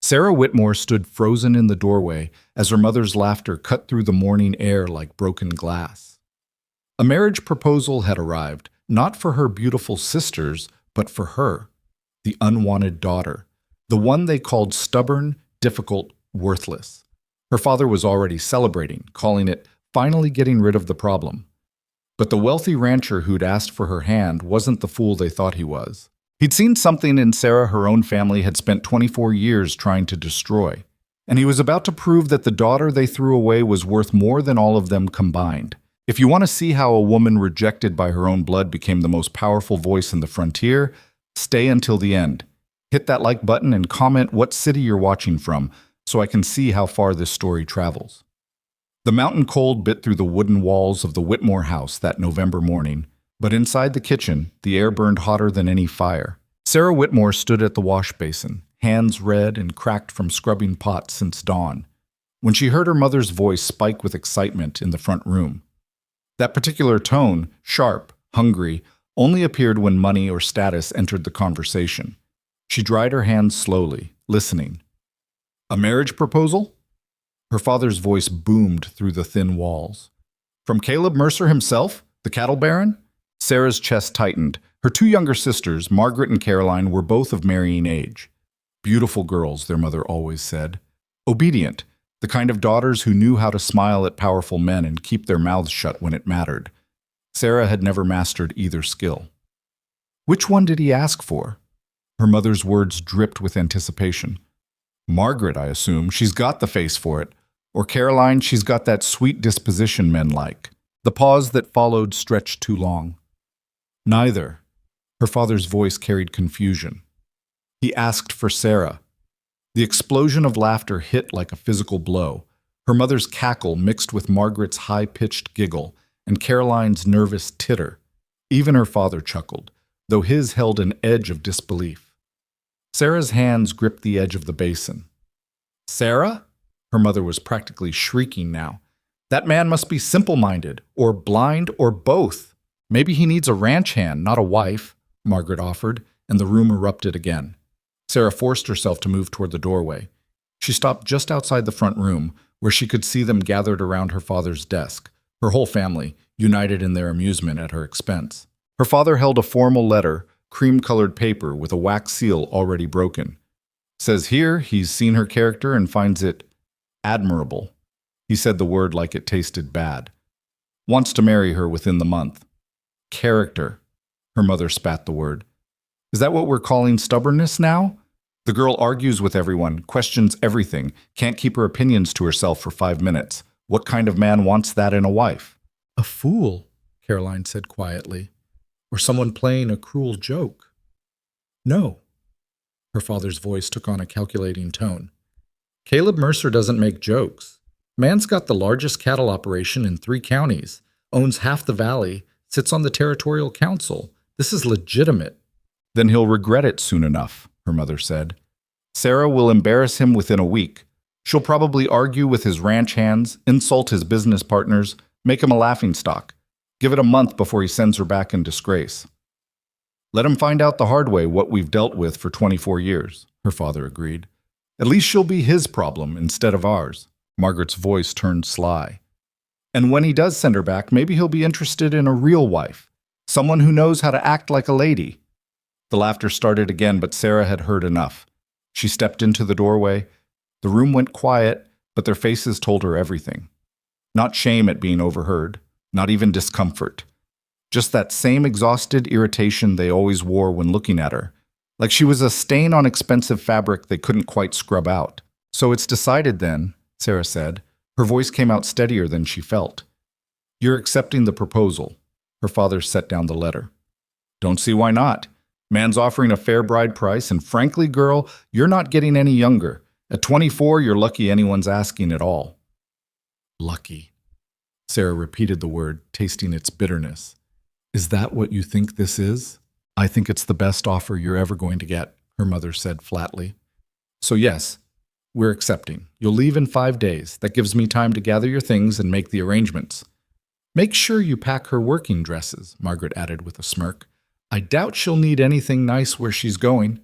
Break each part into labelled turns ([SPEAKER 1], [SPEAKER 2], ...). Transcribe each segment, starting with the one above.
[SPEAKER 1] Sarah Whitmore stood frozen in the doorway as her mother's laughter cut through the morning air like broken glass. A marriage proposal had arrived, not for her beautiful sisters, but for her, the unwanted daughter, the one they called stubborn, difficult, worthless. Her father was already celebrating, calling it finally getting rid of the problem. But the wealthy rancher who'd asked for her hand wasn't the fool they thought he was. He'd seen something in Sarah her own family had spent 24 years trying to destroy, and he was about to prove that the daughter they threw away was worth more than all of them combined. If you want to see how a woman rejected by her own blood became the most powerful voice in the frontier, stay until the end. Hit that like button and comment what city you're watching from so I can see how far this story travels. The mountain cold bit through the wooden walls of the Whitmore house that November morning, but inside the kitchen, the air burned hotter than any fire. Sarah Whitmore stood at the wash basin, hands red and cracked from scrubbing pots since dawn, when she heard her mother's voice spike with excitement in the front room. That particular tone, sharp, hungry, only appeared when money or status entered the conversation. She dried her hands slowly, listening. A marriage proposal? Her father's voice boomed through the thin walls. From Caleb Mercer himself, the cattle baron? Sarah's chest tightened. Her two younger sisters, Margaret and Caroline, were both of marrying age. Beautiful girls, their mother always said. Obedient, the kind of daughters who knew how to smile at powerful men and keep their mouths shut when it mattered. Sarah had never mastered either skill. Which one did he ask for? Her mother's words dripped with anticipation. Margaret, I assume. She's got the face for it. Or Caroline, she's got that sweet disposition men like. The pause that followed stretched too long. Neither. Her father's voice carried confusion. He asked for Sarah. The explosion of laughter hit like a physical blow. Her mother's cackle mixed with Margaret's high-pitched giggle and Caroline's nervous titter. Even her father chuckled, though his held an edge of disbelief. Sarah's hands gripped the edge of the basin. Sarah? Her mother was practically shrieking now. That man must be simple-minded, or blind, or both. Maybe he needs a ranch hand, not a wife, Margaret offered, and the room erupted again. Sarah forced herself to move toward the doorway. She stopped just outside the front room, where she could see them gathered around her father's desk, her whole family, united in their amusement at her expense. Her father held a formal letter, cream-colored paper with a wax seal already broken. Says here he's seen her character and finds it admirable. He said the word like it tasted bad. Wants to marry her within the month. Character. Her mother spat the word. Is that what we're calling stubbornness now? The girl argues with everyone, questions everything, can't keep her opinions to herself for 5 minutes. What kind of man wants that in a wife? A fool, Caroline said quietly. Or someone playing a cruel joke. No. Her father's voice took on a calculating tone. Caleb Mercer doesn't make jokes. Man's got the largest cattle operation in 3 counties, owns half the valley, sits on the territorial council. This is legitimate. Then he'll regret it soon enough, her mother said. Sarah will embarrass him within a week. She'll probably argue with his ranch hands, insult his business partners, make him a laughingstock. Give it a month before he sends her back in disgrace. Let him find out the hard way what we've dealt with for 24 years, her father agreed. At least she'll be his problem instead of ours. Margaret's voice turned sly. And when he does send her back, maybe he'll be interested in a real wife, someone who knows how to act like a lady. The laughter started again, but Sarah had heard enough. She stepped into the doorway. The room went quiet, but their faces told her everything. Not shame at being overheard, not even discomfort. Just that same exhausted irritation they always wore when looking at her, like she was a stain on expensive fabric they couldn't quite scrub out. So it's decided then, Sarah said. Her voice came out steadier than she felt. You're accepting the proposal. Her father set down the letter. Don't see why not. Man's offering a fair bride price, and frankly, girl, you're not getting any younger. At 24, you're lucky anyone's asking at all. Lucky. Sarah repeated the word, tasting its bitterness. Is that what you think this is? I think it's the best offer you're ever going to get, her mother said flatly. So yes, we're accepting. You'll leave in 5 days. That gives me time to gather your things and make the arrangements. Make sure you pack her working dresses, Margaret added with a smirk. I doubt she'll need anything nice where she's going.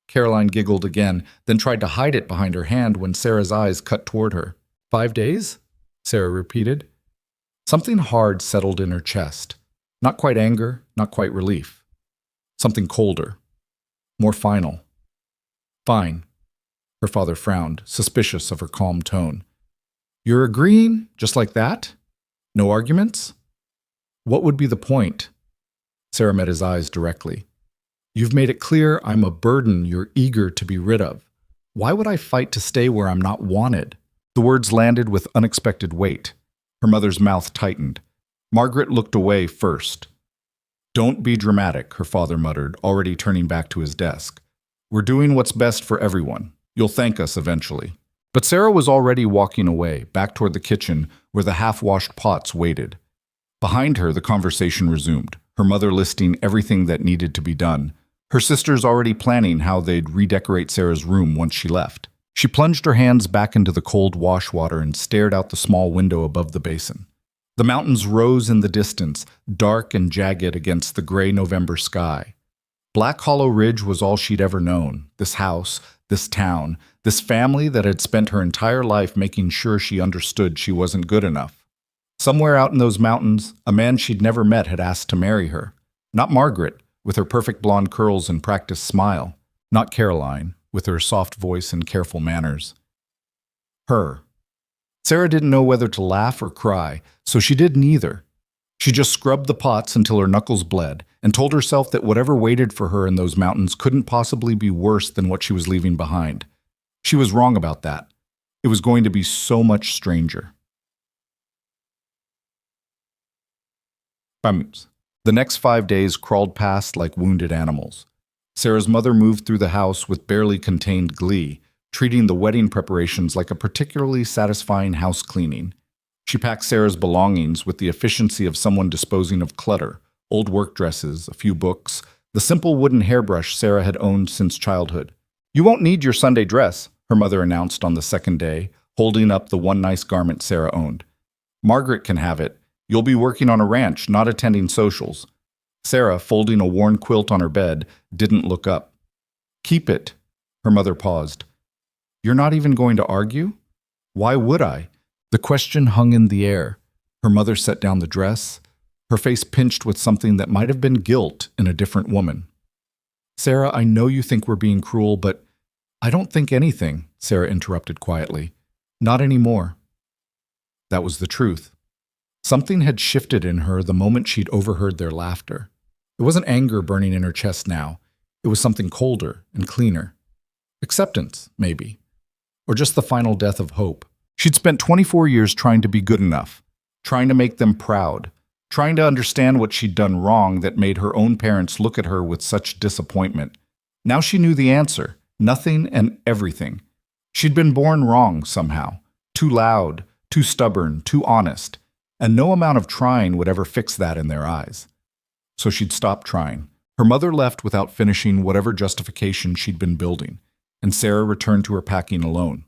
[SPEAKER 1] Caroline giggled again, then tried to hide it behind her hand when Sarah's eyes cut toward her. 5 days? Sarah repeated. Something hard settled in her chest. Not quite anger, not quite relief. Something colder. More final. Fine. Her father frowned, suspicious of her calm tone. You're agreeing, just like that? No arguments? What would be the point? Sarah met his eyes directly. You've made it clear I'm a burden you're eager to be rid of. Why would I fight to stay where I'm not wanted? The words landed with unexpected weight. Her mother's mouth tightened. Margaret looked away first. Don't be dramatic, her father muttered, already turning back to his desk. We're doing what's best for everyone. You'll thank us eventually. But Sarah was already walking away, back toward the kitchen, where the half-washed pots waited. Behind her, the conversation resumed, her mother listing everything that needed to be done, her sisters already planning how they'd redecorate Sarah's room once she left. She plunged her hands back into the cold wash water and stared out the small window above the basin. The mountains rose in the distance, dark and jagged against the gray November sky. Black Hollow Ridge was all she'd ever known, this house, this town, this family that had spent her entire life making sure she understood she wasn't good enough. Somewhere out in those mountains, a man she'd never met had asked to marry her. Not Margaret, with her perfect blonde curls and practiced smile. Not Caroline, with her soft voice and careful manners. Her. Sarah didn't know whether to laugh or cry, so she did neither. She just scrubbed the pots until her knuckles bled and told herself that whatever waited for her in those mountains couldn't possibly be worse than what she was leaving behind. She was wrong about that. It was going to be so much stranger. The next 5 days crawled past like wounded animals. Sarah's mother moved through the house with barely contained glee, treating the wedding preparations like a particularly satisfying house cleaning. She packed Sarah's belongings with the efficiency of someone disposing of clutter, old work dresses, a few books, the simple wooden hairbrush Sarah had owned since childhood. You won't need your Sunday dress, her mother announced on the second day, holding up the one nice garment Sarah owned. Margaret can have it. You'll be working on a ranch, not attending socials. Sarah, folding a worn quilt on her bed, didn't look up. Keep it. Her mother paused. You're not even going to argue? Why would I? The question hung in the air. Her mother set down the dress, her face pinched with something that might have been guilt in a different woman. Sarah, I know you think we're being cruel, but I don't think anything, Sarah interrupted quietly. Not anymore. That was the truth. Something had shifted in her the moment she'd overheard their laughter. It wasn't anger burning in her chest now. It was something colder and cleaner. Acceptance, maybe. Or just the final death of hope. She'd spent 24 years trying to be good enough, trying to make them proud, trying to understand what she'd done wrong that made her own parents look at her with such disappointment. Now she knew the answer, nothing and everything. She'd been born wrong somehow, too loud, too stubborn, too honest, and no amount of trying would ever fix that in their eyes. So she'd stopped trying. Her mother left without finishing whatever justification she'd been building, and Sarah returned to her packing alone.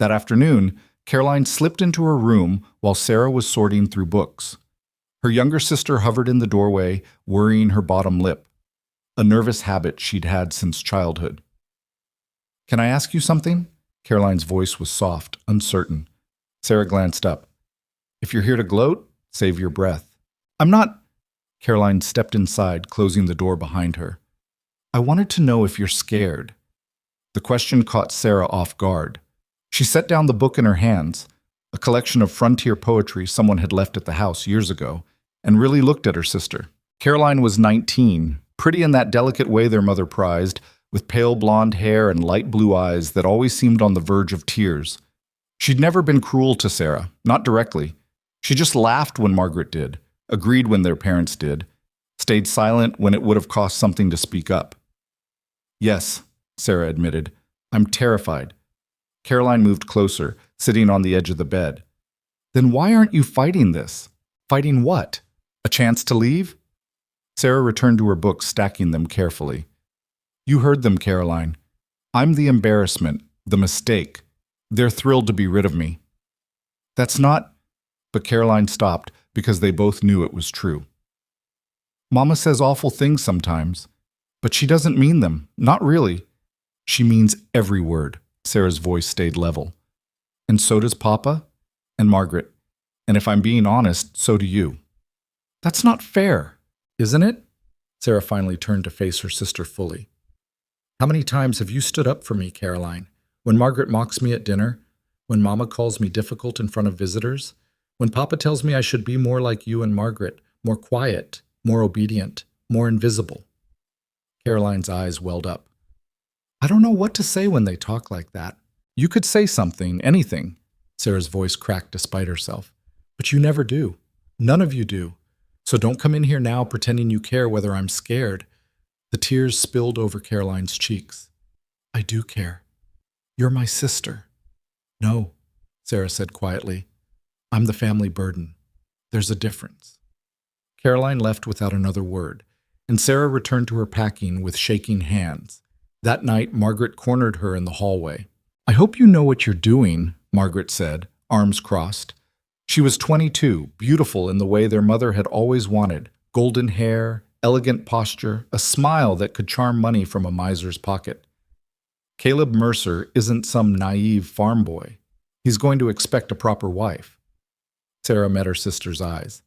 [SPEAKER 1] That afternoon, Caroline slipped into her room while Sarah was sorting through books. Her younger sister hovered in the doorway, worrying her bottom lip, a nervous habit she'd had since childhood. Can I ask you something? Caroline's voice was soft, uncertain. Sarah glanced up. If you're here to gloat, save your breath. I'm not. Caroline stepped inside, closing the door behind her. I wanted to know if you're scared. The question caught Sarah off guard. She set down the book in her hands, a collection of frontier poetry someone had left at the house years ago, and really looked at her sister. Caroline was 19, pretty in that delicate way their mother prized, with pale blonde hair and light blue eyes that always seemed on the verge of tears. She'd never been cruel to Sarah, not directly. She just laughed when Margaret did, agreed when their parents did, stayed silent when it would have cost something to speak up. Yes, Sarah admitted, I'm terrified. Caroline moved closer, sitting on the edge of the bed. Then why aren't you fighting this? Fighting what? A chance to leave? Sarah returned to her books, stacking them carefully. You heard them, Caroline. I'm the embarrassment, the mistake. They're thrilled to be rid of me. That's not... But Caroline stopped because they both knew it was true. Mama says awful things sometimes. But she doesn't mean them. Not really. She means every word. Sarah's voice stayed level. And so does Papa and Margaret. And if I'm being honest, so do you. That's not fair, isn't it? Sarah finally turned to face her sister fully. How many times have you stood up for me, Caroline? When Margaret mocks me at dinner? When Mama calls me difficult in front of visitors? When Papa tells me I should be more like you and Margaret, more quiet, more obedient, more invisible? Caroline's eyes welled up. I don't know what to say when they talk like that. You could say something, anything. Sarah's voice cracked despite herself. But you never do. None of you do. So don't come in here now pretending you care whether I'm scared. The tears spilled over Caroline's cheeks. I do care. You're my sister. No, Sarah said quietly. I'm the family burden. There's a difference. Caroline left without another word, and Sarah returned to her packing with shaking hands. That night, Margaret cornered her in the hallway. I hope you know what you're doing, Margaret said, arms crossed. She was 22, beautiful in the way their mother had always wanted, golden hair, elegant posture, a smile that could charm money from a miser's pocket. Caleb Mercer isn't some naive farm boy. He's going to expect a proper wife. Sarah met her sister's eyes.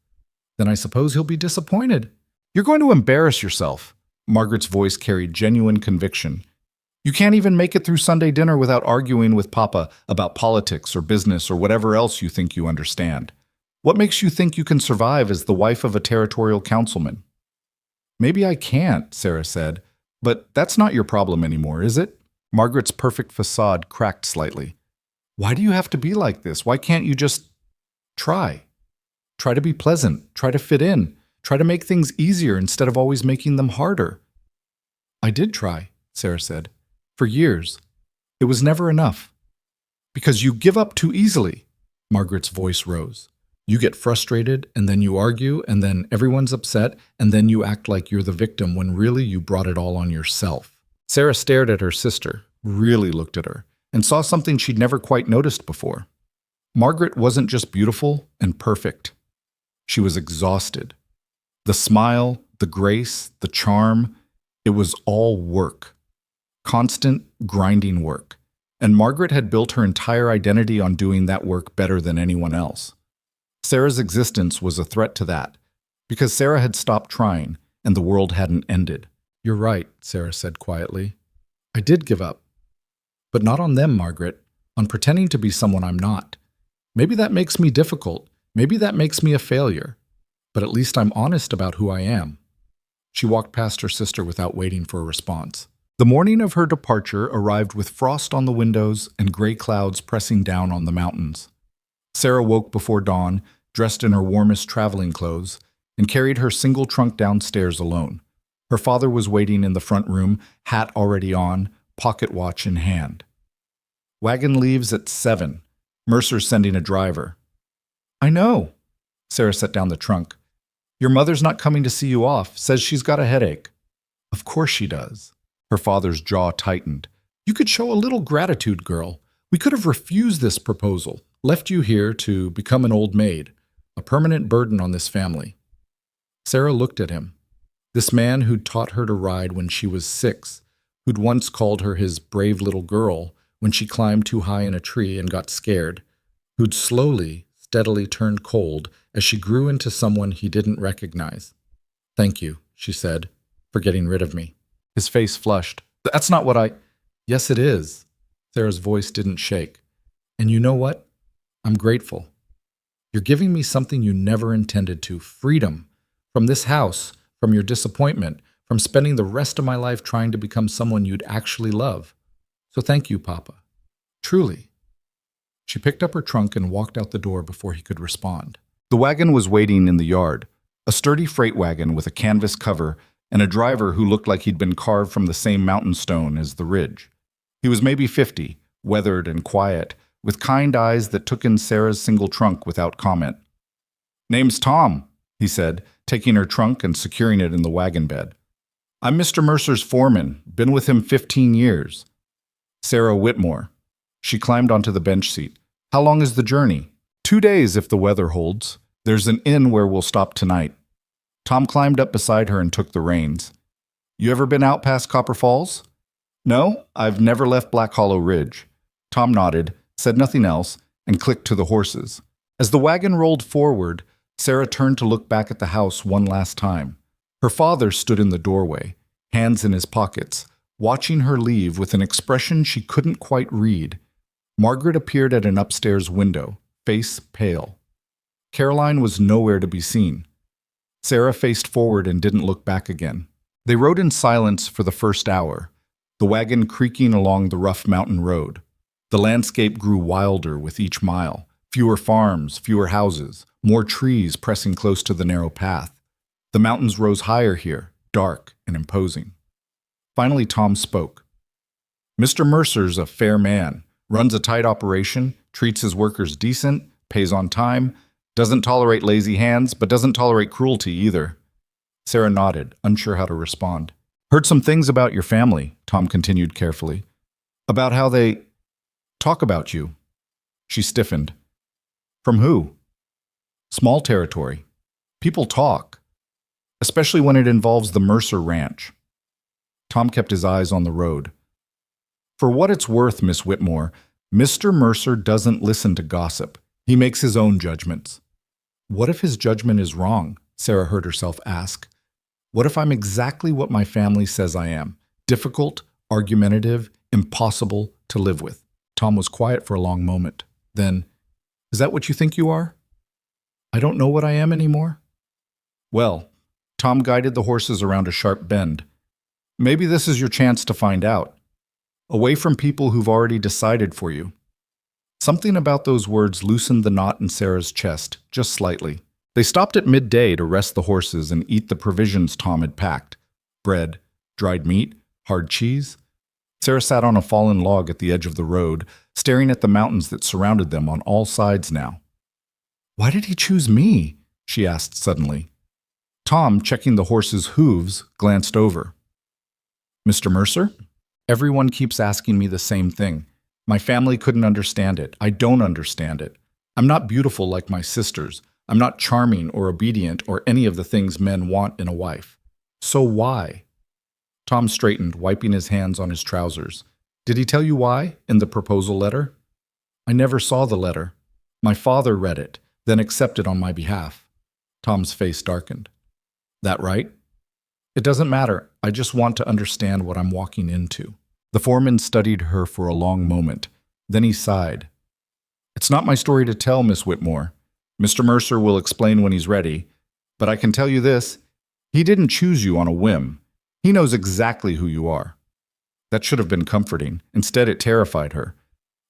[SPEAKER 1] Then I suppose he'll be disappointed. You're going to embarrass yourself. Margaret's voice carried genuine conviction. You can't even make it through Sunday dinner without arguing with Papa about politics or business or whatever else you think you understand. What makes you think you can survive as the wife of a territorial councilman? Maybe I can't, Sarah said, but that's not your problem anymore, is it? Margaret's perfect facade cracked slightly. Why do you have to be like this? Why can't you just try? Try to be pleasant. Try to fit in. Try to make things easier instead of always making them harder. I did try, Sarah said. For years. It was never enough. Because you give up too easily. Margaret's voice rose. You get frustrated, and then you argue, and then everyone's upset, and then you act like you're the victim when really you brought it all on yourself. Sarah stared at her sister, really looked at her, and saw something she'd never quite noticed before. Margaret wasn't just beautiful and perfect. She was exhausted. The smile, the grace, the charm, it was all work. Constant, grinding work. And Margaret had built her entire identity on doing that work better than anyone else. Sarah's existence was a threat to that, because Sarah had stopped trying, and the world hadn't ended. You're right, Sarah said quietly. I did give up. But not on them, Margaret, on pretending to be someone I'm not. Maybe that makes me difficult. Maybe that makes me a failure. But at least I'm honest about who I am. She walked past her sister without waiting for a response. The morning of her departure arrived with frost on the windows and gray clouds pressing down on the mountains. Sarah woke before dawn, dressed in her warmest traveling clothes, and carried her single trunk downstairs alone. Her father was waiting in the front room, hat already on, pocket watch in hand. Wagon leaves at 7. Mercer's sending a driver. I know. Sarah set down the trunk. Your mother's not coming to see you off, says she's got a headache. Of course she does. Her father's jaw tightened. You could show a little gratitude, girl. We could have refused this proposal, left you here to become an old maid, a permanent burden on this family. Sarah looked at him. This man who'd taught her to ride when she was 6, who'd once called her his brave little girl when she climbed too high in a tree and got scared, who'd slowly, steadily turned cold as she grew into someone he didn't recognize. Thank you, she said, for getting rid of me. His face flushed. That's not what I... Yes, it is. Sarah's voice didn't shake. And you know what? I'm grateful. You're giving me something you never intended to. Freedom. From this house, from your disappointment, from spending the rest of my life trying to become someone you'd actually love. So thank you, Papa. Truly. She picked up her trunk and walked out the door before he could respond. The wagon was waiting in the yard, a sturdy freight wagon with a canvas cover and a driver who looked like he'd been carved from the same mountain stone as the ridge. He was maybe 50, weathered and quiet, with kind eyes that took in Sarah's single trunk without comment. Name's Tom, he said, taking her trunk and securing it in the wagon bed. I'm Mr. Mercer's foreman, been with him 15 years. Sarah Whitmore. She climbed onto the bench seat. How long is the journey? 2 days if the weather holds. There's an inn where we'll stop tonight. Tom climbed up beside her and took the reins. You ever been out past Copper Falls? No, I've never left Black Hollow Ridge. Tom nodded, said nothing else, and clicked to the horses. As the wagon rolled forward, Sarah turned to look back at the house one last time. Her father stood in the doorway, hands in his pockets, watching her leave with an expression she couldn't quite read. Margaret appeared at an upstairs window, face pale. Caroline was nowhere to be seen. Sarah faced forward and didn't look back again. They rode in silence for the first hour, the wagon creaking along the rough mountain road. The landscape grew wilder with each mile. Fewer farms, fewer houses, more trees pressing close to the narrow path. The mountains rose higher here, dark and imposing. Finally, Tom spoke. Mr. Mercer's a fair man, runs a tight operation, treats his workers decent, pays on time, doesn't tolerate lazy hands, but doesn't tolerate cruelty either. Sarah nodded, unsure how to respond. Heard some things about your family, Tom continued carefully. About how they talk about you. She stiffened. From who? Small territory. People talk, especially when it involves the Mercer ranch. Tom kept his eyes on the road. For what it's worth, Miss Whitmore, Mr. Mercer doesn't listen to gossip. He makes his own judgments. What if his judgment is wrong? Sarah heard herself ask. What if I'm exactly what my family says I am? Difficult, argumentative, impossible to live with. Tom was quiet for a long moment. Then, is that what you think you are? I don't know what I am anymore? Well, Tom guided the horses around a sharp bend. Maybe this is your chance to find out. Away from people who've already decided for you. Something about those words loosened the knot in Sarah's chest, just slightly. They stopped at midday to rest the horses and eat the provisions Tom had packed. Bread, dried meat, hard cheese. Sarah sat on a fallen log at the edge of the road, staring at the mountains that surrounded them on all sides now. Why did he choose me? She asked suddenly. Tom, checking the horses' hooves, glanced over. Mr. Mercer? Everyone keeps asking me the same thing. My family couldn't understand it. I don't understand it. I'm not beautiful like my sisters. I'm not charming or obedient or any of the things men want in a wife. So why? Tom straightened, wiping his hands on his trousers. Did he tell you why, in the proposal letter? I never saw the letter. My father read it, then accepted on my behalf. Tom's face darkened. That right? It doesn't matter. I just want to understand what I'm walking into. The foreman studied her for a long moment. Then he sighed. It's not my story to tell, Miss Whitmore. Mr. Mercer will explain when he's ready. But I can tell you this. He didn't choose you on a whim. He knows exactly who you are. That should have been comforting. Instead, it terrified her.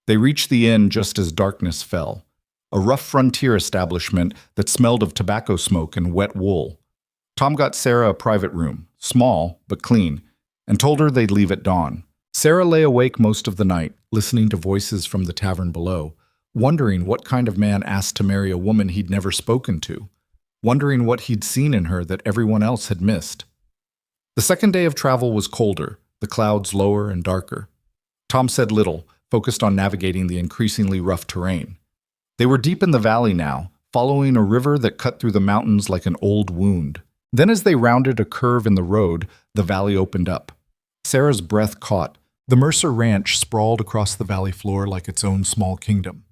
[SPEAKER 1] They reached the inn just as darkness fell. A rough frontier establishment that smelled of tobacco smoke and wet wool. Tom got Sarah a private room, small but clean, and told her they'd leave at dawn. Sarah lay awake most of the night, listening to voices from the tavern below, wondering what kind of man asked to marry a woman he'd never spoken to, wondering what he'd seen in her that everyone else had missed. The second day of travel was colder, the clouds lower and darker. Tom said little, focused on navigating the increasingly rough terrain. They were deep in the valley now, following a river that cut through the mountains like an old wound. Then as they rounded a curve in the road, the valley opened up. Sarah's breath caught. The Mercer ranch sprawled across the valley floor like its own small kingdom.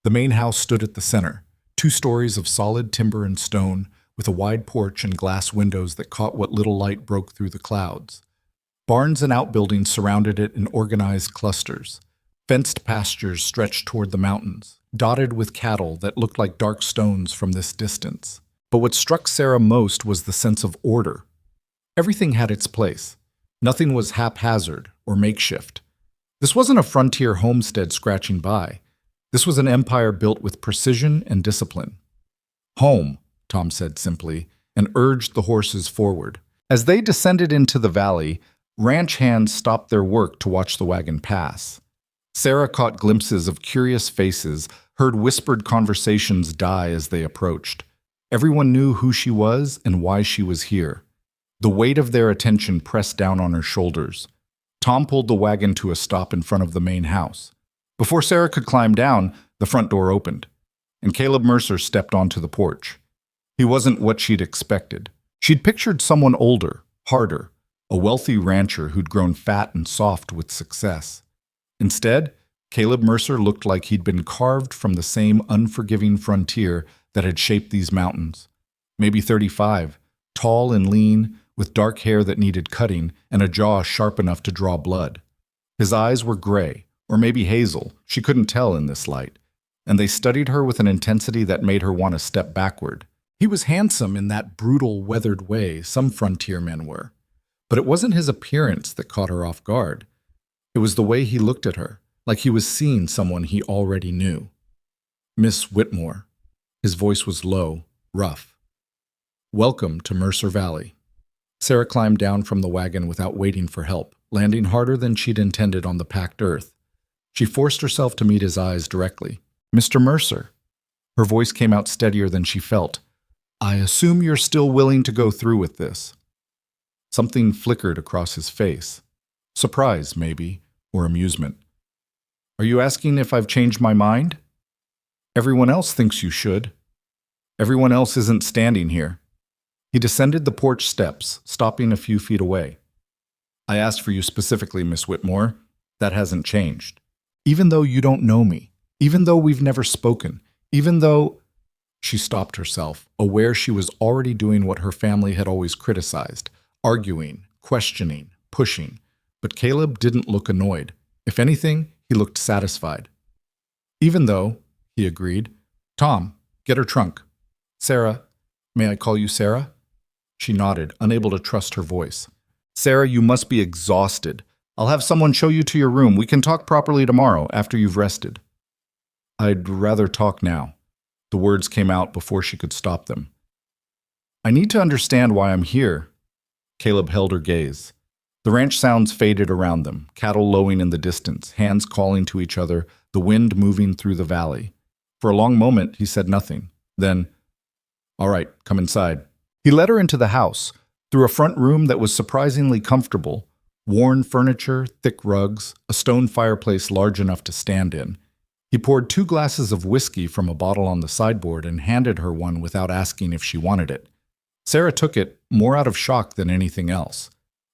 [SPEAKER 1] The main house stood at the center, 2 stories of solid timber and stone, with a wide porch and glass windows that caught what little light broke through the clouds. Barns and outbuildings surrounded it in organized clusters. Fenced pastures stretched toward the mountains, dotted with cattle that looked like dark stones from this distance. But what struck Sarah most was the sense of order. Everything had its place. Nothing was haphazard or makeshift. This wasn't a frontier homestead scratching by. This was an empire built with precision and discipline. Home, Tom said simply, and urged the horses forward. As they descended into the valley, ranch hands stopped their work to watch the wagon pass. Sarah caught glimpses of curious faces, heard whispered conversations die as they approached. Everyone knew who she was and why she was here. The weight of their attention pressed down on her shoulders. Tom pulled the wagon to a stop in front of the main house. Before Sarah could climb down, the front door opened, and Caleb Mercer stepped onto the porch. He wasn't what she'd expected. She'd pictured someone older, harder, a wealthy rancher who'd grown fat and soft with success. Instead, Caleb Mercer looked like he'd been carved from the same unforgiving frontier that had shaped these mountains. Maybe 35, tall and lean, with dark hair that needed cutting and a jaw sharp enough to draw blood. His eyes were gray, or maybe hazel, she couldn't tell in this light, and they studied her with an intensity that made her want to step backward. He was handsome in that brutal, weathered way some frontier men were, but it wasn't his appearance that caught her off guard. It was the way he looked at her, like he was seeing someone he already knew. Miss Whitmore. His voice was low, rough. Welcome to Mercer Valley. Sarah climbed down from the wagon without waiting for help, landing harder than she'd intended on the packed earth. She forced herself to meet his eyes directly. Mr. Mercer. Her voice came out steadier than she felt. I assume you're still willing to go through with this. Something flickered across his face. Surprise, maybe, or amusement. Are you asking if I've changed my mind? Everyone else thinks you should. Everyone else isn't standing here. He descended the porch steps, stopping a few feet away. I asked for you specifically, Miss Whitmore. That hasn't changed. Even though you don't know me, even though we've never spoken, even though... She stopped herself, aware she was already doing what her family had always criticized, arguing, questioning, pushing. But Caleb didn't look annoyed. If anything, he looked satisfied. Even though, he agreed. Tom, get her trunk. Sarah, may I call you Sarah? She nodded, unable to trust her voice. Sarah, you must be exhausted. I'll have someone show you to your room. We can talk properly tomorrow, after you've rested. I'd rather talk now. The words came out before she could stop them. I need to understand why I'm here. Caleb held her gaze. The ranch sounds faded around them, cattle lowing in the distance, hands calling to each other, the wind moving through the valley. For a long moment, he said nothing. Then, all right, come inside. He led her into the house, through a front room that was surprisingly comfortable. Worn furniture, thick rugs, a stone fireplace large enough to stand in. He poured 2 glasses of whiskey from a bottle on the sideboard and handed her one without asking if she wanted it. Sarah took it, more out of shock than anything else.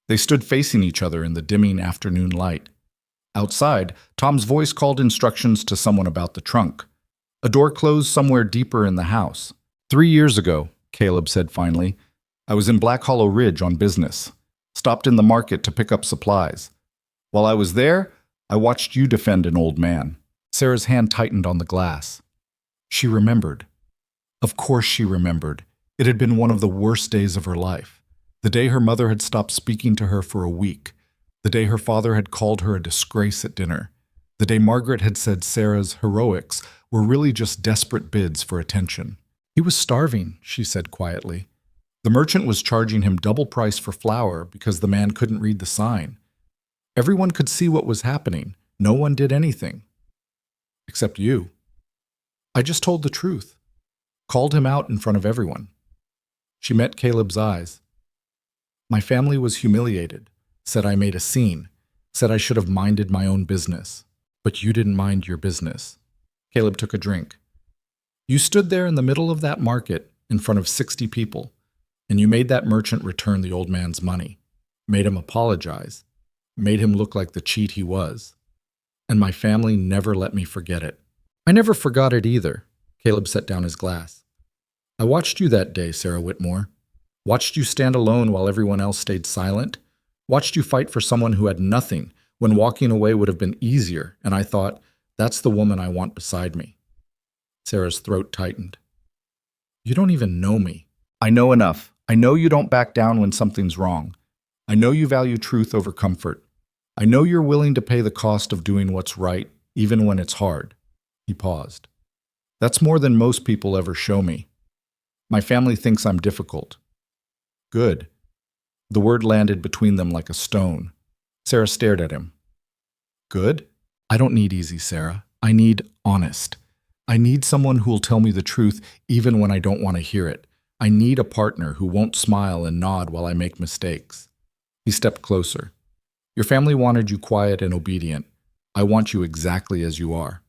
[SPEAKER 1] They stood facing each other in the dimming afternoon light. Outside, Tom's voice called instructions to someone about the trunk. A door closed somewhere deeper in the house. 3 years ago, Caleb said finally, I was in Black Hollow Ridge on business. Stopped in the market to pick up supplies. While I was there, I watched you defend an old man. Sarah's hand tightened on the glass. She remembered. Of course she remembered. It had been one of the worst days of her life. The day her mother had stopped speaking to her for a week. The day her father had called her a disgrace at dinner. The day Margaret had said Sarah's heroics were really just desperate bids for attention. He was starving, she said quietly. The merchant was charging him double price for flour because the man couldn't read the sign. Everyone could see what was happening. No one did anything. Except you. I just told the truth. Called him out in front of everyone. She met Caleb's eyes. My family was humiliated, said I made a scene, said I should have minded my own business. But you didn't mind your business. Caleb took a drink. You stood there in the middle of that market in front of 60 people, and you made that merchant return the old man's money, made him apologize, made him look like the cheat he was. And my family never let me forget it. I never forgot it either. Caleb set down his glass. I watched you that day, Sarah Whitmore. Watched you stand alone while everyone else stayed silent. Watched you fight for someone who had nothing when walking away would have been easier, and I thought, that's the woman I want beside me. Sarah's throat tightened. You don't even know me. I know enough. I know you don't back down when something's wrong. I know you value truth over comfort. I know you're willing to pay the cost of doing what's right, even when it's hard. He paused. That's more than most people ever show me. My family thinks I'm difficult. Good. The word landed between them like a stone. Sarah stared at him. Good? I don't need easy, Sarah. I need honest. I need someone who'll tell me the truth even when I don't want to hear it. I need a partner who won't smile and nod while I make mistakes. He stepped closer. Your family wanted you quiet and obedient. I want you exactly as you are.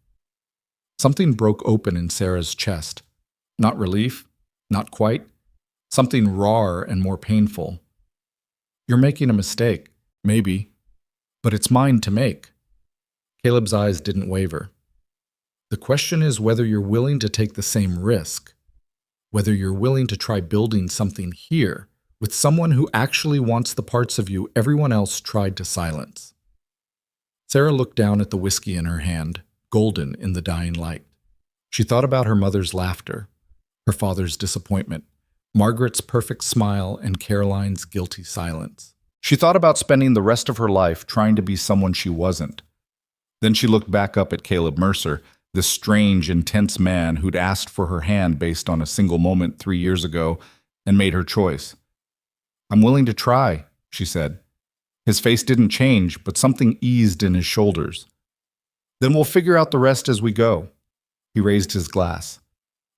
[SPEAKER 1] Something broke open in Sarah's chest. Not relief, not quite. Something rawer and more painful. You're making a mistake, maybe, but it's mine to make. Caleb's eyes didn't waver. The question is whether you're willing to take the same risk, whether you're willing to try building something here with someone who actually wants the parts of you everyone else tried to silence. Sarah looked down at the whiskey in her hand, golden in the dying light. She thought about her mother's laughter, her father's disappointment, Margaret's perfect smile, and Caroline's guilty silence. She thought about spending the rest of her life trying to be someone she wasn't. Then she looked back up at Caleb Mercer, this strange, intense man who'd asked for her hand based on a single moment 3 years ago, and made her choice. "I'm willing to try," she said. His face didn't change, but something eased in his shoulders. "Then we'll figure out the rest as we go." He raised his glass.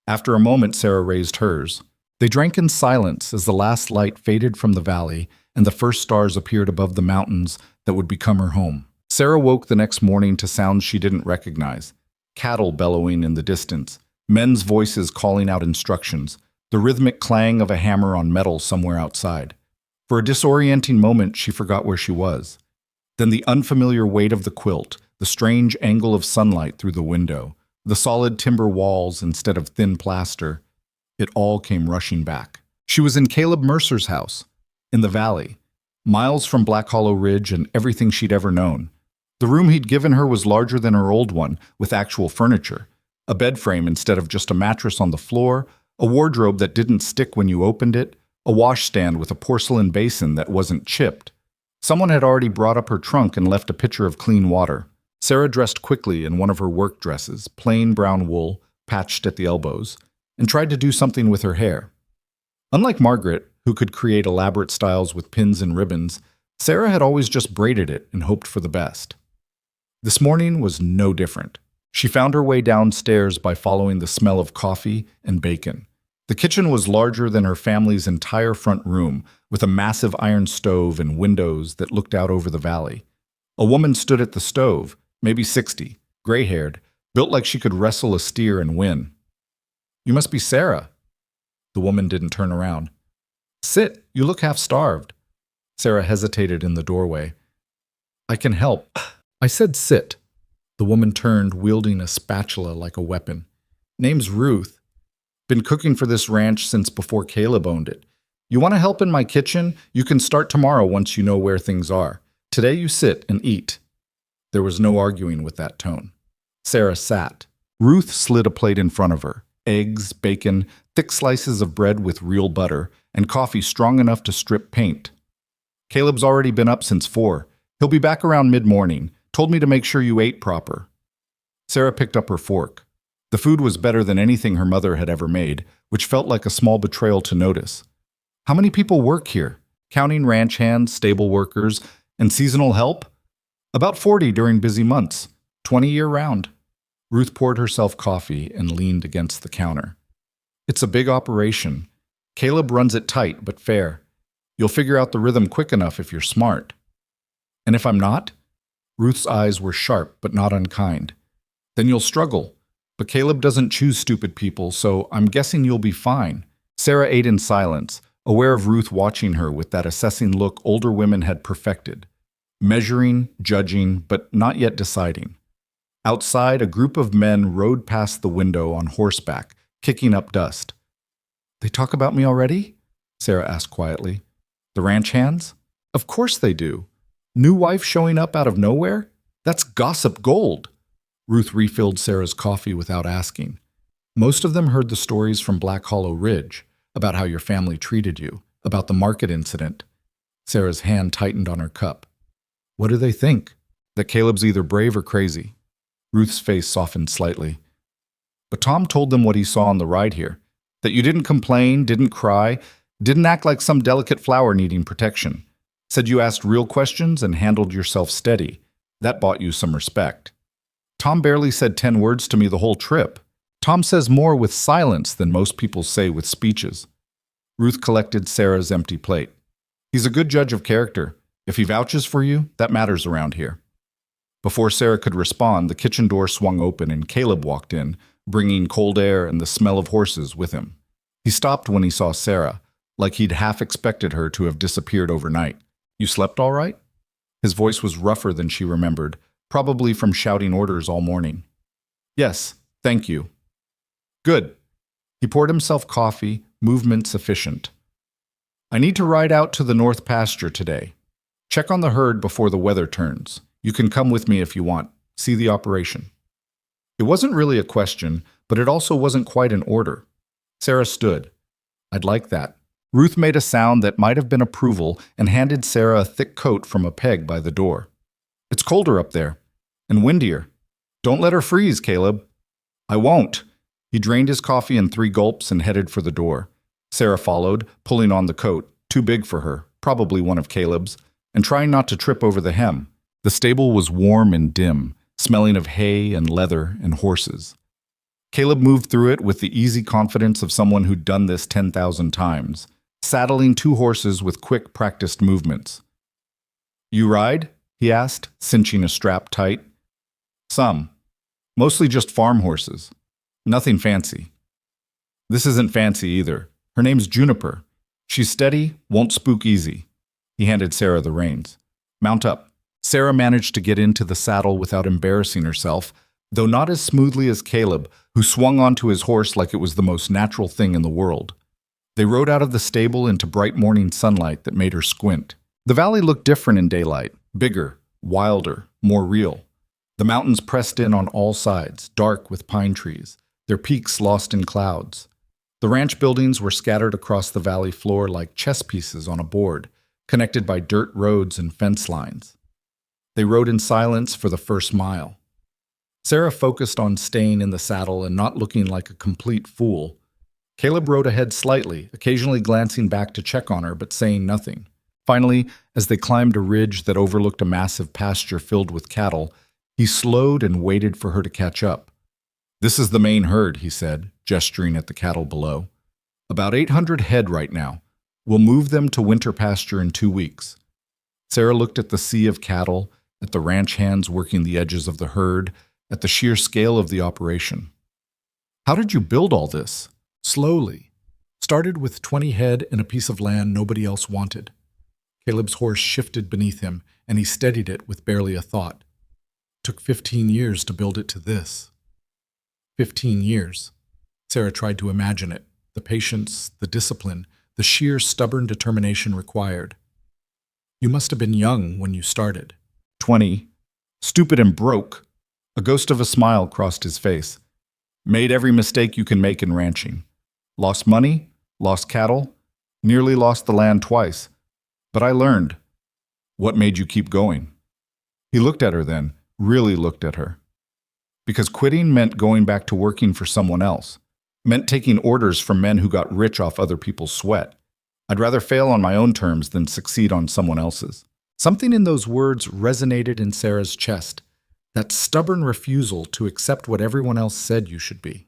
[SPEAKER 1] After a moment, Sarah raised hers. They drank in silence as the last light faded from the valley and the first stars appeared above the mountains that would become her home. Sarah woke the next morning to sounds she didn't recognize. Cattle bellowing in the distance, men's voices calling out instructions, the rhythmic clang of a hammer on metal somewhere outside. For a disorienting moment, she forgot where she was. Then the unfamiliar weight of the quilt, the strange angle of sunlight through the window, the solid timber walls instead of thin plaster, it all came rushing back. She was in Caleb Mercer's house, in the valley, miles from Black Hollow Ridge and everything she'd ever known. The room he'd given her was larger than her old one, with actual furniture, a bed frame instead of just a mattress on the floor, a wardrobe that didn't stick when you opened it, a washstand with a porcelain basin that wasn't chipped. Someone had already brought up her trunk and left a pitcher of clean water. Sarah dressed quickly in one of her work dresses, plain brown wool, patched at the elbows, and tried to do something with her hair. Unlike Margaret, who could create elaborate styles with pins and ribbons, Sarah had always just braided it and hoped for the best. This morning was no different. She found her way downstairs by following the smell of coffee and bacon. The kitchen was larger than her family's entire front room, with a massive iron stove and windows that looked out over the valley. A woman stood at the stove, maybe 60, gray-haired, built like she could wrestle a steer and win. "You must be Sarah." The woman didn't turn around. "Sit, you look half-starved." Sarah hesitated in the doorway. "I can help." I said sit. The woman turned, wielding a spatula like a weapon. "Name's Ruth. Been cooking for this ranch since before Caleb owned it. You want to help in my kitchen? You can start tomorrow once you know where things are. Today you sit and eat." There was no arguing with that tone. Sarah sat. Ruth slid a plate in front of her. Eggs, bacon, thick slices of bread with real butter, and coffee strong enough to strip paint. "Caleb's already been up since 4. He'll be back around mid-morning. Told me to make sure you ate proper." Sarah picked up her fork. The food was better than anything her mother had ever made, which felt like a small betrayal to notice. "How many people work here? Counting ranch hands, stable workers, and seasonal help?" "About 40 during busy months, 20 year-round." Ruth poured herself coffee and leaned against the counter. "It's a big operation. Caleb runs it tight but fair. You'll figure out the rhythm quick enough if you're smart." "And if I'm not?" Ruth's eyes were sharp but not unkind. "Then you'll struggle. But Caleb doesn't choose stupid people, so I'm guessing you'll be fine." Sarah ate in silence, aware of Ruth watching her with that assessing look older women had perfected. Measuring, judging, but not yet deciding. Outside, a group of men rode past the window on horseback, kicking up dust. "They talk about me already?" Sarah asked quietly. "The ranch hands?" "Of course they do. New wife showing up out of nowhere? That's gossip gold." Ruth refilled Sarah's coffee without asking. Most of them heard the stories from Black Hollow Ridge, about how your family treated you, about the market incident. Sarah's hand tightened on her cup. "What do they think? That Caleb's either brave or crazy?" Ruth's face softened slightly. "But Tom told them what he saw on the ride here. That you didn't complain, didn't cry, didn't act like some delicate flower needing protection. Said you asked real questions and handled yourself steady. That bought you some respect. Tom barely said 10 words to me the whole trip. Tom says more with silence than most people say with speeches." Ruth collected Sarah's empty plate. "He's a good judge of character. If he vouches for you, that matters around here." Before Sarah could respond, the kitchen door swung open and Caleb walked in, bringing cold air and the smell of horses with him. He stopped when he saw Sarah, like he'd half expected her to have disappeared overnight. You slept all right? His voice was rougher than she remembered, probably from shouting orders all morning. Yes, thank you. Good. He poured himself coffee, movement sufficient. I need to ride out to the north pasture today. Check on the herd before the weather turns. You can come with me if you want. See the operation. It wasn't really a question, but it also wasn't quite an order. Sarah stood. I'd like that. Ruth made a sound that might have been approval and handed Sarah a thick coat from a peg by the door. It's colder up there, and windier. Don't let her freeze, Caleb. I won't. He drained his coffee in 3 gulps and headed for the door. Sarah followed, pulling on the coat, too big for her, probably one of Caleb's, and trying not to trip over the hem. The stable was warm and dim, smelling of hay and leather and horses. Caleb moved through it with the easy confidence of someone who'd done this 10,000 times, saddling 2 horses with quick, practiced movements. You ride? He asked, cinching a strap tight. Some. Mostly just farm horses. Nothing fancy. This isn't fancy either. Her name's Juniper. She's steady, won't spook easy. He handed Sarah the reins. Mount up. Sarah managed to get into the saddle without embarrassing herself, though not as smoothly as Caleb, who swung onto his horse like it was the most natural thing in the world. They rode out of the stable into bright morning sunlight that made her squint. The valley looked different in daylight, bigger, wilder, more real. The mountains pressed in on all sides, dark with pine trees, their peaks lost in clouds. The ranch buildings were scattered across the valley floor like chess pieces on a board, connected by dirt roads and fence lines. They rode in silence for the first mile. Sarah focused on staying in the saddle and not looking like a complete fool. Caleb rode ahead slightly, occasionally glancing back to check on her but saying nothing. Finally, as they climbed a ridge that overlooked a massive pasture filled with cattle, he slowed and waited for her to catch up. This is the main herd, he said, gesturing at the cattle below. About 800 head right now. We'll move them to winter pasture in 2 weeks. Sarah looked at the sea of cattle, at the ranch hands working the edges of the herd, at the sheer scale of the operation. How did you build all this? Slowly. Started with 20 head and a piece of land nobody else wanted. Caleb's horse shifted beneath him, and he steadied it with barely a thought. Took 15 years to build it to this. 15 years. Sarah tried to imagine it, the patience, the discipline, the sheer stubborn determination required. You must have been young when you started. 20. Stupid and broke. A ghost of a smile crossed his face. Made every mistake you can make in ranching. Lost money, lost cattle, nearly lost the land twice. But I learned. What made you keep going? He looked at her then, really looked at her. Because quitting meant going back to working for someone else. Meant taking orders from men who got rich off other people's sweat. I'd rather fail on my own terms than succeed on someone else's. Something in those words resonated in Sarah's chest. That stubborn refusal to accept what everyone else said you should be.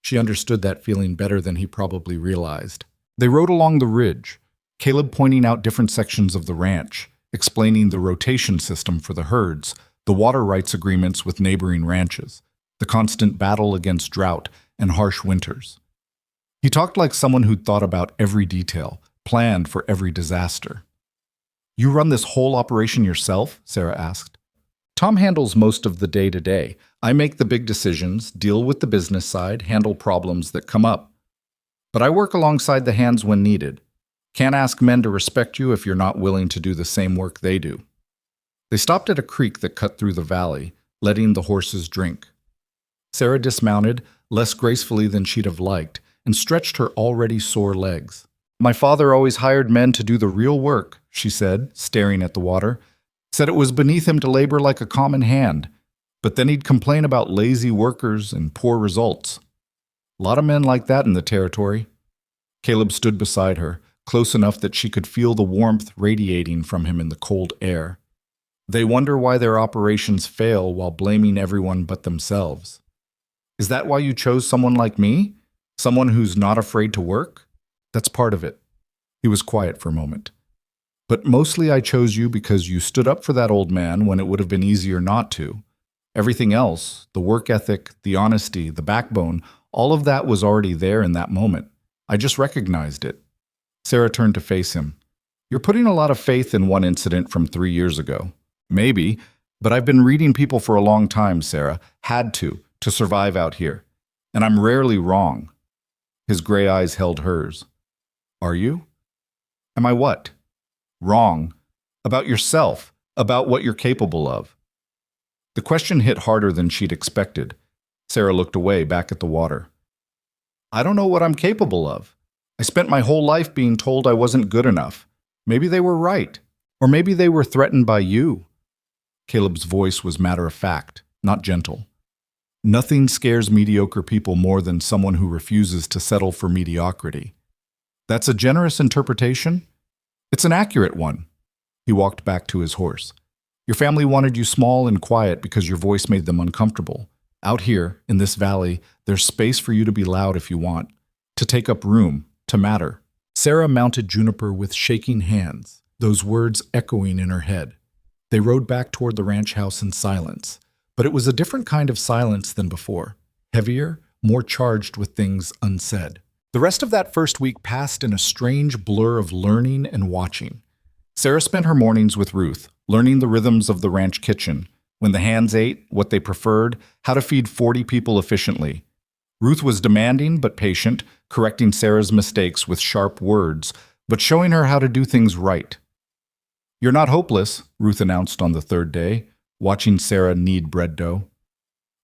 [SPEAKER 1] She understood that feeling better than he probably realized. They rode along the ridge, Caleb pointing out different sections of the ranch, explaining the rotation system for the herds, the water rights agreements with neighboring ranches, the constant battle against drought and harsh winters. He talked like someone who'd thought about every detail, planned for every disaster. You run this whole operation yourself? Sarah asked. Tom handles most of the day-to-day. I make the big decisions, deal with the business side, handle problems that come up. But I work alongside the hands when needed. Can't ask men to respect you if you're not willing to do the same work they do. They stopped at a creek that cut through the valley, letting the horses drink. Sarah dismounted, less gracefully than she'd have liked, and stretched her already sore legs. My father always hired men to do the real work, she said, staring at the water. Said it was beneath him to labor like a common hand, but then he'd complain about lazy workers and poor results. A lot of men like that in the territory. Caleb stood beside her, close enough that she could feel the warmth radiating from him in the cold air. They wonder why their operations fail while blaming everyone but themselves. Is that why you chose someone like me? Someone who's not afraid to work? That's part of it. He was quiet for a moment. But mostly I chose you because you stood up for that old man when it would have been easier not to. Everything else, the work ethic, the honesty, the backbone, all of that was already there in that moment. I just recognized it. Sarah turned to face him. You're putting a lot of faith in one incident from 3 years ago. Maybe, but I've been reading people for a long time, Sarah. Had to survive out here. And I'm rarely wrong. His gray eyes held hers. Are you? Am I what? Wrong. About yourself. About what you're capable of. The question hit harder than she'd expected. Sarah looked away, back at the water. I don't know what I'm capable of. I spent my whole life being told I wasn't good enough. Maybe they were right. Or maybe they were threatened by you. Caleb's voice was matter-of-fact, not gentle. Nothing scares mediocre people more than someone who refuses to settle for mediocrity. That's a generous interpretation? It's an accurate one. He walked back to his horse. Your family wanted you small and quiet because your voice made them uncomfortable. Out here, in this valley, there's space for you to be loud if you want, to take up room, to matter. Sarah mounted Juniper with shaking hands, those words echoing in her head. They rode back toward the ranch house in silence, but it was a different kind of silence than before, heavier, more charged with things unsaid. The rest of that first week passed in a strange blur of learning and watching. Sarah spent her mornings with Ruth, learning the rhythms of the ranch kitchen, when the hands ate, what they preferred, how to feed 40 people efficiently. Ruth was demanding but patient, correcting Sarah's mistakes with sharp words, but showing her how to do things right. You're not hopeless, Ruth announced on the third day, watching Sarah knead bread dough.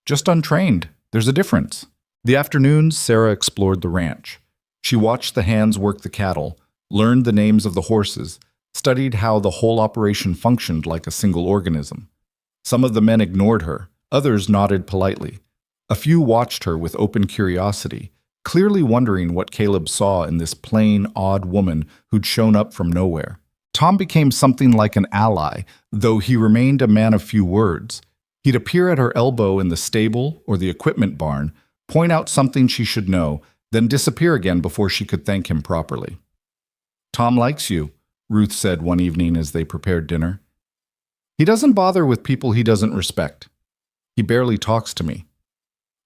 [SPEAKER 1] Just untrained. There's a difference. The afternoons, Sarah explored the ranch. She watched the hands work the cattle, learned the names of the horses, studied how the whole operation functioned like a single organism. Some of the men ignored her, others nodded politely. A few watched her with open curiosity, clearly wondering what Caleb saw in this plain, odd woman who'd shown up from nowhere. Tom became something like an ally, though he remained a man of few words. He'd appear at her elbow in the stable or the equipment barn, point out something she should know, then disappear again before she could thank him properly. Tom likes you, Ruth said one evening as they prepared dinner. He doesn't bother with people he doesn't respect. He barely talks to me.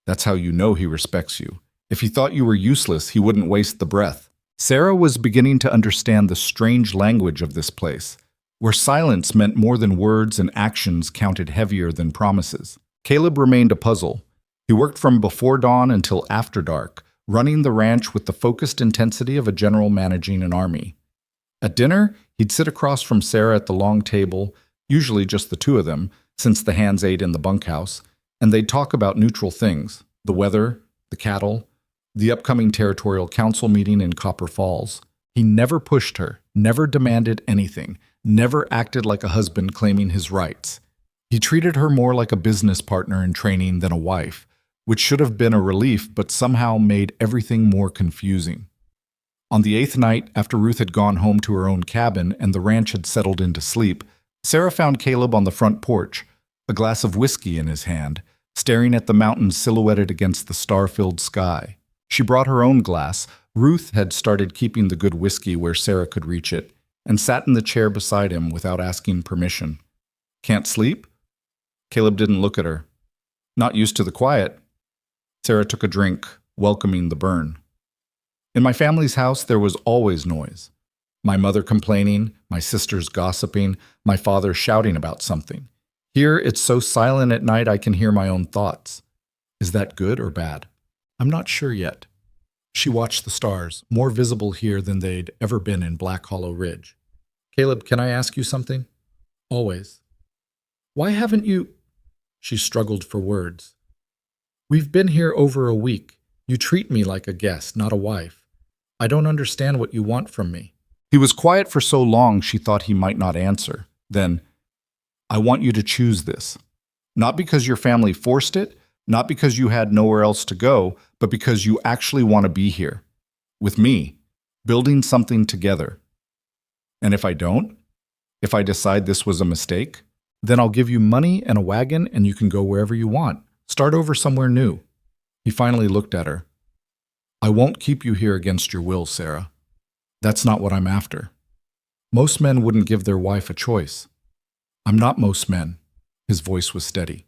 [SPEAKER 1] That's how you know he respects you. If he thought you were useless, he wouldn't waste the breath. Sarah was beginning to understand the strange language of this place, where silence meant more than words and actions counted heavier than promises. Caleb remained a puzzle. He worked from before dawn until after dark, running the ranch with the focused intensity of a general managing an army. At dinner, he'd sit across from Sarah at the long table, usually just the two of them, since the hands ate in the bunkhouse, and they'd talk about neutral things, the weather, the cattle, the upcoming territorial council meeting in Copper Falls. He never pushed her, never demanded anything, never acted like a husband claiming his rights. He treated her more like a business partner in training than a wife, which should have been a relief but somehow made everything more confusing. On the 8th night, after Ruth had gone home to her own cabin and the ranch had settled into sleep, Sarah found Caleb on the front porch, a glass of whiskey in his hand, staring at the mountains silhouetted against the star-filled sky. She brought her own glass. Ruth had started keeping the good whiskey where Sarah could reach it, and sat in the chair beside him without asking permission. Can't sleep? Caleb didn't look at her. Not used to the quiet. Sarah took a drink, welcoming the burn. In my family's house, there was always noise. My mother complaining, my sisters gossiping, my father shouting about something. Here, it's so silent at night I can hear my own thoughts. Is that good or bad? I'm not sure yet. She watched the stars, more visible here than they'd ever been in Black Hollow Ridge. Caleb, can I ask you something? Always. Why haven't you... She struggled for words. We've been here over a week. You treat me like a guest, not a wife. I don't understand what you want from me. He was quiet for so long she thought he might not answer. Then, I want you to choose this. Not because your family forced it, not because you had nowhere else to go, but because you actually want to be here. With me, building something together. And if I don't? If I decide this was a mistake? Then I'll give you money and a wagon and you can go wherever you want. Start over somewhere new. He finally looked at her. I won't keep you here against your will, Sarah. That's not what I'm after. Most men wouldn't give their wife a choice. I'm not most men. His voice was steady.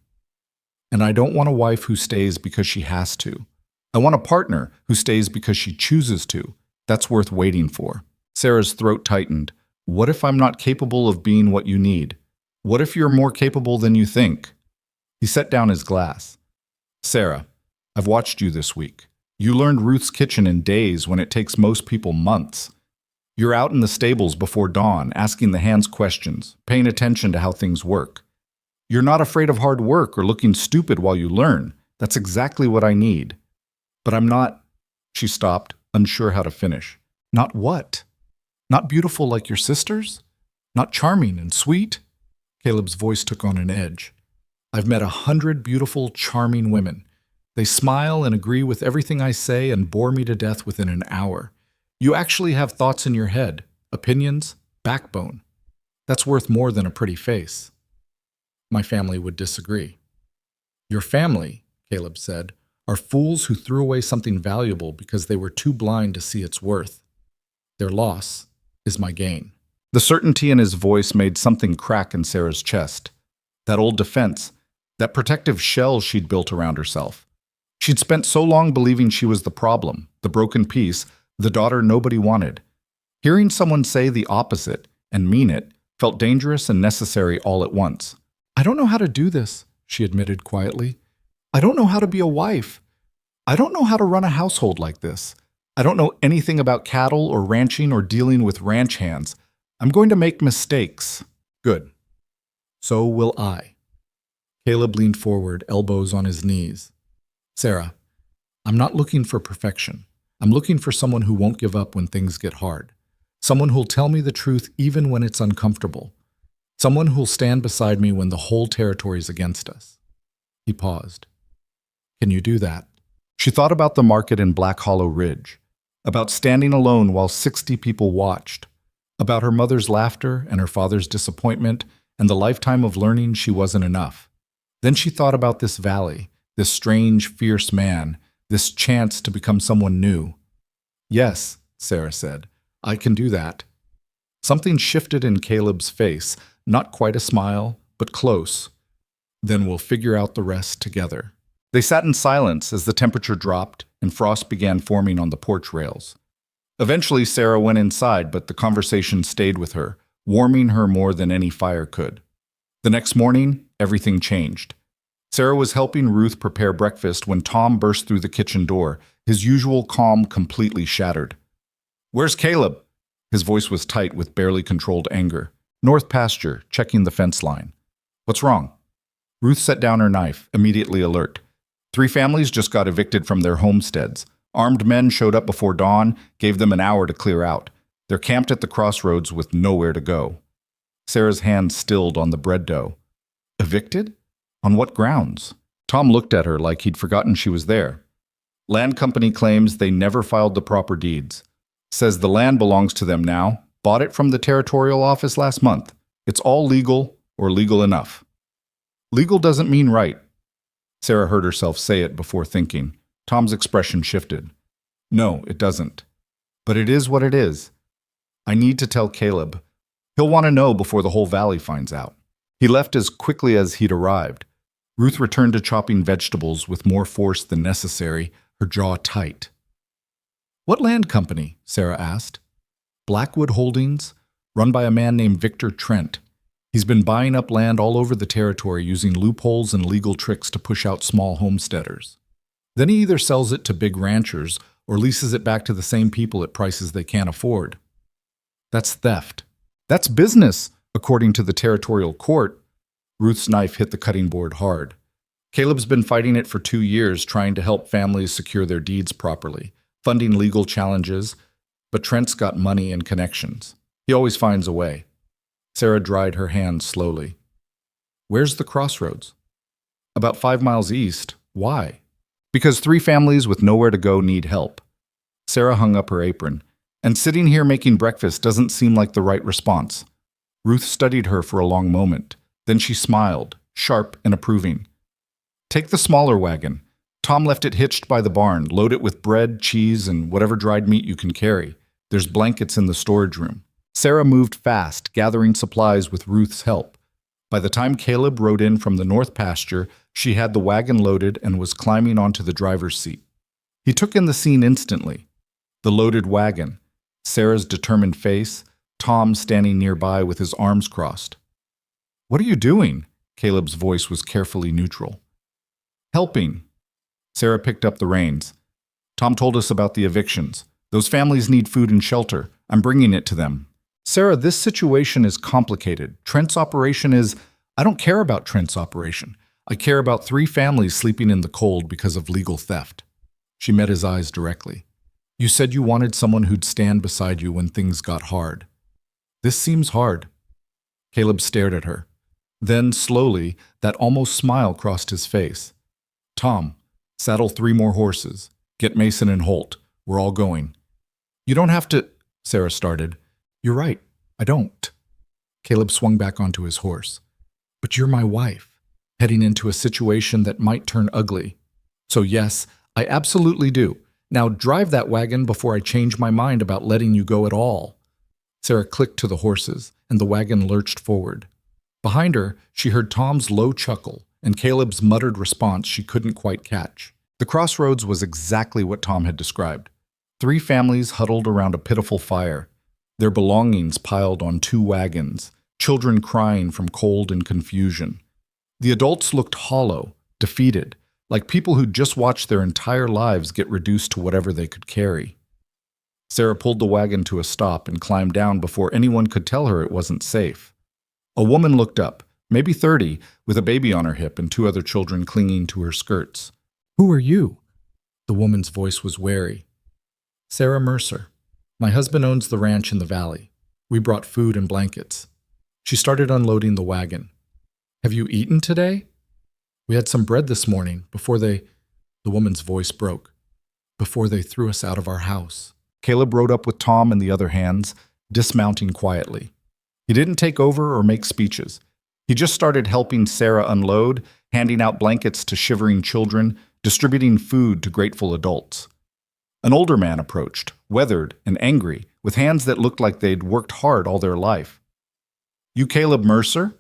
[SPEAKER 1] And I don't want a wife who stays because she has to. I want a partner who stays because she chooses to. That's worth waiting for. Sarah's throat tightened. What if I'm not capable of being what you need? What if you're more capable than you think? He set down his glass. Sarah, I've watched you this week. You learned Ruth's kitchen in days when it takes most people months. You're out in the stables before dawn, asking the hands questions, paying attention to how things work. You're not afraid of hard work or looking stupid while you learn. That's exactly what I need. But I'm not. She stopped, unsure how to finish. Not what? Not beautiful like your sisters? Not charming and sweet? Caleb's voice took on an edge. I've met 100 beautiful, charming women. They smile and agree with everything I say and bore me to death within an hour. You actually have thoughts in your head, opinions, backbone. That's worth more than a pretty face. My family would disagree. Your family, Caleb said, are fools who threw away something valuable because they were too blind to see its worth. Their loss is my gain. The certainty in his voice made something crack in Sarah's chest. That old defense, that protective shell she'd built around herself. She'd spent so long believing she was the problem, the broken piece, the daughter nobody wanted. Hearing someone say the opposite and mean it felt dangerous and necessary all at once. I don't know how to do this, she admitted quietly. I don't know how to be a wife. I don't know how to run a household like this. I don't know anything about cattle or ranching or dealing with ranch hands. I'm going to make mistakes. Good. So will I. Caleb leaned forward, elbows on his knees. Sarah, I'm not looking for perfection. I'm looking for someone who won't give up when things get hard. Someone who'll tell me the truth even when it's uncomfortable. Someone who'll stand beside me when the whole territory's against us. He paused. Can you do that? She thought about the market in Black Hollow Ridge, about standing alone while 60 people watched, about her mother's laughter and her father's disappointment and the lifetime of learning she wasn't enough. Then she thought about this valley, this strange, fierce man, this chance to become someone new. Yes, Sarah said, I can do that. Something shifted in Caleb's face, not quite a smile, but close. Then we'll figure out the rest together. They sat in silence as the temperature dropped and frost began forming on the porch rails. Eventually, Sarah went inside, but the conversation stayed with her, warming her more than any fire could. The next morning, everything changed. Sarah was helping Ruth prepare breakfast when Tom burst through the kitchen door, his usual calm completely shattered. Where's Caleb? His voice was tight with barely controlled anger. North pasture, checking the fence line. What's wrong? Ruth set down her knife, immediately alert. 3 families just got evicted from their homesteads. Armed men showed up before dawn, gave them an hour to clear out. They're camped at the crossroads with nowhere to go. Sarah's hand stilled on the bread dough. Evicted? On what grounds? Tom looked at her like he'd forgotten she was there. Land company claims they never filed the proper deeds. Says the land belongs to them now. Bought it from the territorial office last month. It's all legal or legal enough. Legal doesn't mean right. Sarah heard herself say it before thinking. Tom's expression shifted. No, it doesn't. But it is what it is. I need to tell Caleb. He'll want to know before the whole valley finds out. He left as quickly as he'd arrived. Ruth returned to chopping vegetables with more force than necessary, her jaw tight. What land company? Sarah asked. Blackwood Holdings, run by a man named Victor Trent. He's been buying up land all over the territory using loopholes and legal tricks to push out small homesteaders. Then he either sells it to big ranchers or leases it back to the same people at prices they can't afford. That's theft. That's business, according to the territorial court. Ruth's knife hit the cutting board hard. Caleb's been fighting it for 2 years, trying to help families secure their deeds properly, funding legal challenges, but Trent's got money and connections. He always finds a way. Sarah dried her hand slowly. Where's the crossroads? About 5 miles east. Why? Because 3 families with nowhere to go need help. Sarah hung up her apron. And sitting here making breakfast doesn't seem like the right response. Ruth studied her for a long moment. Then she smiled, sharp and approving. Take the smaller wagon. Tom left it hitched by the barn. Load it with bread, cheese, and whatever dried meat you can carry. There's blankets in the storage room. Sarah moved fast, gathering supplies with Ruth's help. By the time Caleb rode in from the north pasture, she had the wagon loaded and was climbing onto the driver's seat. He took in the scene instantly. The loaded wagon, Sarah's determined face, Tom standing nearby with his arms crossed. "What are you doing?" Caleb's voice was carefully neutral. "Helping." Sarah picked up the reins. "Tom told us about the evictions. Those families need food and shelter. I'm bringing it to them." "Sarah, this situation is complicated. Trent's operation is— I don't care about Trent's operation. I care about 3 families sleeping in the cold because of legal theft." She met his eyes directly. "You said you wanted someone who'd stand beside you when things got hard. This seems hard." Caleb stared at her. Then, slowly, that almost smile crossed his face. "Tom, saddle 3 more horses. Get Mason and Holt. We're all going." "You don't have to—" Sarah started. "You're right. I don't." Caleb swung back onto his horse. "But you're my wife, heading into a situation that might turn ugly. So yes, I absolutely do. Now drive that wagon before I change my mind about letting you go at all." Sarah clicked to the horses, and the wagon lurched forward. Behind her, she heard Tom's low chuckle and Caleb's muttered response she couldn't quite catch. The crossroads was exactly what Tom had described. 3 families huddled around a pitiful fire, their belongings piled on 2 wagons, children crying from cold and confusion. The adults looked hollow, defeated, like people who'd just watched their entire lives get reduced to whatever they could carry. Sarah pulled the wagon to a stop and climbed down before anyone could tell her it wasn't safe. A woman looked up, maybe 30, with a baby on her hip and 2 other children clinging to her skirts. "Who are you?" The woman's voice was wary. "Sarah Mercer. My husband owns the ranch in the valley. We brought food and blankets." She started unloading the wagon. "Have you eaten today?" "We had some bread this morning, before they—" The woman's voice broke. "Before they threw us out of our house." Caleb rode up with Tom and the other hands, dismounting quietly. He didn't take over or make speeches. He just started helping Sarah unload, handing out blankets to shivering children, distributing food to grateful adults. An older man approached, weathered and angry, with hands that looked like they'd worked hard all their life. "You Caleb Mercer?"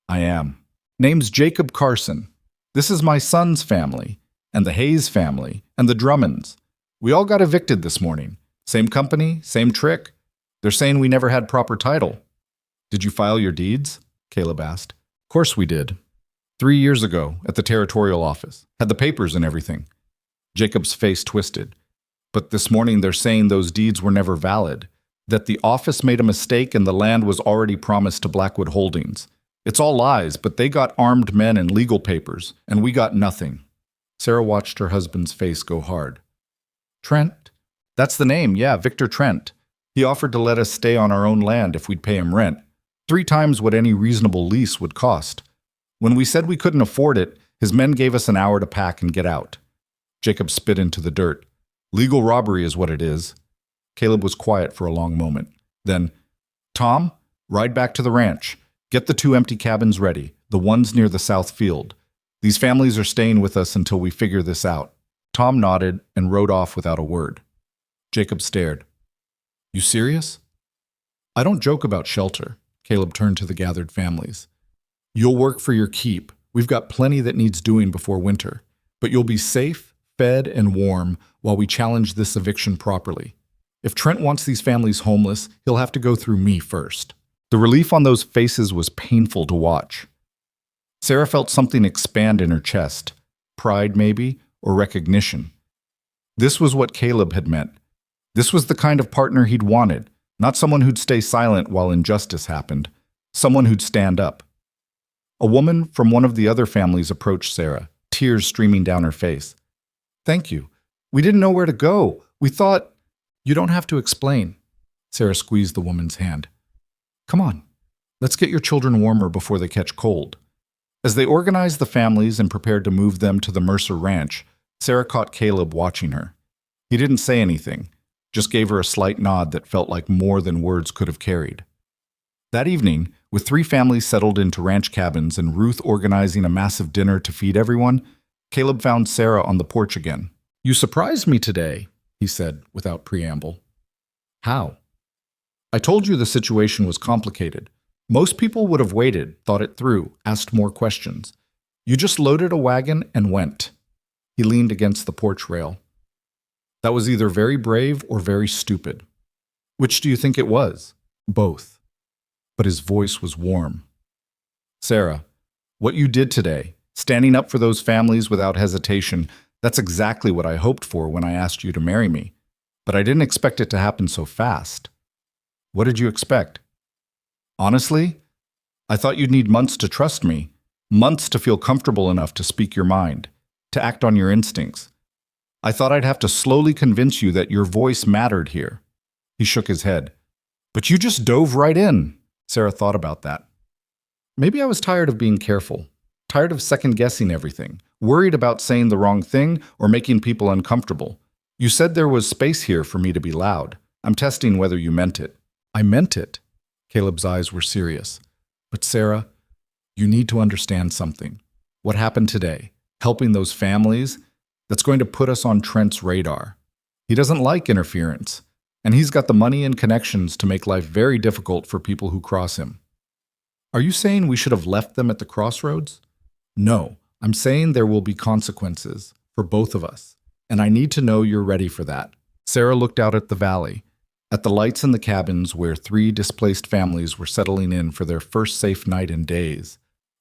[SPEAKER 1] "I am." "Name's Jacob Carson. This is my son's family, and the Hayes family, and the Drummonds. We all got evicted this morning. Same company, same trick. They're saying we never had proper title." "Did you file your deeds?" Caleb asked. "Course we did. 3 years ago, at the territorial office. Had the papers and everything." Jacob's face twisted. "But this morning they're saying those deeds were never valid, that the office made a mistake and the land was already promised to Blackwood Holdings. It's all lies, but they got armed men and legal papers, and we got nothing." Sarah watched her husband's face go hard. "Trent? That's the name, yeah, Victor Trent. He offered to let us stay on our own land if we'd pay him rent, 3 times what any reasonable lease would cost. When we said we couldn't afford it, his men gave us an hour to pack and get out." Jacob spit into the dirt. "Legal robbery is what it is." Caleb was quiet for a long moment. Then, "Tom, ride back to the ranch. Get the 2 empty cabins ready, the ones near the south field. These families are staying with us until we figure this out." Tom nodded and rode off without a word. Jacob stared. "You serious?" "I don't joke about shelter." Caleb turned to the gathered families. "You'll work for your keep. We've got plenty that needs doing before winter. But you'll be safe, fed, and warm while we challenge this eviction properly. If Trent wants these families homeless, he'll have to go through me first." The relief on those faces was painful to watch. Sarah felt something expand in her chest. Pride, maybe, or recognition. This was what Caleb had meant. This was the kind of partner he'd wanted, not someone who'd stay silent while injustice happened, someone who'd stand up. A woman from one of the other families approached Sarah, tears streaming down her face. "Thank you. We didn't know where to go. We thought—" "You don't have to explain." Sarah squeezed the woman's hand. "Come on. Let's get your children warmer before they catch cold." As they organized the families and prepared to move them to the Mercer ranch, Sarah caught Caleb watching her. He didn't say anything, just gave her a slight nod that felt like more than words could have carried. That evening, with 3 families settled into ranch cabins and Ruth organizing a massive dinner to feed everyone, Caleb found Sarah on the porch again. "You surprised me today," he said without preamble. "How?" "I told you the situation was complicated. Most people would have waited, thought it through, asked more questions. You just loaded a wagon and went." He leaned against the porch rail. "That was either very brave or very stupid." "Which do you think it was?" Both. But his voice was warm. Sarah, what you did today, standing up for those families without hesitation, that's exactly what I hoped for when I asked you to marry me. But I didn't expect it to happen so fast. What did you expect? Honestly, I thought you'd need months to trust me, months to feel comfortable enough to speak your mind, to act on your instincts. I thought I'd have to slowly convince you that your voice mattered here. He shook his head. But you just dove right in. Sarah thought about that. Maybe I was tired of being careful, tired of second-guessing everything, worried about saying the wrong thing or making people uncomfortable. You said there was space here for me to be loud. I'm testing whether you meant it. I meant it. Caleb's eyes were serious. But Sarah, you need to understand something. What happened today, helping those families, that's going to put us on Trent's radar. He doesn't like interference, and he's got the money and connections to make life very difficult for people who cross him. Are you saying we should have left them at the crossroads? No, I'm saying there will be consequences for both of us, and I need to know you're ready for that. Sarah looked out at the valley, at the lights in the cabins where 3 displaced families were settling in for their first safe night in days.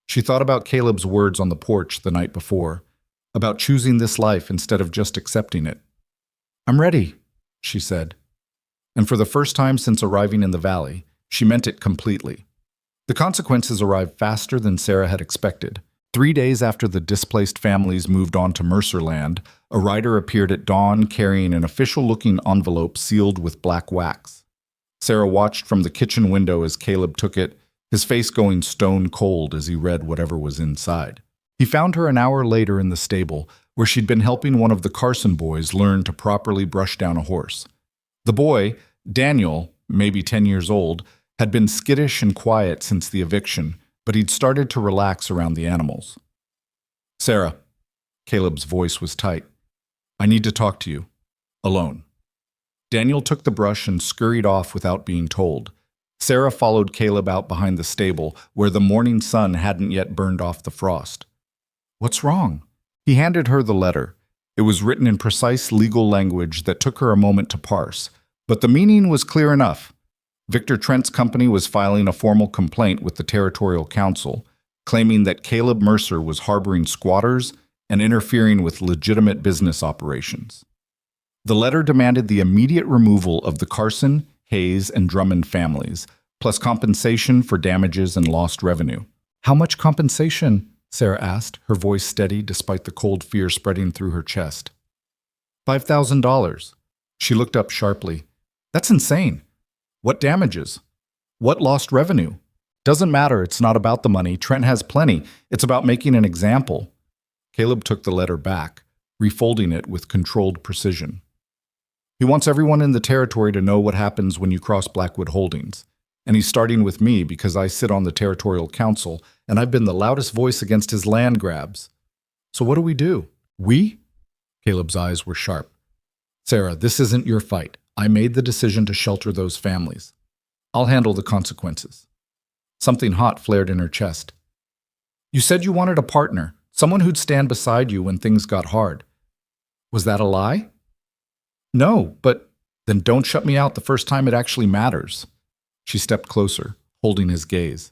[SPEAKER 1] She thought about Caleb's words on the porch the night before, about choosing this life instead of just accepting it. I'm ready, she said. And for the first time since arriving in the valley, she meant it completely. The consequences arrived faster than Sarah had expected. 3 days after the displaced families moved on to Mercer land, a rider appeared at dawn carrying an official-looking envelope sealed with black wax. Sarah watched from the kitchen window as Caleb took it, his face going stone cold as he read whatever was inside. He found her an hour later in the stable, where she'd been helping one of the Carson boys learn to properly brush down a horse. The boy, Daniel, maybe 10 years old, had been skittish and quiet since the eviction, but he'd started to relax around the animals. Sarah, Caleb's voice was tight. I need to talk to you. Alone. Daniel took the brush and scurried off without being told. Sarah followed Caleb out behind the stable, where the morning sun hadn't yet burned off the frost. What's wrong? He handed her the letter. It was written in precise legal language that took her a moment to parse, but the meaning was clear enough. Victor Trent's company was filing a formal complaint with the Territorial Council, claiming that Caleb Mercer was harboring squatters and interfering with legitimate business operations. The letter demanded the immediate removal of the Carson, Hayes, and Drummond families, plus compensation for damages and lost revenue. How much compensation? Sarah asked, her voice steady despite the cold fear spreading through her chest. $5,000. She looked up sharply. That's insane. What damages? What lost revenue? Doesn't matter, it's not about the money. Trent has plenty. It's about making an example. Caleb took the letter back, refolding it with controlled precision. He wants everyone in the territory to know what happens when you cross Blackwood Holdings. And he's starting with me because I sit on the Territorial Council, and I've been the loudest voice against his land grabs. So what do we do? We? Caleb's eyes were sharp. Sarah, this isn't your fight. I made the decision to shelter those families. I'll handle the consequences. Something hot flared in her chest. You said you wanted a partner, someone who'd stand beside you when things got hard. Was that a lie? No, but then don't shut me out the first time it actually matters. She stepped closer, holding his gaze.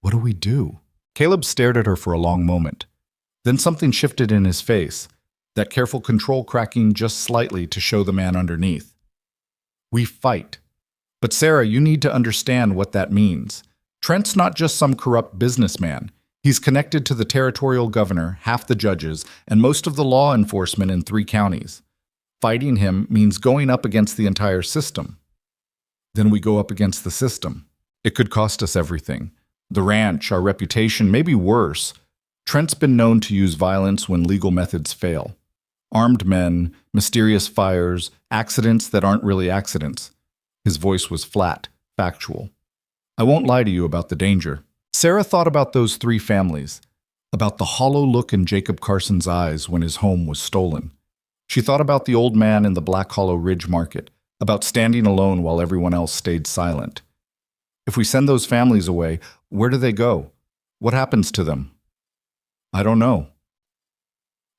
[SPEAKER 1] What do we do? Caleb stared at her for a long moment. Then something shifted in his face, that careful control cracking just slightly to show the man underneath. We fight. But Sarah, you need to understand what that means. Trent's not just some corrupt businessman. He's connected to the territorial governor, half the judges, and most of the law enforcement in 3 counties. Fighting him means going up against the entire system. Then we go up against the system. It could cost us everything. The ranch, our reputation, maybe worse. Trent's been known to use violence when legal methods fail. Armed men, mysterious fires, accidents that aren't really accidents. His voice was flat, factual. I won't lie to you about the danger. Sarah thought about those 3 families, about the hollow look in Jacob Carson's eyes when his home was stolen. She thought about the old man in the Black Hollow Ridge Market, about standing alone while everyone else stayed silent. If we send those families away, where do they go? What happens to them? I don't know.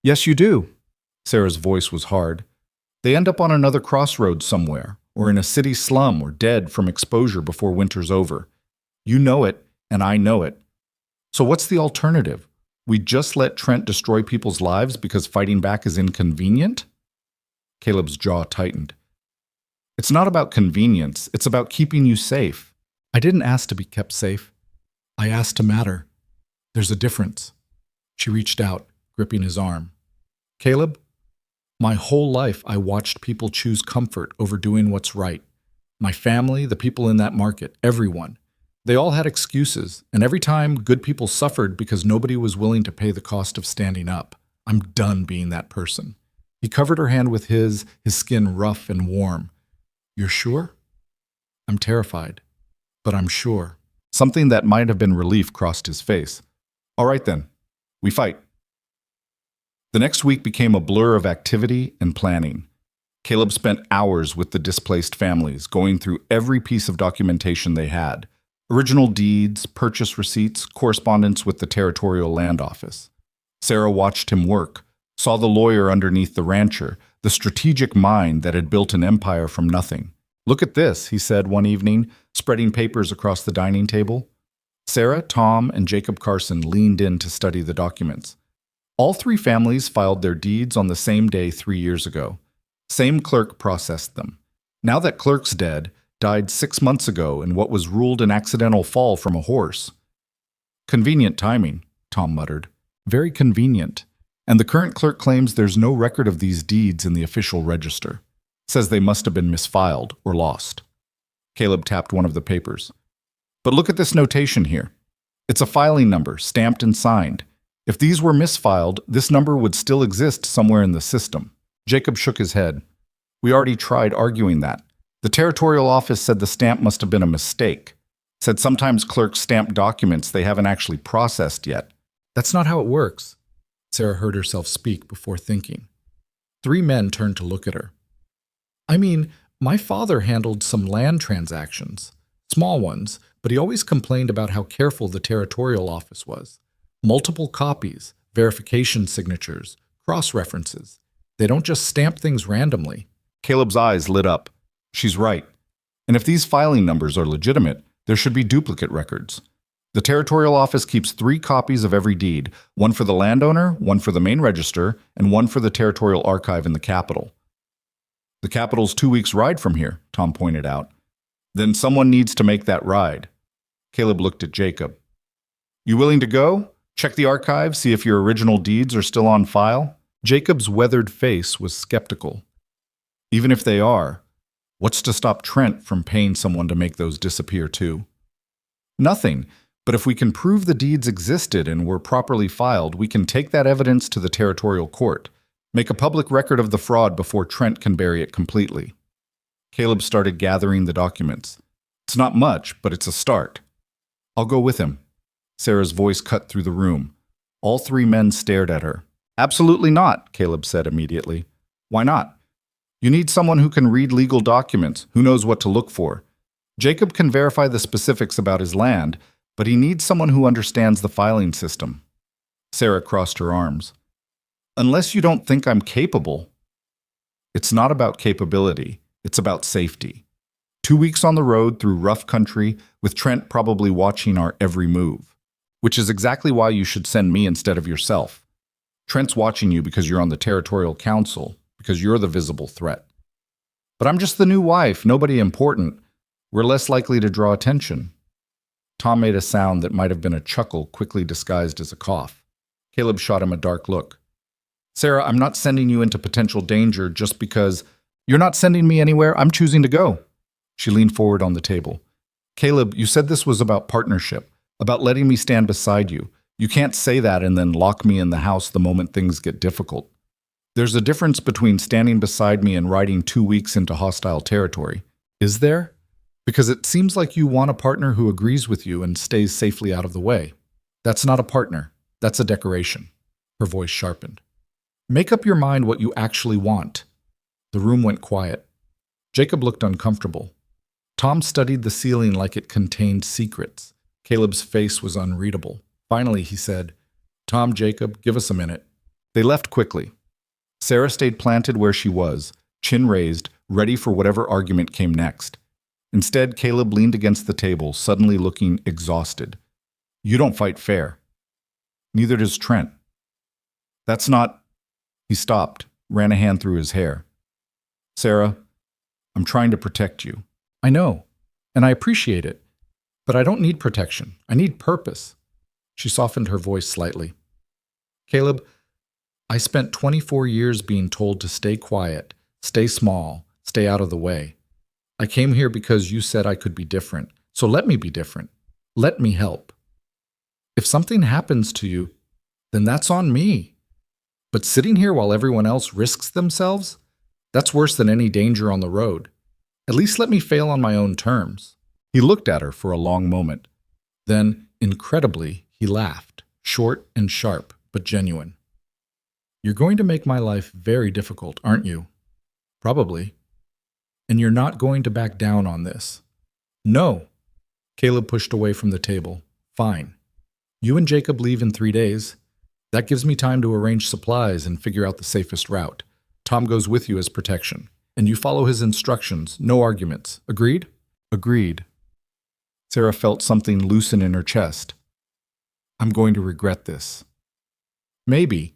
[SPEAKER 1] Yes, you do. Sarah's voice was hard. They end up on another crossroads somewhere, or in a city slum, or dead from exposure before winter's over. You know it, and I know it. So what's the alternative? We just let Trent destroy people's lives because fighting back is inconvenient? Caleb's jaw tightened. It's not about convenience, it's about keeping you safe. I didn't ask to be kept safe. I asked to matter. There's a difference. She reached out, gripping his arm. Caleb, my whole life I watched people choose comfort over doing what's right. My family, the people in that market, everyone. They all had excuses, and every time good people suffered because nobody was willing to pay the cost of standing up. I'm done being that person. He covered her hand with his skin rough and warm. You're sure? I'm terrified, but I'm sure. Something that might have been relief crossed his face. All right then, we fight. The next week became a blur of activity and planning. Caleb spent hours with the displaced families, going through every piece of documentation they had. Original deeds, purchase receipts, correspondence with the Territorial Land Office. Sarah watched him work, saw the lawyer underneath the rancher, the strategic mind that had built an empire from nothing. Look at this, he said one evening, spreading papers across the dining table. Sarah, Tom, and Jacob Carson leaned in to study the documents. All three families filed their deeds on the same day 3 years ago. Same clerk processed them. Now that clerk's dead, died 6 months ago in what was ruled an accidental fall from a horse. Convenient timing, Tom muttered. Very convenient. And the current clerk claims there's no record of these deeds in the official register. Says they must have been misfiled or lost. Caleb tapped one of the papers. But look at this notation here. It's a filing number, stamped and signed. If these were misfiled, this number would still exist somewhere in the system. Jacob shook his head. We already tried arguing that. The Territorial Office said the stamp must have been a mistake. Said sometimes clerks stamp documents they haven't actually processed yet. That's not how it works. Sarah heard herself speak before thinking. 3 men turned to look at her. I mean, my father handled some land transactions. Small ones, but he always complained about how careful the Territorial Office was. Multiple copies, verification signatures, cross-references. They don't just stamp things randomly. Caleb's eyes lit up. She's right. And if these filing numbers are legitimate, there should be duplicate records. The Territorial Office keeps 3 copies of every deed, one for the landowner, one for the main register, and one for the Territorial Archive in the capital. The capital's 2 weeks' ride from here, Tom pointed out. Then someone needs to make that ride. Caleb looked at Jacob. You willing to go? Check the archive, see if your original deeds are still on file? Jacob's weathered face was skeptical. Even if they are, what's to stop Trent from paying someone to make those disappear too? Nothing, but if we can prove the deeds existed and were properly filed, we can take that evidence to the Territorial Court, make a public record of the fraud before Trent can bury it completely. Caleb started gathering the documents. It's not much, but it's a start. I'll go with him. Sarah's voice cut through the room. All 3 men stared at her. Absolutely not, Caleb said immediately. Why not? You need someone who can read legal documents, who knows what to look for. Jacob can verify the specifics about his land, but he needs someone who understands the filing system. Sarah crossed her arms. Unless you don't think I'm capable. It's not about capability, it's about safety. 2 weeks on the road through rough country, with Trent probably watching our every move. Which is exactly why you should send me instead of yourself. Trent's watching you because you're on the Territorial Council, because you're the visible threat. But I'm just the new wife, nobody important. We're less likely to draw attention. Tom made a sound that might have been a chuckle quickly disguised as a cough. Caleb shot him a dark look. Sarah, I'm not sending you into potential danger just because you're not sending me anywhere. I'm choosing to go. She leaned forward on the table. Caleb, you said this was about partnership. About letting me stand beside you. You can't say that and then lock me in the house the moment things get difficult. There's a difference between standing beside me and riding 2 weeks into hostile territory. Is there? Because it seems like you want a partner who agrees with you and stays safely out of the way. That's not a partner. That's a decoration. Her voice sharpened. Make up your mind what you actually want. The room went quiet. Jacob looked uncomfortable. Tom studied the ceiling like it contained secrets. Caleb's face was unreadable. Finally, he said, Tom, Jacob, give us a minute. They left quickly. Sarah stayed planted where she was, chin raised, ready for whatever argument came next. Instead, Caleb leaned against the table, suddenly looking exhausted. You don't fight fair. Neither does Trent. That's not... He stopped, ran a hand through his hair. Sarah, I'm trying to protect you. I know, and I appreciate it. But I don't need protection. I need purpose. She softened her voice slightly. Caleb, I spent 24 years being told to stay quiet, stay small, stay out of the way. I came here because you said I could be different, so let me be different. Let me help. If something happens to you, then that's on me. But sitting here while everyone else risks themselves, that's worse than any danger on the road. At least let me fail on my own terms. He looked at her for a long moment. Then, incredibly, he laughed, short and sharp, but genuine. You're going to make my life very difficult, aren't you? Probably. And you're not going to back down on this. No. Caleb pushed away from the table. Fine. You and Jacob leave in 3 days. That gives me time to arrange supplies and figure out the safest route. Tom goes with you as protection. And you follow his instructions, no arguments. Agreed? Agreed. Sarah felt something loosen in her chest. I'm going to regret this. Maybe,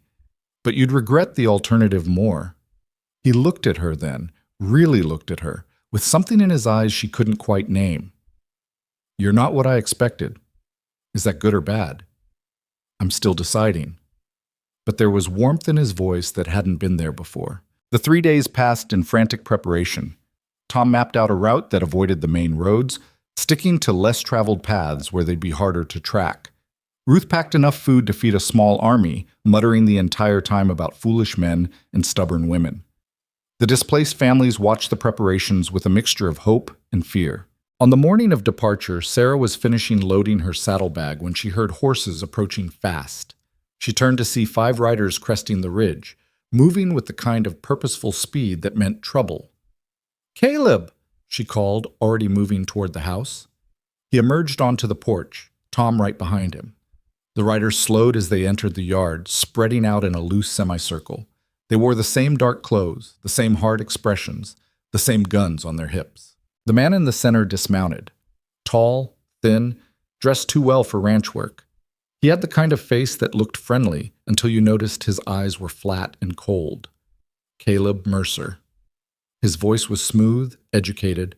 [SPEAKER 1] but you'd regret the alternative more. He looked at her then, really looked at her, with something in his eyes she couldn't quite name. You're not what I expected. Is that good or bad? I'm still deciding. But there was warmth in his voice that hadn't been there before. The 3 days passed in frantic preparation. Tom mapped out a route that avoided the main roads, sticking to less traveled paths where they'd be harder to track. Ruth packed enough food to feed a small army, muttering the entire time about foolish men and stubborn women. The displaced families watched the preparations with a mixture of hope and fear. On the morning of departure, Sarah was finishing loading her saddlebag when she heard horses approaching fast. She turned to see 5 riders cresting the ridge, moving with the kind of purposeful speed that meant trouble. Caleb, she called, already moving toward the house. He emerged onto the porch, Tom right behind him. The riders slowed as they entered the yard, spreading out in a loose semicircle. They wore the same dark clothes, the same hard expressions, the same guns on their hips. The man in the center dismounted. Tall, thin, dressed too well for ranch work. He had the kind of face that looked friendly until you noticed his eyes were flat and cold. Caleb Mercer. His voice was smooth, educated.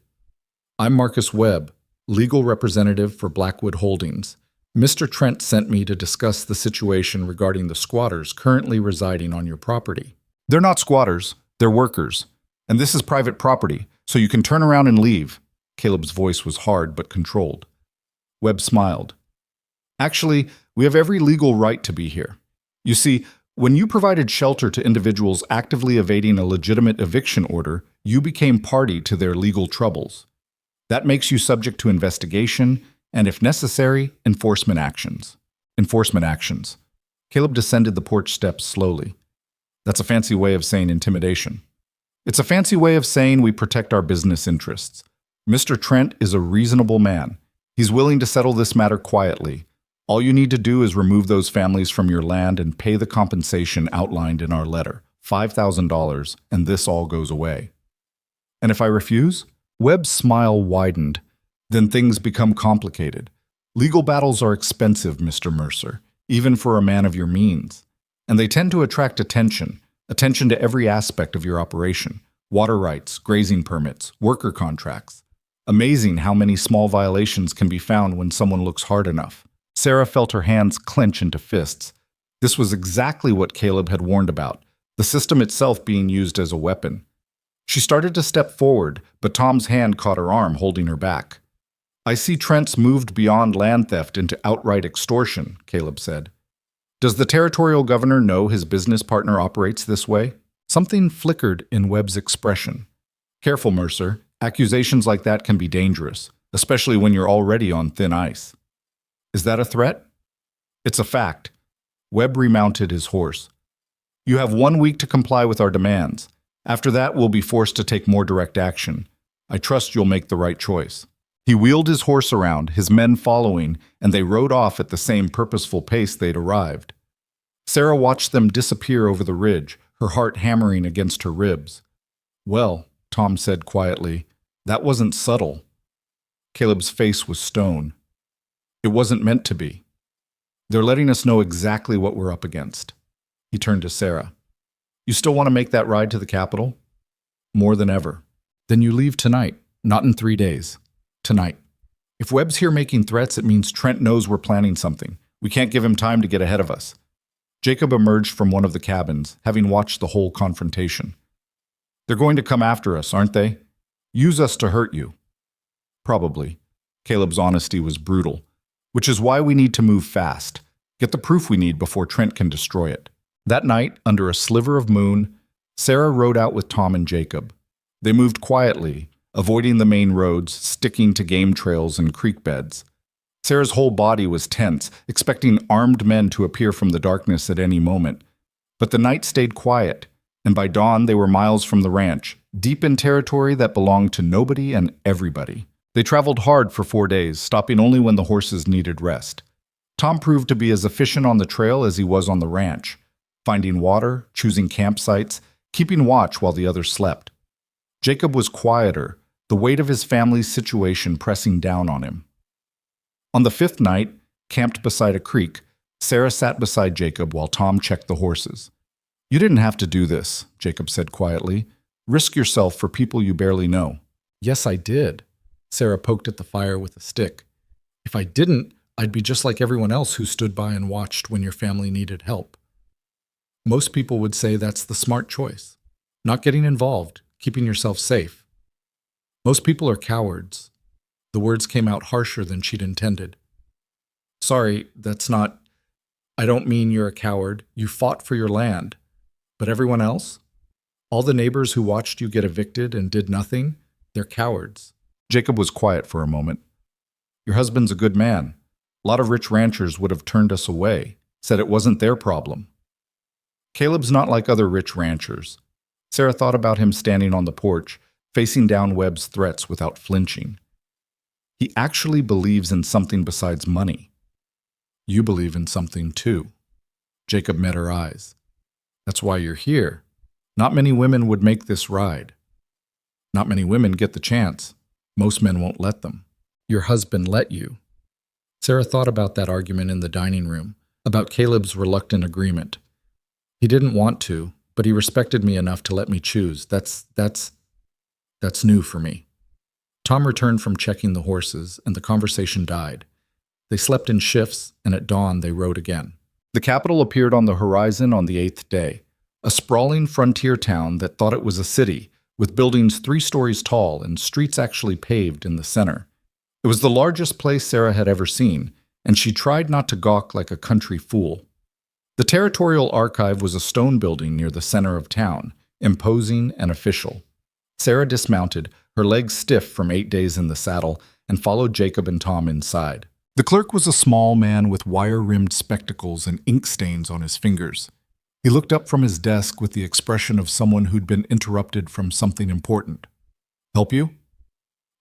[SPEAKER 1] I'm Marcus Webb, legal representative for Blackwood Holdings. Mr. Trent sent me to discuss the situation regarding the squatters currently residing on your property. They're not squatters, they're workers. And this is private property, so you can turn around and leave. Caleb's voice was hard but controlled. Webb smiled. Actually, we have every legal right to be here. You see, when you provided shelter to individuals actively evading a legitimate eviction order, you became party to their legal troubles. That makes you subject to investigation and, if necessary, enforcement actions. Enforcement actions. Caleb descended the porch steps slowly. That's a fancy way of saying intimidation. It's a fancy way of saying we protect our business interests. Mr. Trent is a reasonable man. He's willing to settle this matter quietly. All you need to do is remove those families from your land and pay the compensation outlined in our letter, $5,000, and this all goes away. And if I refuse? Webb's smile widened. Then things become complicated. Legal battles are expensive, Mr. Mercer, even for a man of your means. And they tend to attract attention to every aspect of your operation. Water rights, grazing permits, worker contracts. Amazing how many small violations can be found when someone looks hard enough. Sarah felt her hands clench into fists. This was exactly what Caleb had warned about, the system itself being used as a weapon. She started to step forward, but Tom's hand caught her arm, holding her back. I see Trent's moved beyond land theft into outright extortion, Caleb said. Does the territorial governor know his business partner operates this way? Something flickered in Webb's expression. Careful, Mercer. Accusations like that can be dangerous, especially when you're already on thin ice. Is that a threat? It's a fact. Webb remounted his horse. You have 1 week to comply with our demands. After that, we'll be forced to take more direct action. I trust you'll make the right choice. He wheeled his horse around, his men following, and they rode off at the same purposeful pace they'd arrived. Sarah watched them disappear over the ridge, her heart hammering against her ribs. Well, Tom said quietly. That wasn't subtle. Caleb's face was stone. It wasn't meant to be. They're letting us know exactly what we're up against. He turned to Sarah. You still want to make that ride to the Capitol? More than ever. Then you leave tonight, not in 3 days. Tonight. If Webb's here making threats, it means Trent knows we're planning something. We can't give him time to get ahead of us. Jacob emerged from one of the cabins, having watched the whole confrontation. They're going to come after us, aren't they? Use us to hurt you. Probably. Caleb's honesty was brutal, which is why we need to move fast. Get the proof we need before Trent can destroy it. That night, under a sliver of moon, Sarah rode out with Tom and Jacob. They moved quietly, avoiding the main roads, sticking to game trails and creek beds. Sarah's whole body was tense, expecting armed men to appear from the darkness at any moment. But the night stayed quiet, and by dawn they were miles from the ranch, deep in territory that belonged to nobody and everybody. They traveled hard for 4 days, stopping only when the horses needed rest. Tom proved to be as efficient on the trail as he was on the ranch, finding water, choosing campsites, keeping watch while the others slept. Jacob was quieter, the weight of his family's situation pressing down on him. On the 5th night, camped beside a creek, Sarah sat beside Jacob while Tom checked the horses. You didn't have to do this, Jacob said quietly. Risk yourself for people you barely know. Yes, I did. Sarah poked at the fire with a stick. If I didn't, I'd be just like everyone else who stood by and watched when your family needed help. Most people would say that's the smart choice. Not getting involved, keeping yourself safe. Most people are cowards. The words came out harsher than she'd intended. Sorry, that's not... I don't mean you're a coward. You fought for your land. But everyone else? All the neighbors who watched you get evicted and did nothing? They're cowards. Jacob was quiet for a moment. Your husband's a good man. A lot of rich ranchers would have turned us away, said it wasn't their problem. Caleb's not like other rich ranchers. Sarah thought about him standing on the porch, facing down Webb's threats without flinching. He actually believes in something besides money. You believe in something too. Jacob met her eyes. That's why you're here. Not many women would make this ride. Not many women get the chance. Most men won't let them. Your husband let you. Sarah thought about that argument in the dining room, about Caleb's reluctant agreement. He didn't want to, but he respected me enough to let me choose. That's new for me. Tom returned from checking the horses, and the conversation died. They slept in shifts, and at dawn they rode again. The capital appeared on the horizon on the 8th day, a sprawling frontier town that thought it was a city, with buildings 3 stories tall and streets actually paved in the center. It was the largest place Sarah had ever seen, and she tried not to gawk like a country fool. The Territorial Archive was a stone building near the center of town, imposing and official. Sarah dismounted, her legs stiff from 8 days in the saddle, and followed Jacob and Tom inside. The clerk was a small man with wire-rimmed spectacles and ink stains on his fingers. He looked up from his desk with the expression of someone who'd been interrupted from something important. Help you?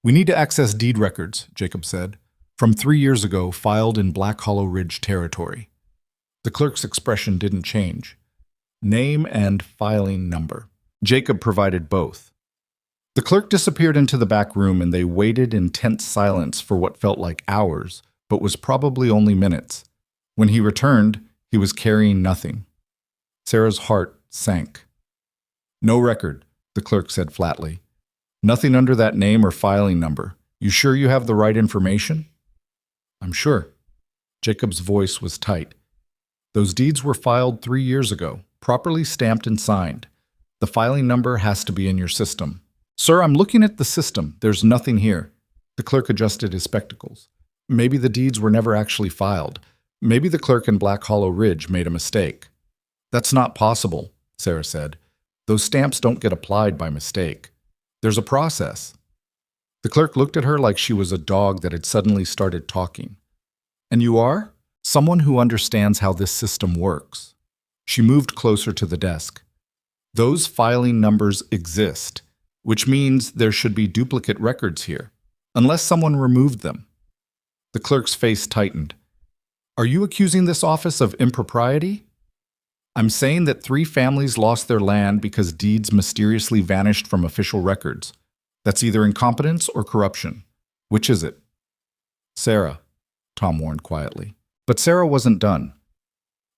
[SPEAKER 1] We need to access deed records, Jacob said, from 3 years ago filed in Black Hollow Ridge territory. The clerk's expression didn't change. Name and filing number. Jacob provided both. The clerk disappeared into the back room and they waited in tense silence for what felt like hours, but was probably only minutes. When he returned, he was carrying nothing. Sarah's heart sank. No record, the clerk said flatly. Nothing under that name or filing number. You sure you have the right information? I'm sure. Jacob's voice was tight. Those deeds were filed 3 years ago, properly stamped and signed. The filing number has to be in your system. Sir, I'm looking at the system. There's nothing here. The clerk adjusted his spectacles. Maybe the deeds were never actually filed. Maybe the clerk in Black Hollow Ridge made a mistake. That's not possible, Sarah said. Those stamps don't get applied by mistake. There's a process. The clerk looked at her like she was a dog that had suddenly started talking. And you are? Someone who understands how this system works. She moved closer to the desk. Those filing numbers exist, which means there should be duplicate records here, unless someone removed them. The clerk's face tightened. Are you accusing this office of impropriety? I'm saying that 3 families lost their land because deeds mysteriously vanished from official records. That's either incompetence or corruption. Which is it? Sarah, Tom warned quietly. But Sarah wasn't done.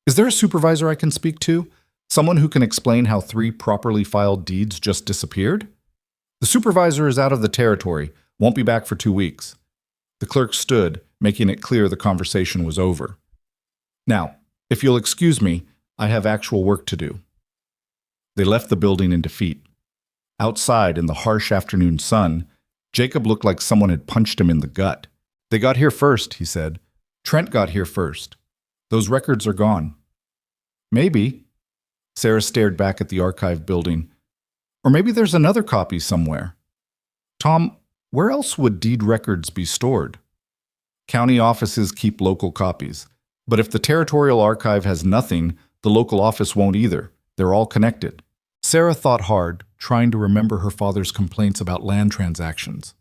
[SPEAKER 1] Is there a supervisor I can speak to? Someone who can explain how 3 properly filed deeds just disappeared? The supervisor is out of the territory, won't be back for 2 weeks. The clerk stood, making it clear the conversation was over. Now, if you'll excuse me, I have actual work to do. They left the building in defeat. Outside, in the harsh afternoon sun, Jacob looked like someone had punched him in the gut. They got here first, he said. Trent got here first. Those records are gone. Maybe. Sarah stared back at the archive building. Or maybe there's another copy somewhere. Tom, where else would deed records be stored? County offices keep local copies. But if the territorial archive has nothing, the local office won't either. They're all connected. Sarah thought hard, trying to remember her father's complaints about land transactions.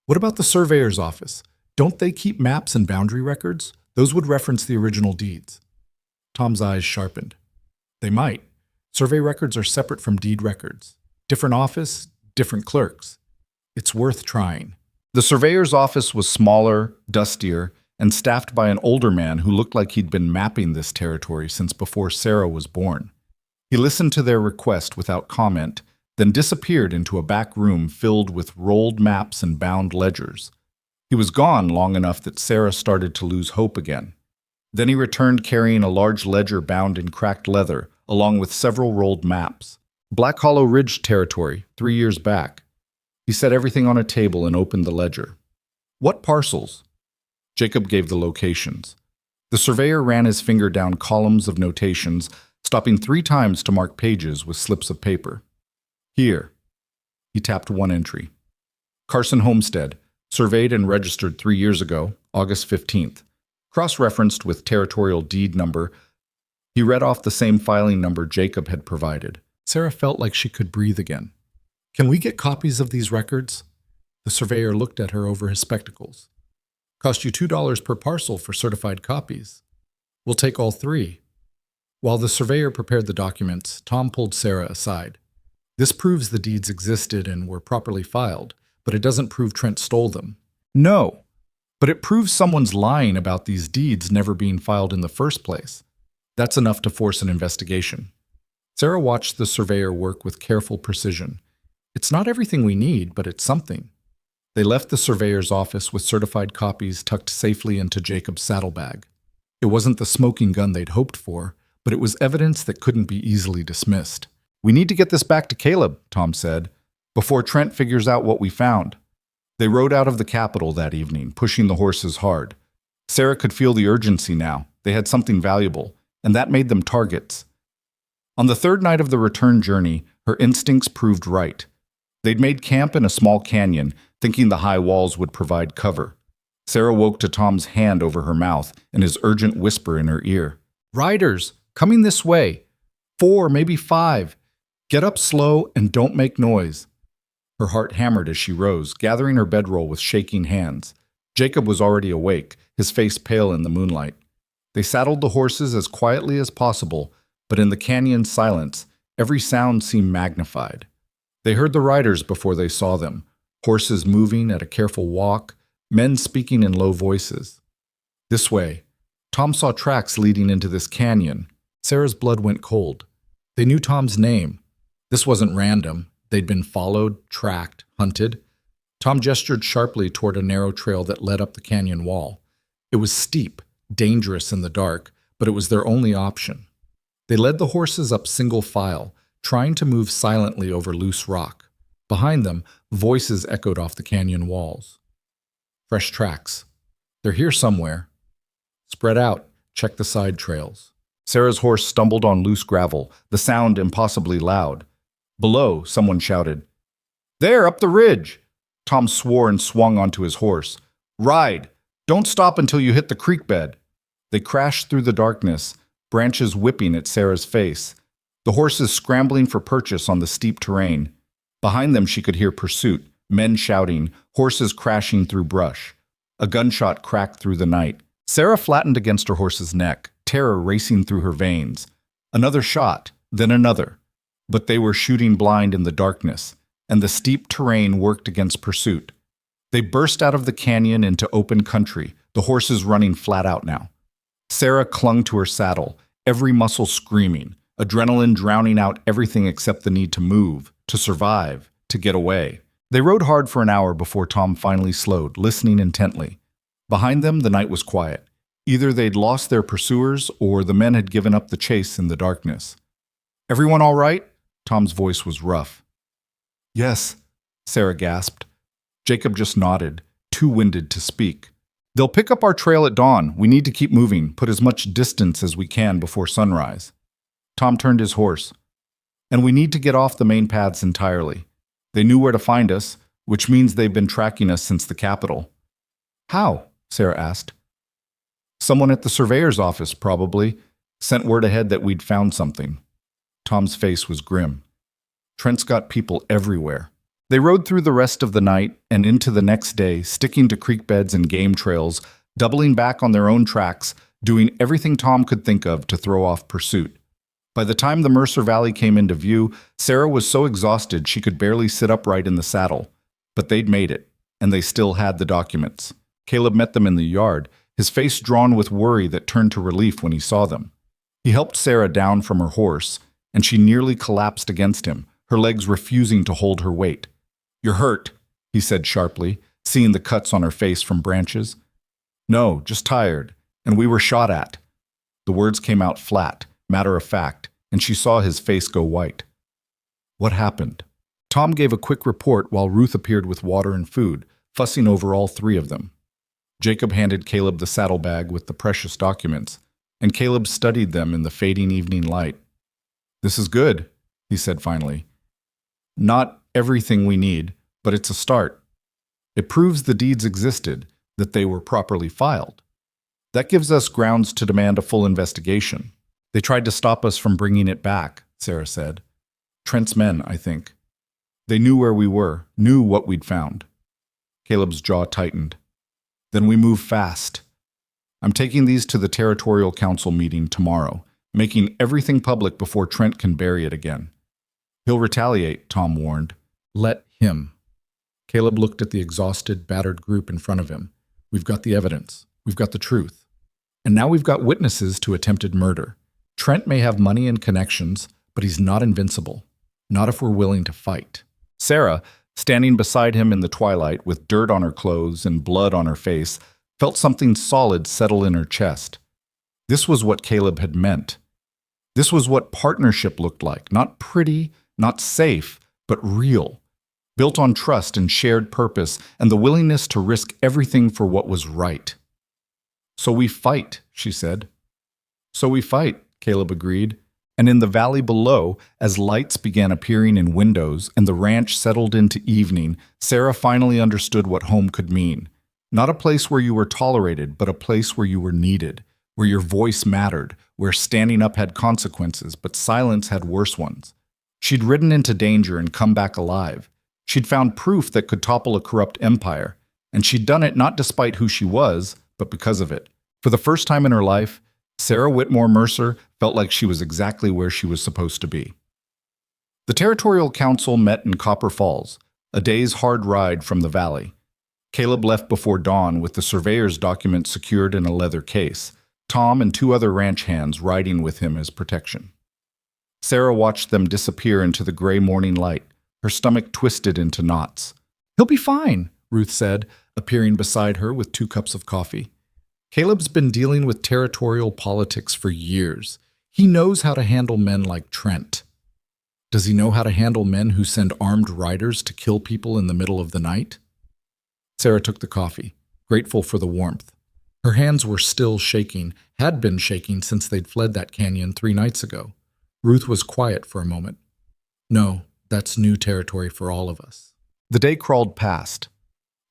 [SPEAKER 1] What about the surveyor's office? Don't they keep maps and boundary records? Those would reference the original deeds. Tom's eyes sharpened. They might. Survey records are separate from deed records. Different office, different clerks. It's worth trying. The surveyor's office was smaller, dustier, and staffed by an older man who looked like he'd been mapping this territory since before Sarah was born. He listened to their request without comment, then disappeared into a back room filled with rolled maps and bound ledgers. He was gone long enough that Sarah started to lose hope again. Then he returned carrying a large ledger bound in cracked leather, along with several rolled maps. Black Hollow Ridge territory, 3 years back. He set everything on a table and opened the ledger. What parcels? Jacob gave the locations. The surveyor ran his finger down columns of notations, stopping 3 times to mark pages with slips of paper. Here. He tapped one entry. Carson Homestead, surveyed and registered 3 years ago, August 15th. Cross-referenced with territorial deed number, he read off the same filing number Jacob had provided. Sarah felt like she could breathe again. Can we get copies of these records? The surveyor looked at her over his spectacles. Cost you $2 per parcel for certified copies. We'll take all 3. While the surveyor prepared the documents, Tom pulled Sarah aside. This proves the deeds existed and were properly filed, but it doesn't prove Trent stole them. No, but it proves someone's lying about these deeds never being filed in the first place. That's enough to force an investigation. Sarah watched the surveyor work with careful precision. It's not everything we need, but it's something. They left the surveyor's office with certified copies tucked safely into Jacob's saddlebag. It wasn't the smoking gun they'd hoped for, but it was evidence that couldn't be easily dismissed. We need to get this back to Caleb, Tom said, before Trent figures out what we found. They rode out of the capital that evening, pushing the horses hard. Sarah could feel the urgency now. They had something valuable, and that made them targets. On the 3rd night of the return journey, her instincts proved right. They'd made camp in a small canyon, thinking the high walls would provide cover. Sarah woke to Tom's hand over her mouth and his urgent whisper in her ear. Riders, coming this way. 4, maybe 5. Get up slow and don't make noise. Her heart hammered as she rose, gathering her bedroll with shaking hands. Jacob was already awake, his face pale in the moonlight. They saddled the horses as quietly as possible, but in the canyon's silence, every sound seemed magnified. They heard the riders before they saw them, horses moving at a careful walk, men speaking in low voices. This way. Tom saw tracks leading into this canyon. Sarah's blood went cold. They knew Tom's name. This wasn't random. They'd been followed, tracked, hunted. Tom gestured sharply toward a narrow trail that led up the canyon wall. It was steep, dangerous in the dark, but it was their only option. They led the horses up single file, trying to move silently over loose rock. Behind them, voices echoed off the canyon walls. Fresh tracks. They're here somewhere. Spread out. Check the side trails. Sarah's horse stumbled on loose gravel, the sound impossibly loud. Below, someone shouted, "There, up the ridge!" Tom swore and swung onto his horse. "Ride! Don't stop until you hit the creek bed." They crashed through the darkness, branches whipping at Sarah's face. The horses scrambling for purchase on the steep terrain. Behind them she could hear pursuit, men shouting, horses crashing through brush. A gunshot cracked through the night. Sarah flattened against her horse's neck, terror racing through her veins. Another shot, then another. But they were shooting blind in the darkness, and the steep terrain worked against pursuit. They burst out of the canyon into open country, the horses running flat out now. Sarah clung to her saddle, every muscle screaming, adrenaline drowning out everything except the need to move, to survive, to get away. They rode hard for an hour before Tom finally slowed, listening intently. Behind them, the night was quiet. Either they'd lost their pursuers or the men had given up the chase in the darkness. "Everyone all right?" Tom's voice was rough. "Yes," Sarah gasped. Jacob just nodded, too winded to speak. "They'll pick up our trail at dawn. We need to keep moving, put as much distance as we can before sunrise." Tom turned his horse. "And we need to get off the main paths entirely. They knew where to find us, which means they've been tracking us since the capital." "How?" Sarah asked. "Someone at the surveyor's office, probably, sent word ahead that we'd found something." Tom's face was grim. "Trent's got people everywhere." They rode through the rest of the night and into the next day, sticking to creek beds and game trails, doubling back on their own tracks, doing everything Tom could think of to throw off pursuit. By the time the Mercer Valley came into view, Sarah was so exhausted she could barely sit upright in the saddle. But they'd made it, and they still had the documents. Caleb met them in the yard, his face drawn with worry that turned to relief when he saw them. He helped Sarah down from her horse, and she nearly collapsed against him, her legs refusing to hold her weight. "You're hurt," he said sharply, seeing the cuts on her face from branches. "No, just tired, and we were shot at." The words came out flat, matter of fact, and she saw his face go white. "What happened?" Tom gave a quick report while Ruth appeared with water and food, fussing over all three of them. Jacob handed Caleb the saddlebag with the precious documents, and Caleb studied them in the fading evening light. "This is good," he said finally. "Not everything we need, but it's a start. It proves the deeds existed, that they were properly filed. That gives us grounds to demand a full investigation." "They tried to stop us from bringing it back," Sarah said. "Trent's men, I think. They knew where we were, knew what we'd found." Caleb's jaw tightened. "Then we move fast. I'm taking these to the Territorial Council meeting tomorrow, making everything public before Trent can bury it again." "He'll retaliate," Tom warned. "Let him." Caleb looked at the exhausted, battered group in front of him. "We've got the evidence. We've got the truth. And now we've got witnesses to attempted murder. Trent may have money and connections, but he's not invincible. Not if we're willing to fight." Sarah, standing beside him in the twilight with dirt on her clothes and blood on her face, felt something solid settle in her chest. This was what Caleb had meant. This was what partnership looked like. Not pretty, not safe, but real. Built on trust and shared purpose and the willingness to risk everything for what was right. "So we fight," she said. "So we fight," Caleb agreed. And in the valley below, as lights began appearing in windows and the ranch settled into evening, Sarah finally understood what home could mean. Not a place where you were tolerated, but a place where you were needed, where your voice mattered, where standing up had consequences, but silence had worse ones. She'd ridden into danger and come back alive. She'd found proof that could topple a corrupt empire, and she'd done it not despite who she was, but because of it. For the first time in her life, Sarah Whitmore Mercer felt like she was exactly where she was supposed to be. The Territorial Council met in Copper Falls, a day's hard ride from the valley. Caleb left before dawn with the surveyor's documents secured in a leather case, Tom and two other ranch hands riding with him as protection. Sarah watched them disappear into the gray morning light, her stomach twisted into knots. "He'll be fine," Ruth said, appearing beside her with 2 cups of coffee. "Caleb's been dealing with territorial politics for years. He knows how to handle men like Trent." "Does he know how to handle men who send armed riders to kill people in the middle of the night?" Sarah took the coffee, grateful for the warmth. Her hands were still shaking, had been shaking since they'd fled that canyon 3 nights ago. Ruth was quiet for a moment. "No, that's new territory for all of us." The day crawled past.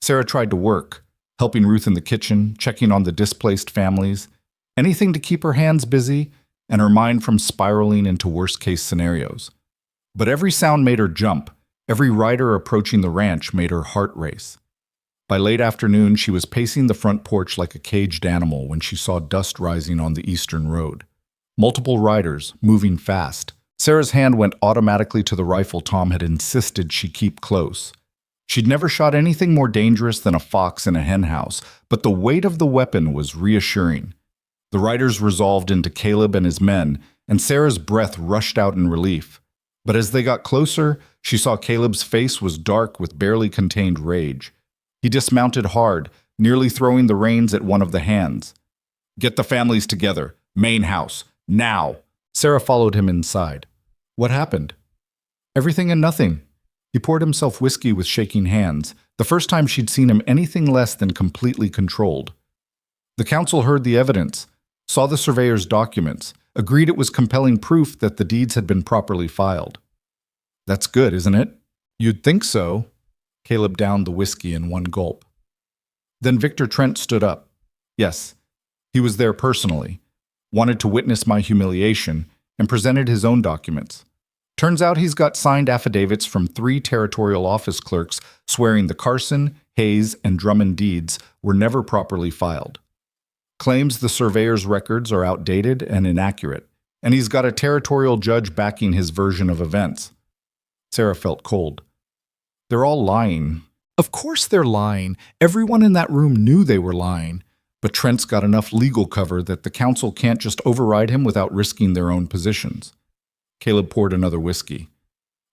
[SPEAKER 1] Sarah tried to work, helping Ruth in the kitchen, checking on the displaced families, anything to keep her hands busy and her mind from spiraling into worst-case scenarios. But every sound made her jump. Every rider approaching the ranch made her heart race. By late afternoon, she was pacing the front porch like a caged animal when she saw dust rising on the eastern road. Multiple riders, moving fast. Sarah's hand went automatically to the rifle Tom had insisted she keep close. She'd never shot anything more dangerous than a fox in a henhouse, but the weight of the weapon was reassuring. The riders resolved into Caleb and his men, and Sarah's breath rushed out in relief. But as they got closer, she saw Caleb's face was dark with barely contained rage. He dismounted hard, nearly throwing the reins at one of the hands. "Get the families together. Main house. Now!" Sarah followed him inside. What happened? Everything and nothing. He poured himself whiskey with shaking hands, the first time she'd seen him anything less than completely controlled. The council heard the evidence, saw the surveyor's documents, agreed it was compelling proof that the deeds had been properly filed. That's good, isn't it? You'd think so. Caleb downed the whiskey in one gulp. Then Victor Trent stood up. Yes, he was there personally, wanted to witness my humiliation, and presented his own documents. Turns out he's got signed affidavits from 3 territorial office clerks swearing the Carson, Hayes, and Drummond deeds were never properly filed. Claims the surveyor's records are outdated and inaccurate, and he's got a territorial judge backing his version of events. Sarah felt cold. They're all lying. Of course they're lying. Everyone in that room knew they were lying. But Trent's got enough legal cover that the council can't just override him without risking their own positions. Caleb poured another whiskey.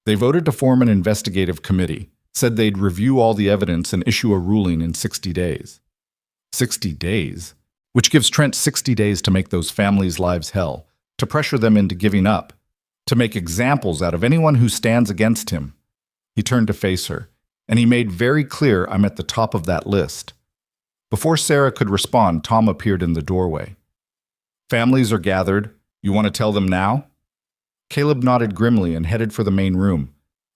[SPEAKER 1] They voted to form an investigative committee, said they'd review all the evidence and issue a ruling in 60 days. 60 days? Which gives Trent 60 days to make those families' lives hell, to pressure them into giving up, to make examples out of anyone who stands against him. He turned to face her, and he made very clear I'm at the top of that list. Before Sarah could respond, Tom appeared in the doorway. Families are gathered. You want to tell them now? Caleb nodded grimly and headed for the main room.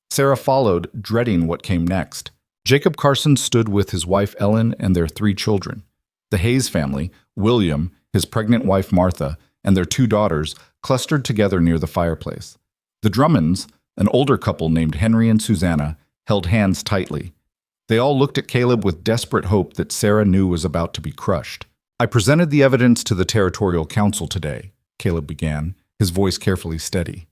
[SPEAKER 1] Sarah followed, dreading what came next. Jacob Carson stood with his wife Ellen and their 3 children. The Hayes family, William, his pregnant wife Martha, and their 2 daughters, clustered together near the fireplace. The Drummonds, an older couple named Henry and Susanna, held hands tightly. They all looked at Caleb with desperate hope that Sarah knew was about to be crushed. I presented the evidence to the Territorial Council today, Caleb began, his voice carefully steady.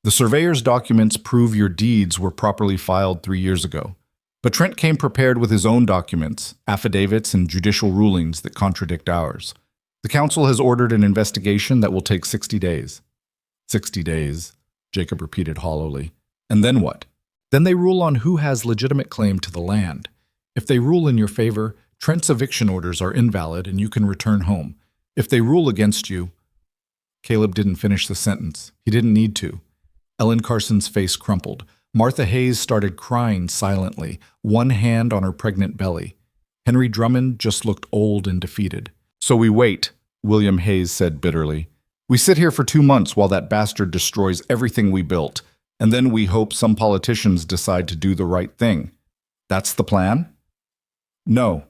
[SPEAKER 1] The surveyor's documents prove your deeds were properly filed 3 years ago. But Trent came prepared with his own documents, affidavits, and judicial rulings that contradict ours. The council has ordered an investigation that will take 60 days. 60 days, Jacob repeated hollowly. And then what? Then they rule on who has legitimate claim to the land. If they rule in your favor, Trent's eviction orders are invalid and you can return home. If they rule against you... Caleb didn't finish the sentence. He didn't need to. Ellen Carson's face crumpled. Martha Hayes started crying silently, one hand on her pregnant belly. Henry Drummond just looked old and defeated. So we wait, William Hayes said bitterly. We sit here for 2 months while that bastard destroys everything we built, and then we hope some politicians decide to do the right thing. That's the plan? No.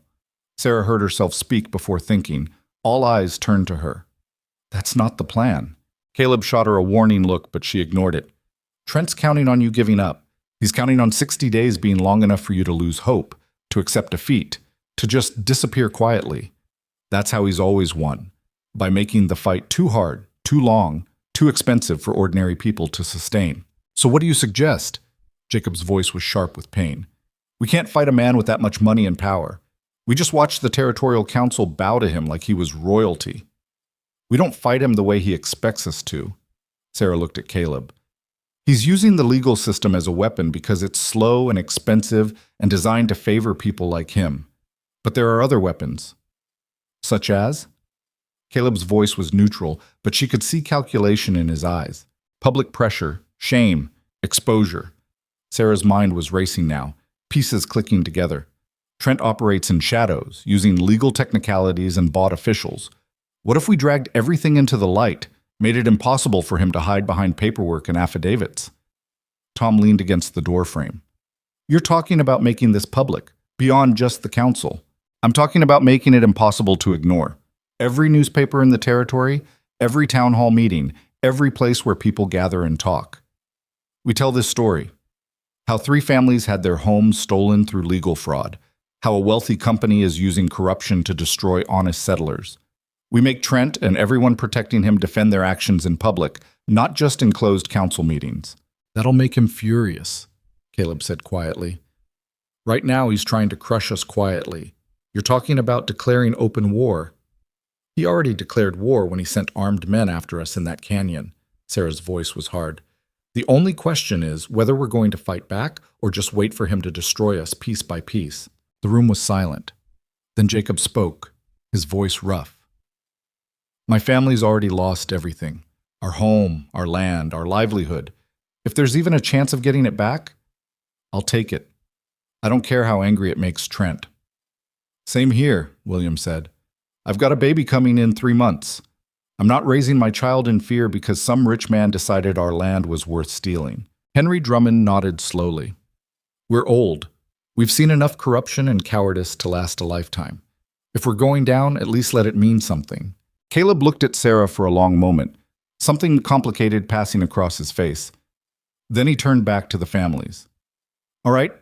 [SPEAKER 1] Sarah heard herself speak before thinking. All eyes turned to her. That's not the plan. Caleb shot her a warning look, but she ignored it. Trent's counting on you giving up. He's counting on 60 days being long enough for you to lose hope, to accept defeat, to just disappear quietly. That's how he's always won, by making the fight too hard, too long, too expensive for ordinary people to sustain. So what do you suggest? Jacob's voice was sharp with pain. We can't fight a man with that much money and power. We just watched the Territorial Council bow to him like he was royalty. We don't fight him the way he expects us to. Sarah looked at Caleb. He's using the legal system as a weapon because it's slow and expensive and designed to favor people like him. But there are other weapons. Such as? Caleb's voice was neutral, but she could see calculation in his eyes. Public pressure, shame, exposure. Sarah's mind was racing now, pieces clicking together. Trent operates in shadows, using legal technicalities and bought officials. What if we dragged everything into the light, made it impossible for him to hide behind paperwork and affidavits? Tom leaned against the doorframe. You're talking about making this public, beyond just the council. I'm talking about making it impossible to ignore. Every newspaper in the territory, every town hall meeting, every place where people gather and talk. We tell this story. How 3 families had their homes stolen through legal fraud. How a wealthy company is using corruption to destroy honest settlers. We make Trent and everyone protecting him defend their actions in public, not just in closed council meetings. That'll make him furious, Caleb said quietly. Right now he's trying to crush us quietly. You're talking about declaring open war. He already declared war when he sent armed men after us in that canyon. Sarah's voice was hard. The only question is whether we're going to fight back or just wait for him to destroy us piece by piece. The room was silent. Then Jacob spoke, his voice rough. My family's already lost everything. Our home, our land, our livelihood. If there's even a chance of getting it back, I'll take it. I don't care how angry it makes Trent. Same here, William said. I've got a baby coming in 3 months. I'm not raising my child in fear because some rich man decided our land was worth stealing. Henry Drummond nodded slowly. We're old. We've seen enough corruption and cowardice to last a lifetime. If we're going down, at least let it mean something. Caleb looked at Sarah for a long moment, something complicated passing across his face. Then he turned back to the families. All right,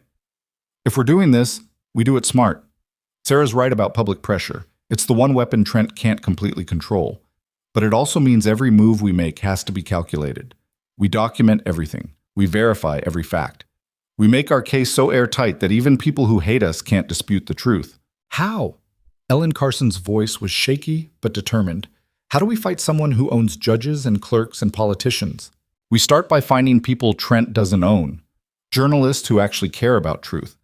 [SPEAKER 1] if we're doing this, we do it smart. Sarah's right about public pressure. It's the one weapon Trent can't completely control. But it also means every move we make has to be calculated. We document everything. We verify every fact. We make our case so airtight that even people who hate us can't dispute the truth. How? Ellen Carson's voice was shaky but determined. How do we fight someone who owns judges and clerks and politicians? We start by finding people Trent doesn't own. Journalists who actually care about truth.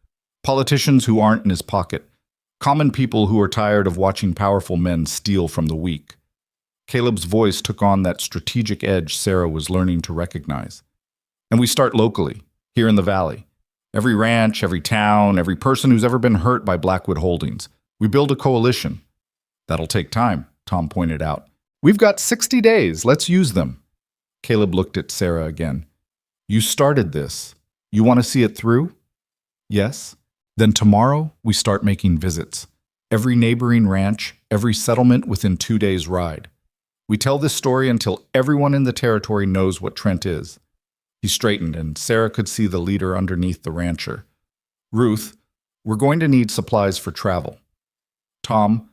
[SPEAKER 1] Politicians who aren't in his pocket. Common people who are tired of watching powerful men steal from the weak. Caleb's voice took on that strategic edge Sarah was learning to recognize. And we start locally, here in the valley. Every ranch, every town, every person who's ever been hurt by Blackwood Holdings. We build a coalition. That'll take time, Tom pointed out. We've got 60 days. Let's use them. Caleb looked at Sarah again. You started this. You want to see it through? Yes. Then tomorrow, we start making visits. Every neighboring ranch, every settlement within 2 days' ride. We tell this story until everyone in the territory knows what Trent is. He straightened, and Sarah could see the leader underneath the rancher. Ruth, we're going to need supplies for travel. Tom,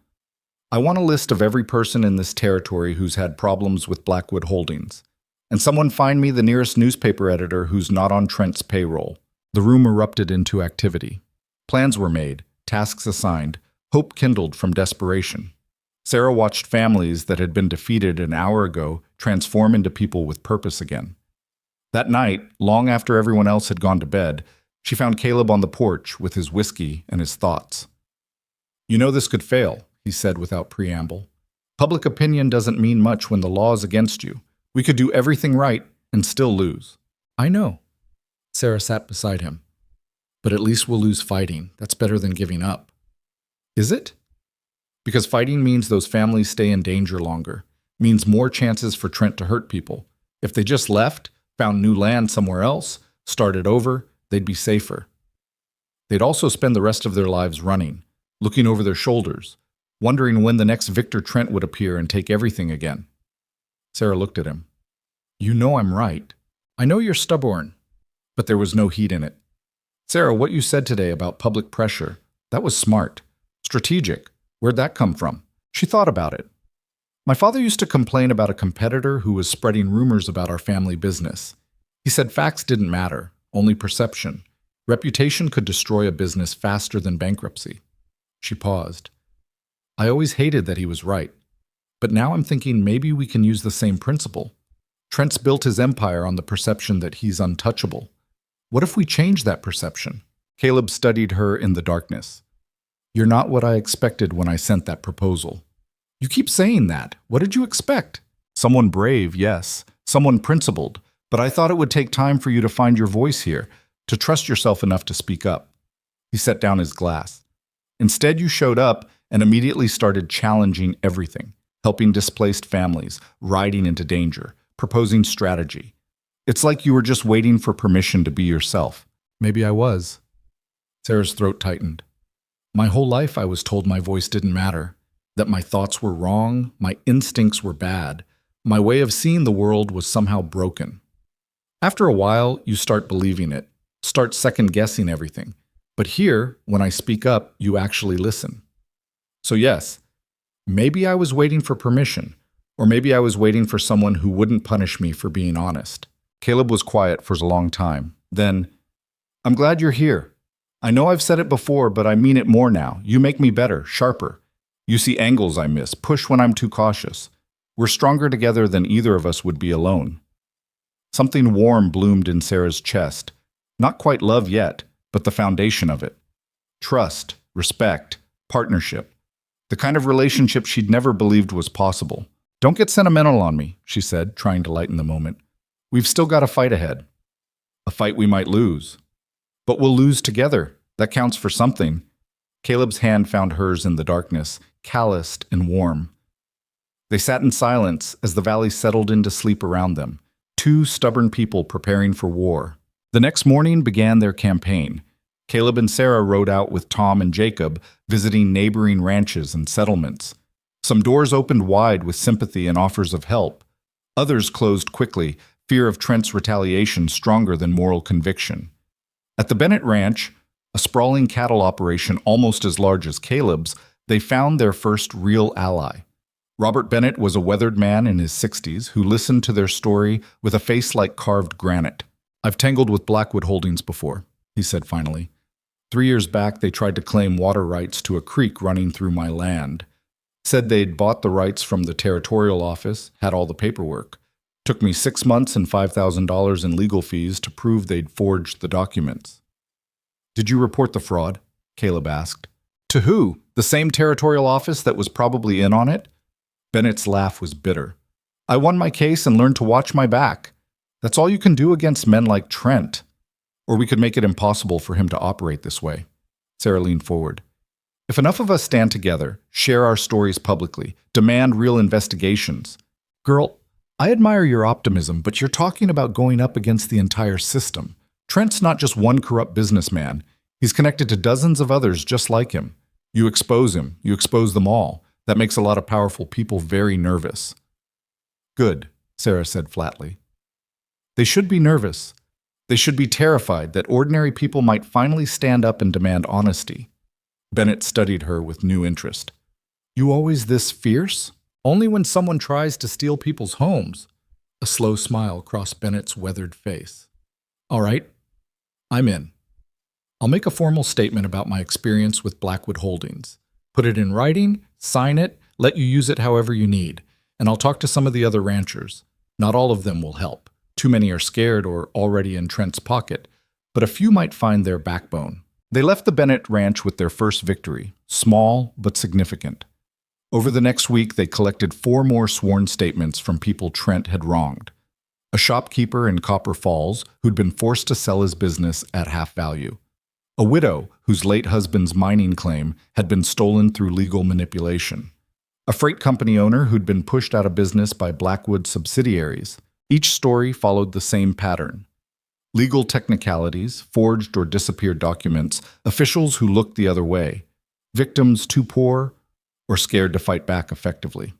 [SPEAKER 1] I want a list of every person in this territory who's had problems with Blackwood Holdings. And someone find me the nearest newspaper editor who's not on Trent's payroll. The room erupted into activity. Plans were made, tasks assigned, hope kindled from desperation. Sarah watched families that had been defeated an hour ago transform into people with purpose again. That night, long after everyone else had gone to bed, she found Caleb on the porch with his whiskey and his thoughts. You know this could fail, he said without preamble. Public opinion doesn't mean much when the law is against you. We could do everything right and still lose. I know. Sarah sat beside him. But at least we'll lose fighting. That's better than giving up. Is it? Because fighting means those families stay in danger longer, means more chances for Trent to hurt people. If they just left, found new land somewhere else, started over, they'd be safer. They'd also spend the rest of their lives running, looking over their shoulders, wondering when the next Victor Trent would appear and take everything again. Sarah looked at him. You know I'm right. I know you're stubborn. But there was no heat in it. Sarah, what you said today about public pressure, that was smart. Strategic. Where'd that come from? She thought about it. My father used to complain about a competitor who was spreading rumors about our family business. He said facts didn't matter, only perception. Reputation could destroy a business faster than bankruptcy. She paused. I always hated that he was right. But now I'm thinking maybe we can use the same principle. Trent's built his empire on the perception that he's untouchable. What if we change that perception? Caleb studied her in the darkness. You're not what I expected when I sent that proposal. You keep saying that. What did you expect? Someone brave, yes. Someone principled. But I thought it would take time for you to find your voice here, to trust yourself enough to speak up. He set down his glass. Instead, you showed up and immediately started challenging everything. Helping displaced families, riding into danger, proposing strategy. It's like you were just waiting for permission to be yourself. Maybe I was. Sarah's throat tightened. My whole life I was told my voice didn't matter, that my thoughts were wrong, my instincts were bad, my way of seeing the world was somehow broken. After a while, you start believing it, start second-guessing everything. But here, when I speak up, you actually listen. So yes, maybe I was waiting for permission, or maybe I was waiting for someone who wouldn't punish me for being honest. Caleb was quiet for a long time. Then, I'm glad you're here. I know I've said it before, but I mean it more now. You make me better, sharper. You see angles I miss, push when I'm too cautious. We're stronger together than either of us would be alone. Something warm bloomed in Sarah's chest. Not quite love yet, but the foundation of it. Trust, respect, partnership. The kind of relationship she'd never believed was possible. Don't get sentimental on me, she said, trying to lighten the moment. We've still got a fight ahead. A fight we might lose. But we'll lose together. That counts for something. Caleb's hand found hers in the darkness, calloused and warm. They sat in silence as the valley settled into sleep around them, two stubborn people preparing for war. The next morning began their campaign. Caleb and Sarah rode out with Tom and Jacob, visiting neighboring ranches and settlements. Some doors opened wide with sympathy and offers of help. Others closed quickly, fear of Trent's retaliation stronger than moral conviction. At the Bennett Ranch, a sprawling cattle operation almost as large as Caleb's, they found their first real ally. Robert Bennett was a weathered man in his 60s who listened to their story with a face like carved granite. I've tangled with Blackwood Holdings before, he said finally. 3 years back, they tried to claim water rights to a creek running through my land. Said they'd bought the rights from the territorial office, had all the paperwork. Took me 6 months and $5,000 in legal fees to prove they'd forged the documents. Did you report the fraud? Caleb asked. To who? The same territorial office that was probably in on it? Bennett's laugh was bitter. I won my case and learned to watch my back. That's all you can do against men like Trent. Or we could make it impossible for him to operate this way. Sarah leaned forward. If enough of us stand together, share our stories publicly, demand real investigations. Girl, I admire your optimism, but you're talking about going up against the entire system. Trent's not just one corrupt businessman. He's connected to dozens of others just like him. You expose him. You expose them all. That makes a lot of powerful people very nervous. Good, Sarah said flatly. They should be nervous. They should be terrified that ordinary people might finally stand up and demand honesty. Bennett studied her with new interest. You always this fierce? Only when someone tries to steal people's homes. A slow smile crossed Bennett's weathered face. All right, I'm in. I'll make a formal statement about my experience with Blackwood Holdings. Put it in writing, sign it, let you use it however you need, and I'll talk to some of the other ranchers. Not all of them will help. Too many are scared or already in Trent's pocket, but a few might find their backbone. They left the Bennett Ranch with their first victory, small but significant. Over the next week, they collected 4 more sworn statements from people Trent had wronged. A shopkeeper in Copper Falls who'd been forced to sell his business at half value. A widow whose late husband's mining claim had been stolen through legal manipulation. A freight company owner who'd been pushed out of business by Blackwood subsidiaries. Each story followed the same pattern. Legal technicalities, forged or disappeared documents, officials who looked the other way, victims too poor or scared to fight back effectively.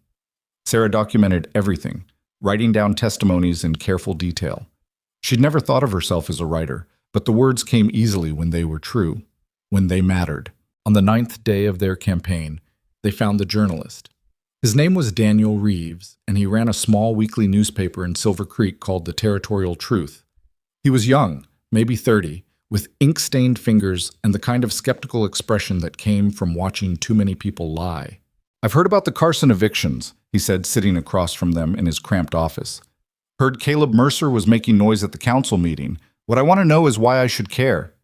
[SPEAKER 1] Sarah documented everything, writing down testimonies in careful detail. She'd never thought of herself as a writer, but the words came easily when they were true, when they mattered. On the 9th day of their campaign, they found the journalist. His name was Daniel Reeves, and he ran a small weekly newspaper in Silver Creek called the Territorial Truth. He was young, maybe 30, with ink-stained fingers and the kind of skeptical expression that came from watching too many people lie. I've heard about the Carson evictions, he said, sitting across from them in his cramped office. Heard Caleb Mercer was making noise at the council meeting. What I want to know is why I should care.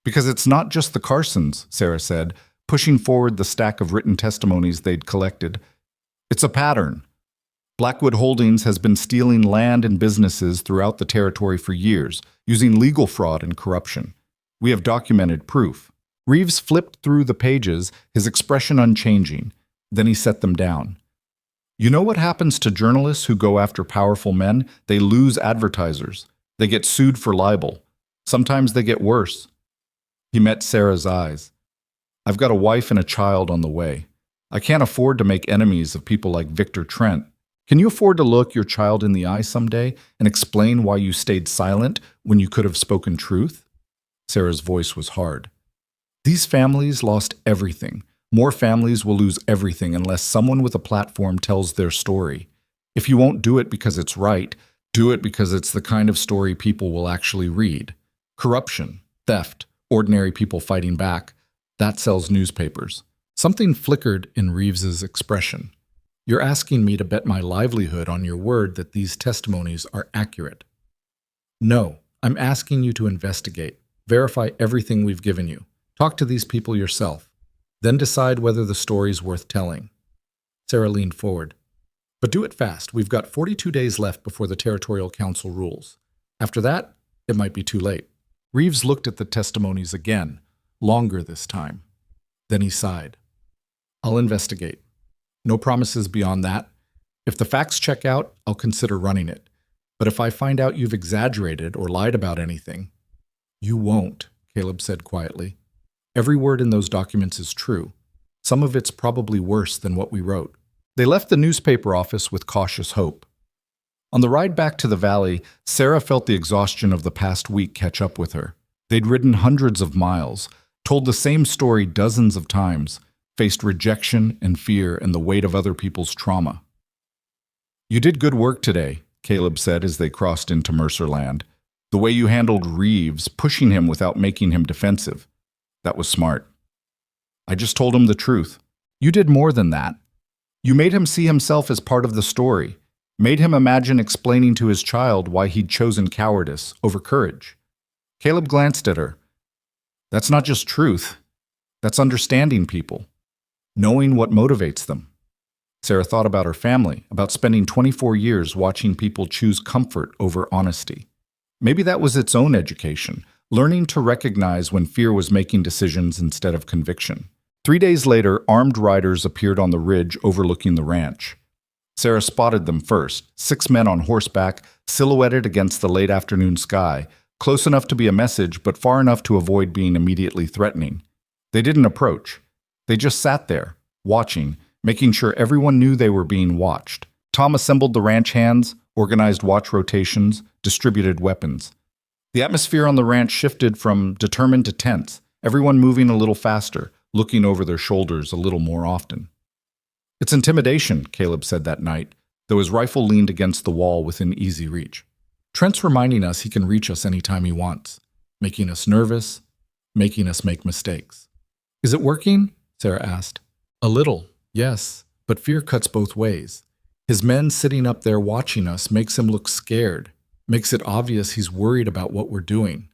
[SPEAKER 1] Because it's not just the Carsons, Sarah said, pushing forward the stack of written testimonies they'd collected. It's a pattern. Blackwood Holdings has been stealing land and businesses throughout the territory for years, using legal fraud and corruption. We have documented proof. Reeves flipped through the pages, his expression unchanging. Then he set them down. You know what happens to journalists who go after powerful men? They lose advertisers. They get sued for libel. Sometimes they get worse. He met Sarah's eyes. I've got a wife and a child on the way. I can't afford to make enemies of people like Victor Trent. Can you afford to look your child in the eye someday and explain why you stayed silent when you could have spoken truth? Sarah's voice was hard. These families lost everything. More families will lose everything unless someone with a platform tells their story. If you won't do it because it's right, do it because it's the kind of story people will actually read. Corruption, theft, ordinary people fighting back, that sells newspapers. Something flickered in Reeves's expression. You're asking me to bet my livelihood on your word that these testimonies are accurate. No, I'm asking you to investigate, verify everything we've given you. Talk to these people yourself. Then decide whether the story's worth telling. Sarah leaned forward. But do it fast. We've got 42 days left before the Territorial Council rules. After that, it might be too late. Reeves looked at the testimonies again, longer this time. Then he sighed. I'll investigate. No promises beyond that. If the facts check out, I'll consider running it. But if I find out you've exaggerated or lied about anything, you won't, Caleb said quietly. Every word in those documents is true. Some of it's probably worse than what we wrote. They left the newspaper office with cautious hope. On the ride back to the valley, Sarah felt the exhaustion of the past week catch up with her. They'd ridden hundreds of miles, told the same story dozens of times, faced rejection and fear and the weight of other people's trauma. You did good work today, Caleb said as they crossed into Mercer land. The way you handled Reeves, pushing him without making him defensive. That was smart. I just told him the truth. You did more than that. You made him see himself as part of the story, made him imagine explaining to his child why he'd chosen cowardice over courage. Caleb glanced at her. That's not just truth. That's understanding people, knowing what motivates them. Sarah thought about her family, about spending 24 years watching people choose comfort over honesty. Maybe that was its own education, learning to recognize when fear was making decisions instead of conviction. 3 days later, armed riders appeared on the ridge overlooking the ranch. Sarah spotted them first, 6 men on horseback, silhouetted against the late afternoon sky, close enough to be a message but far enough to avoid being immediately threatening. They didn't approach. They just sat there, watching, making sure everyone knew they were being watched. Tom assembled the ranch hands, organized watch rotations, distributed weapons. The atmosphere on the ranch shifted from determined to tense, everyone moving a little faster, looking over their shoulders a little more often. It's intimidation, Caleb said that night, though his rifle leaned against the wall within easy reach. Trent's reminding us he can reach us anytime he wants, making us nervous, making us make mistakes. Is it working? Sarah asked. A little, yes, but fear cuts both ways. His men sitting up there watching us makes him look scared, makes it obvious he's worried about what we're doing.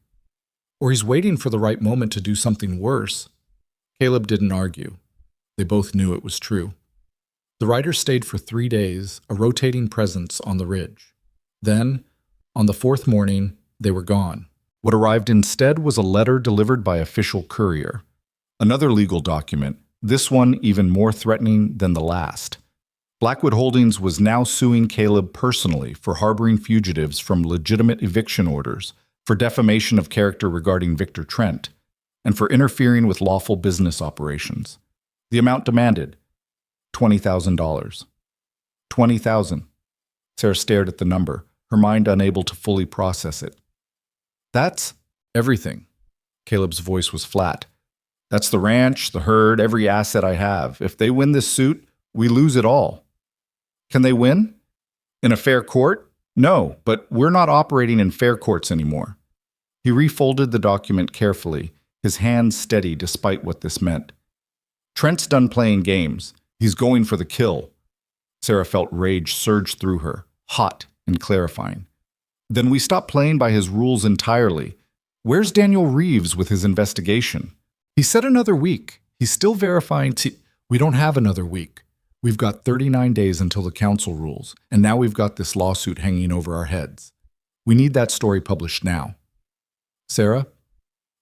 [SPEAKER 1] Or he's waiting for the right moment to do something worse. Caleb didn't argue. They both knew it was true. The riders stayed for 3 days, a rotating presence on the ridge. Then, on the 4th morning, they were gone. What arrived instead was a letter delivered by official courier. Another legal document, this one even more threatening than the last. Blackwood Holdings was now suing Caleb personally for harboring fugitives from legitimate eviction orders, for defamation of character regarding Victor Trent, and for interfering with lawful business operations. The amount demanded, $20,000. $20,000. Sarah stared at the number, her mind unable to fully process it. That's everything. Caleb's voice was flat. That's the ranch, the herd, every asset I have. If they win this suit, we lose it all. Can they win? In a fair court? No, but we're not operating in fair courts anymore. He refolded the document carefully, his hands steady despite what this meant. Trent's done playing games. He's going for the kill. Sarah felt rage surge through her, hot and clarifying. Then we stop playing by his rules entirely. Where's Daniel Reeves with his investigation? He said another week. He's still verifying. We don't have another week. We've got 39 days until the council rules, and now we've got this lawsuit hanging over our heads. We need that story published now. Sarah,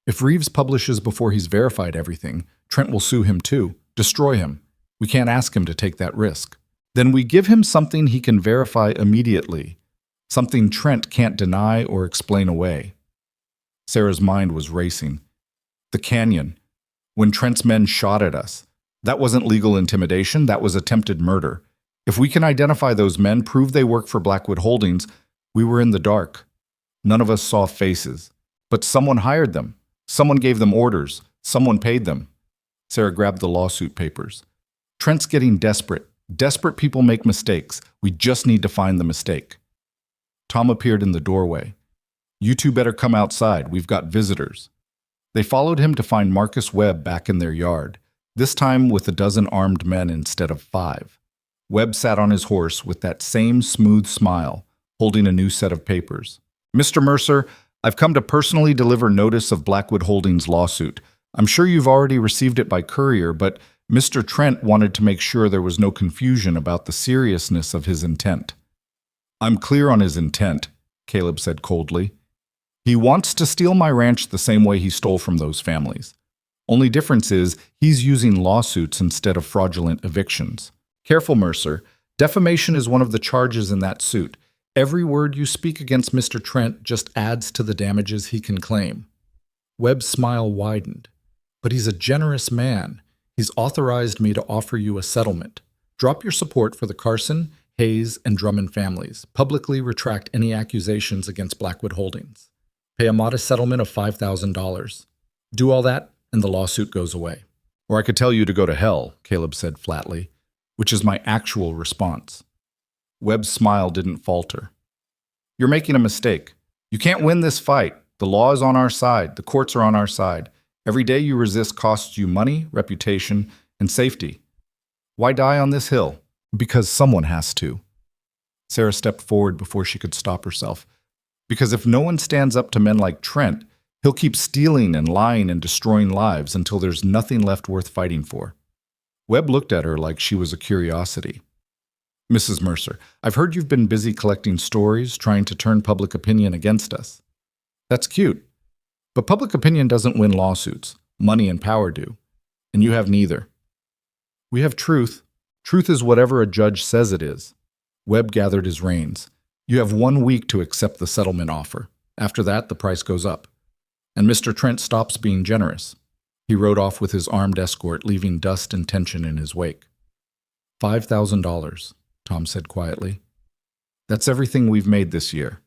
[SPEAKER 1] if Reeves publishes before he's verified everything, Trent will sue him too, destroy him. We can't ask him to take that risk. Then we give him something he can verify immediately, something Trent can't deny or explain away. Sarah's mind was racing. The canyon. When Trent's men shot at us. That wasn't legal intimidation, that was attempted murder. If we can identify those men, prove they work for Blackwood Holdings, we were in the dark. None of us saw faces. But someone hired them. Someone gave them orders. Someone paid them. Sarah grabbed the lawsuit papers. Trent's getting desperate. Desperate people make mistakes. We just need to find the mistake. Tom appeared in the doorway. You two better come outside. We've got visitors. They followed him to find Marcus Webb back in their yard, this time with a dozen armed men instead of 5. Webb sat on his horse with that same smooth smile, holding a new set of papers. Mr. Mercer, I've come to personally deliver notice of Blackwood Holdings' lawsuit. I'm sure you've already received it by courier, but Mr. Trent wanted to make sure there was no confusion about the seriousness of his intent. I'm clear on his intent, Caleb said coldly. He wants to steal my ranch the same way he stole from those families. Only difference is he's using lawsuits instead of fraudulent evictions. Careful, Mercer. Defamation is one of the charges in that suit. Every word you speak against Mr. Trent just adds to the damages he can claim. Webb's smile widened. But he's a generous man. He's authorized me to offer you a settlement. Drop your support for the Carson, Hayes, and Drummond families. Publicly retract any accusations against Blackwood Holdings. Pay a modest settlement of $5,000. Do all that, and the lawsuit goes away. Or I could tell you to go to hell, Caleb said flatly, which is my actual response. Webb's smile didn't falter. You're making a mistake. You can't win this fight. The law is on our side. The courts are on our side. Every day you resist costs you money, reputation, and safety. Why die on this hill? Because someone has to. Sarah stepped forward before she could stop herself. Because if no one stands up to men like Trent, he'll keep stealing and lying and destroying lives until there's nothing left worth fighting for. Webb looked at her like she was a curiosity. Mrs. Mercer, I've heard you've been busy collecting stories, trying to turn public opinion against us. That's cute. But public opinion doesn't win lawsuits. Money and power do. And you have neither. We have truth. Truth is whatever a judge says it is. Webb gathered his reins. You have 1 week to accept the settlement offer. After that, the price goes up. And Mr. Trent stops being generous. He rode off with his armed escort, leaving dust and tension in his wake. $5,000, Tom said quietly. That's everything we've made this year.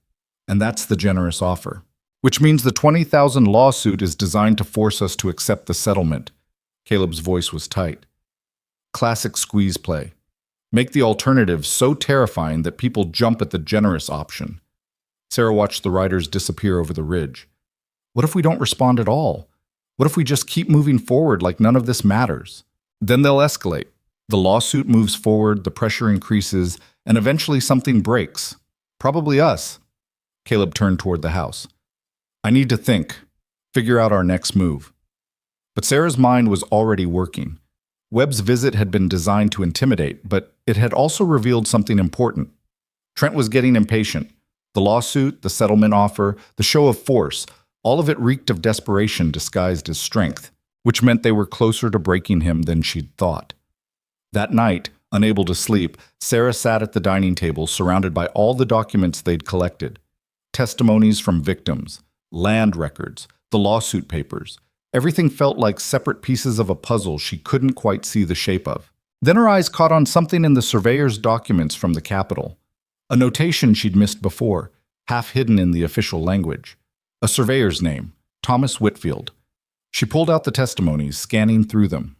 [SPEAKER 1] And that's the generous offer. Which means the $20,000 lawsuit is designed to force us to accept the settlement. Caleb's voice was tight. Classic squeeze play. Make the alternative so terrifying that people jump at the generous option. Sarah watched the riders disappear over the ridge. What if we don't respond at all? What if we just keep moving forward like none of this matters? Then they'll escalate. The lawsuit moves forward, the pressure increases, and eventually something breaks. Probably us. Caleb turned toward the house. I need to think, figure out our next move. But Sarah's mind was already working. Webb's visit had been designed to intimidate, but it had also revealed something important. Trent was getting impatient. The lawsuit, the settlement offer, the show of force, all of it reeked of desperation disguised as strength, which meant they were closer to breaking him than she'd thought. That night, unable to sleep, Sarah sat at the dining table surrounded by all the documents they'd collected. Testimonies from victims, land records, the lawsuit papers. Everything felt like separate pieces of a puzzle she couldn't quite see the shape of. Then her eyes caught on something in the surveyor's documents from the Capitol. A notation she'd missed before, half hidden in the official language. A surveyor's name, Thomas Whitfield. She pulled out the testimonies, scanning through them.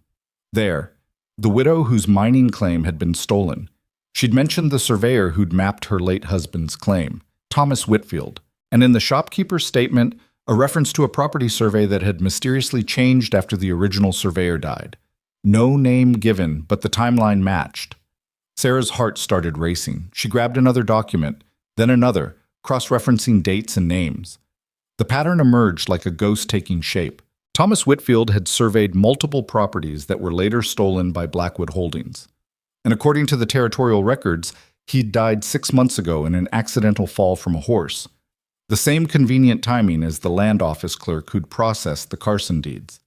[SPEAKER 1] There, the widow whose mining claim had been stolen. She'd mentioned the surveyor who'd mapped her late husband's claim, Thomas Whitfield, and in the shopkeeper's statement, a reference to a property survey that had mysteriously changed after the original surveyor died. No name given, but the timeline matched. Sarah's heart started racing. She grabbed another document, then another, cross-referencing dates and names. The pattern emerged like a ghost taking shape. Thomas Whitfield had surveyed multiple properties that were later stolen by Blackwood Holdings. And according to the territorial records, he'd died 6 months ago in an accidental fall from a horse. The same convenient timing as the land office clerk who'd processed the Carson deeds.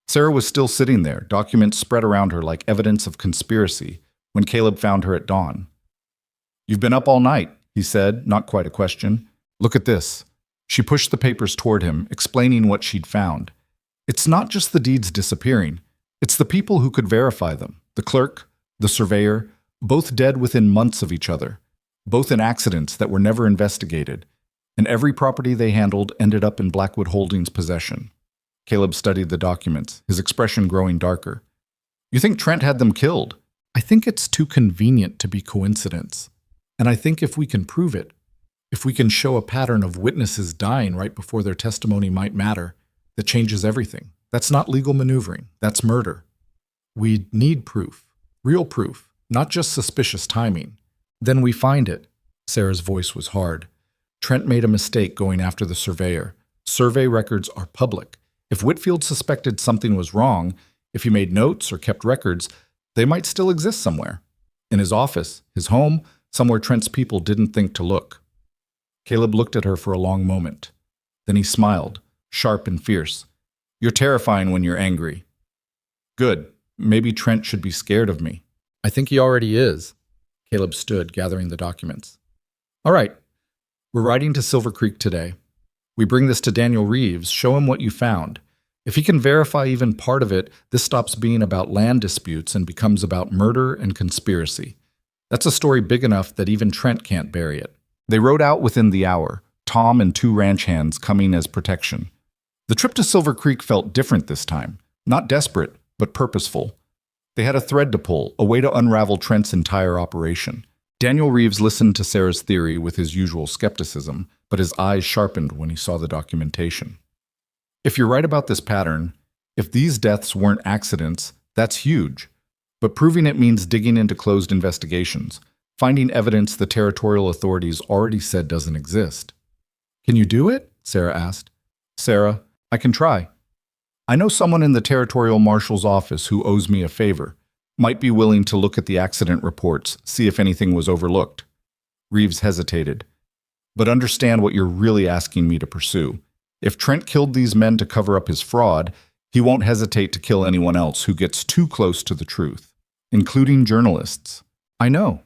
[SPEAKER 1] Sarah was still sitting there, documents spread around her like evidence of conspiracy, when Caleb found her at dawn. You've been up all night, he said, not quite a question. Look at this. She pushed the papers toward him, explaining what she'd found. It's not just the deeds disappearing. It's the people who could verify them. The clerk, the surveyor, both dead within months of each other. Both in accidents that were never investigated. And every property they handled ended up in Blackwood Holdings' possession. Caleb studied the documents, his expression growing darker. You think Trent had them killed? I think it's too convenient to be coincidence. And I think if we can prove it, if we can show a pattern of witnesses dying right before their testimony might matter, that changes everything. That's not legal maneuvering. That's murder. We need proof. Real proof. Not just suspicious timing. Then we find it. Sarah's voice was hard. Trent made a mistake going after the surveyor. Survey records are public. If Whitfield suspected something was wrong, if he made notes or kept records, they might still exist somewhere. In his office, his home, somewhere Trent's people didn't think to look. Caleb looked at her for a long moment. Then he smiled, sharp and fierce. You're terrifying when you're angry. Good. Maybe Trent should be scared of me. I think he already is. Caleb stood, gathering the documents. All right. We're riding to Silver Creek today. We bring this to Daniel Reeves, show him what you found. If he can verify even part of it, this stops being about land disputes and becomes about murder and conspiracy. That's a story big enough that even Trent can't bury it. They rode out within the hour, Tom and 2 ranch hands coming as protection. The trip to Silver Creek felt different this time. Not desperate, but purposeful. They had a thread to pull, a way to unravel Trent's entire operation. Daniel Reeves listened to Sarah's theory with his usual skepticism, but his eyes sharpened when he saw the documentation. If you're right about this pattern, if these deaths weren't accidents, that's huge. But proving it means digging into closed investigations, finding evidence the territorial authorities already said doesn't exist. Can you do it? Sarah asked. Sarah, I can try. I know someone in the territorial marshal's office who owes me a favor. Might be willing to look at the accident reports, see if anything was overlooked. Reeves hesitated. But understand what you're really asking me to pursue. If Trent killed these men to cover up his fraud, he won't hesitate to kill anyone else who gets too close to the truth, including journalists. I know.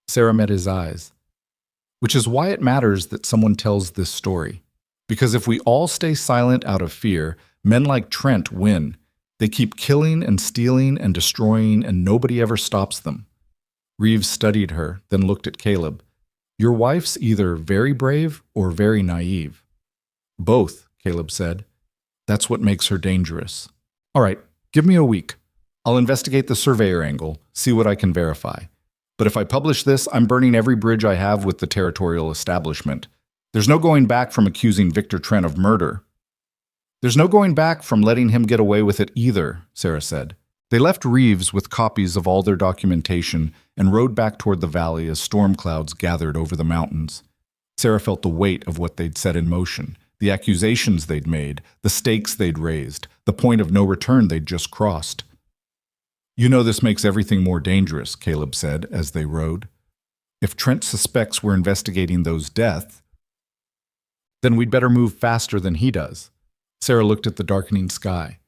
[SPEAKER 1] Sarah met his eyes. Which is why it matters that someone tells this story. Because if we all stay silent out of fear, men like Trent win. They keep killing and stealing and destroying, and nobody ever stops them. Reeves studied her, then looked at Caleb. Your wife's either very brave or very naive. Both, Caleb said. That's what makes her dangerous. All right, give me a week. I'll investigate the surveyor angle, see what I can verify. But if I publish this, I'm burning every bridge I have with the territorial establishment. There's no going back from accusing Victor Trent of murder. There's no going back from letting him get away with it either, Sarah said. They left Reeves with copies of all their documentation and rode back toward the valley as storm clouds gathered over the mountains. Sarah felt the weight of what they'd set in motion, the accusations they'd made, the stakes they'd raised, the point of no return they'd just crossed. You know this makes everything more dangerous, Caleb said as they rode. If Trent suspects we're investigating those deaths, then we'd better move faster than he does. Sarah looked at the darkening sky.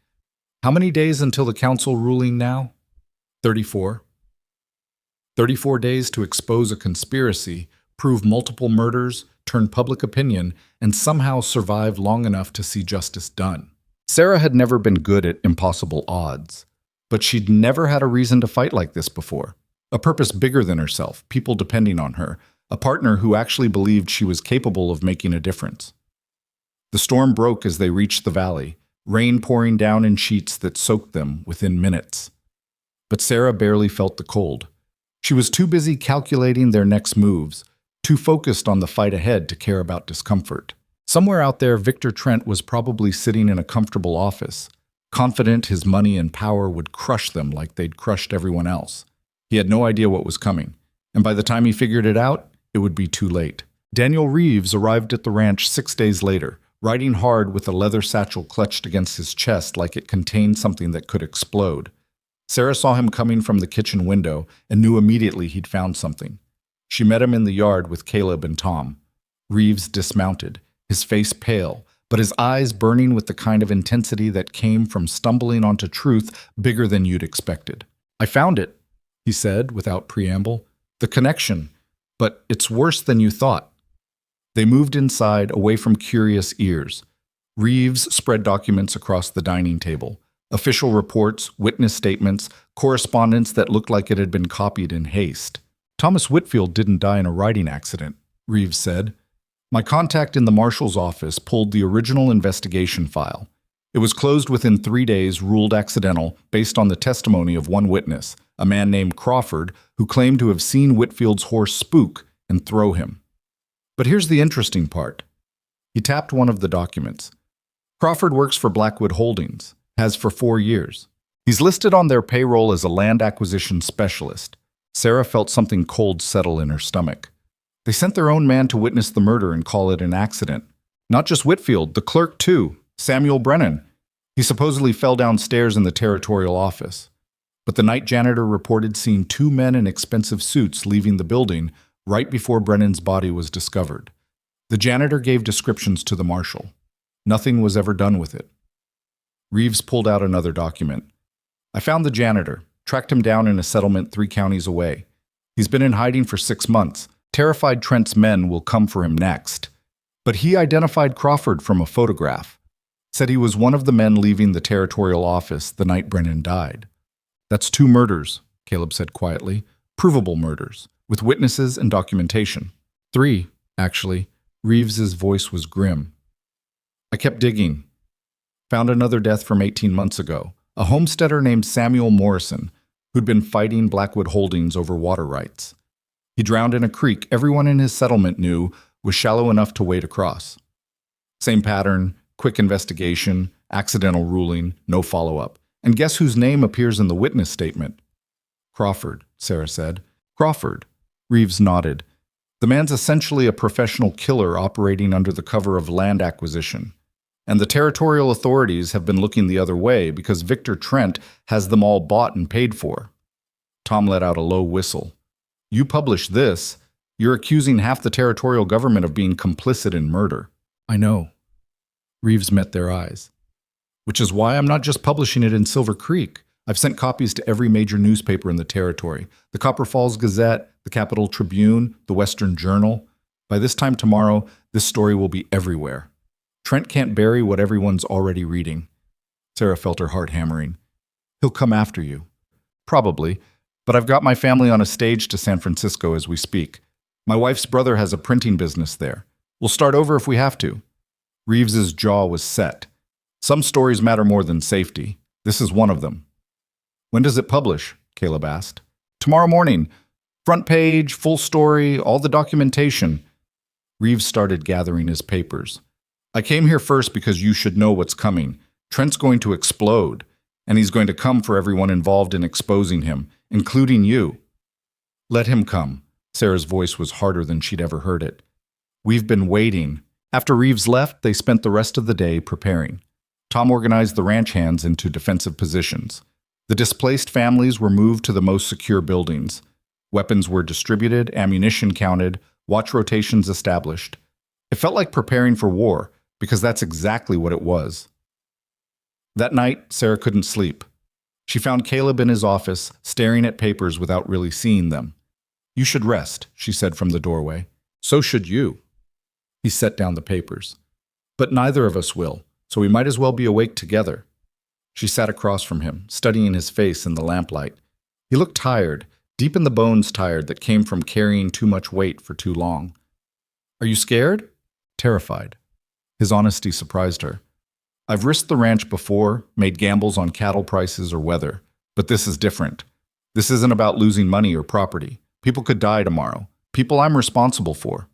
[SPEAKER 1] How many days until the council ruling now? 34. 34 days to expose a conspiracy, prove multiple murders, turn public opinion, and somehow survive long enough to see justice done. Sarah had never been good at impossible odds, but she'd never had a reason to fight like this before. A purpose bigger than herself, people depending on her, a partner who actually believed she was capable of making a difference. The storm broke as they reached the valley, rain pouring down in sheets that soaked them within minutes. But Sarah barely felt the cold. She was too busy calculating their next moves, too focused on the fight ahead to care about discomfort. Somewhere out there, Victor Trent was probably sitting in a comfortable office, confident his money and power would crush them like they'd crushed everyone else. He had no idea what was coming, and by the time he figured it out, it would be too late. Daniel Reeves arrived at the ranch 6 days later, riding hard with a leather satchel clutched against his chest like it contained something that could explode. Sarah saw him coming from the kitchen window and knew immediately he'd found something. She met him in the yard with Caleb and Tom. Reeves dismounted, his face pale, but his eyes burning with the kind of intensity that came from stumbling onto truth bigger than you'd expected. I found it, he said without preamble. The connection, but it's worse than you thought. They moved inside, away from curious ears. Reeves spread documents across the dining table. Official reports, witness statements, correspondence that looked like it had been copied in haste. Thomas Whitfield didn't die in a riding accident, Reeves said. My contact in the marshal's office pulled the original investigation file. It was closed within 3 days, ruled accidental, based on the testimony of one witness, a man named Crawford, who claimed to have seen Whitfield's horse spook and throw him. But here's the interesting part. He tapped one of the documents. Crawford works for Blackwood Holdings, has for 4 years. He's listed on their payroll as a land acquisition specialist. Sarah felt something cold settle in her stomach. They sent their own man to witness the murder and call it an accident. Not just Whitfield, the clerk too, Samuel Brennan. He supposedly fell downstairs in the territorial office. But the night janitor reported seeing 2 men in expensive suits leaving the building right before Brennan's body was discovered. The janitor gave descriptions to the marshal. Nothing was ever done with it. Reeves pulled out another document. I found the janitor, tracked him down in a settlement 3 counties away. He's been in hiding for 6 months. Terrified Trent's men will come for him next. But he identified Crawford from a photograph. Said he was one of the men leaving the territorial office the night Brennan died. That's 2 murders, Caleb said quietly. Provable murders, with witnesses and documentation. 3, actually. Reeves's voice was grim. I kept digging. Found another death from 18 months ago. A homesteader named Samuel Morrison, who'd been fighting Blackwood Holdings over water rights. He drowned in a creek everyone in his settlement knew was shallow enough to wade across. Same pattern, quick investigation, accidental ruling, no follow-up. And guess whose name appears in the witness statement? Crawford, Sarah said. Crawford. Reeves nodded. The man's essentially a professional killer operating under the cover of land acquisition. And the territorial authorities have been looking the other way because Victor Trent has them all bought and paid for. Tom let out a low whistle. You publish this, you're accusing half the territorial government of being complicit in murder. I know. Reeves met their eyes. Which is why I'm not just publishing it in Silver Creek. I've sent copies to every major newspaper in the territory. The Copper Falls Gazette, the Capital Tribune, the Western Journal. By this time tomorrow, this story will be everywhere. Trent can't bury what everyone's already reading. Sarah felt her heart hammering. He'll come after you. Probably. But I've got my family on a stage to San Francisco as we speak. My wife's brother has a printing business there. We'll start over if we have to. Reeves's jaw was set. Some stories matter more than safety. This is one of them. When does it publish? Caleb asked. Tomorrow morning. Front page, full story, all the documentation. Reeves started gathering his papers. I came here first because you should know what's coming. Trent's going to explode, and he's going to come for everyone involved in exposing him, including you. Let him come. Sarah's voice was harder than she'd ever heard it. We've been waiting. After Reeves left, they spent the rest of the day preparing. Tom organized the ranch hands into defensive positions. The displaced families were moved to the most secure buildings. Weapons were distributed, ammunition counted, watch rotations established. It felt like preparing for war, because that's exactly what it was. That night, Sarah couldn't sleep. She found Caleb in his office, staring at papers without really seeing them. You should rest, she said from the doorway. So should you. He set down the papers. But neither of us will, so we might as well be awake together. She sat across from him, studying his face in the lamplight. He looked tired, deep in the bones tired that came from carrying too much weight for too long. Are you scared? Terrified. His honesty surprised her. I've risked the ranch before, made gambles on cattle prices or weather, but this is different. This isn't about losing money or property. People could die tomorrow. People I'm responsible for.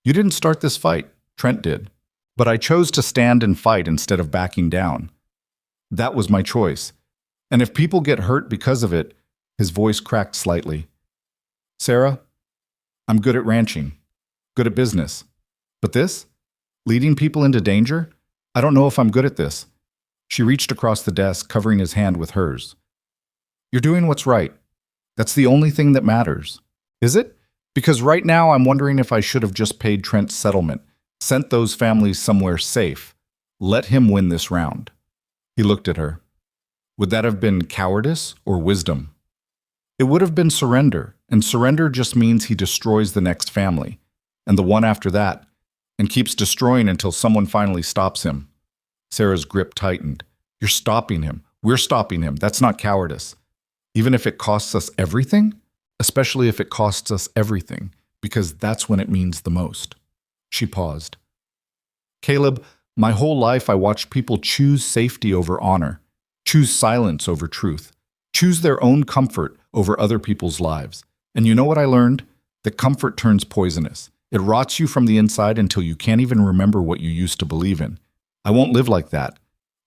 [SPEAKER 1] You didn't start this fight. Trent did. But I chose to stand and fight instead of backing down. That was my choice. And if people get hurt because of it, his voice cracked slightly. Sarah, I'm good at ranching, good at business. But this? Leading people into danger? I don't know if I'm good at this. She reached across the desk, covering his hand with hers. You're doing what's right. That's the only thing that matters. Is it? Because right now I'm wondering if I should have just paid Trent's settlement, sent those families somewhere safe. Let him win this round. He looked at her. Would that have been cowardice or wisdom? It would have been surrender, and surrender just means he destroys the next family, and the one after that, and keeps destroying until someone finally stops him. Sarah's grip tightened. You're stopping him. We're stopping him. That's not cowardice. Even if it costs us everything? Especially if it costs us everything, because that's when it means the most. She paused. Caleb, My whole life I watched people choose safety over honor, choose silence over truth, choose their own comfort over other people's lives. And you know what I learned? That comfort turns poisonous. It rots you from the inside until you can't even remember what you used to believe in. I won't live like that.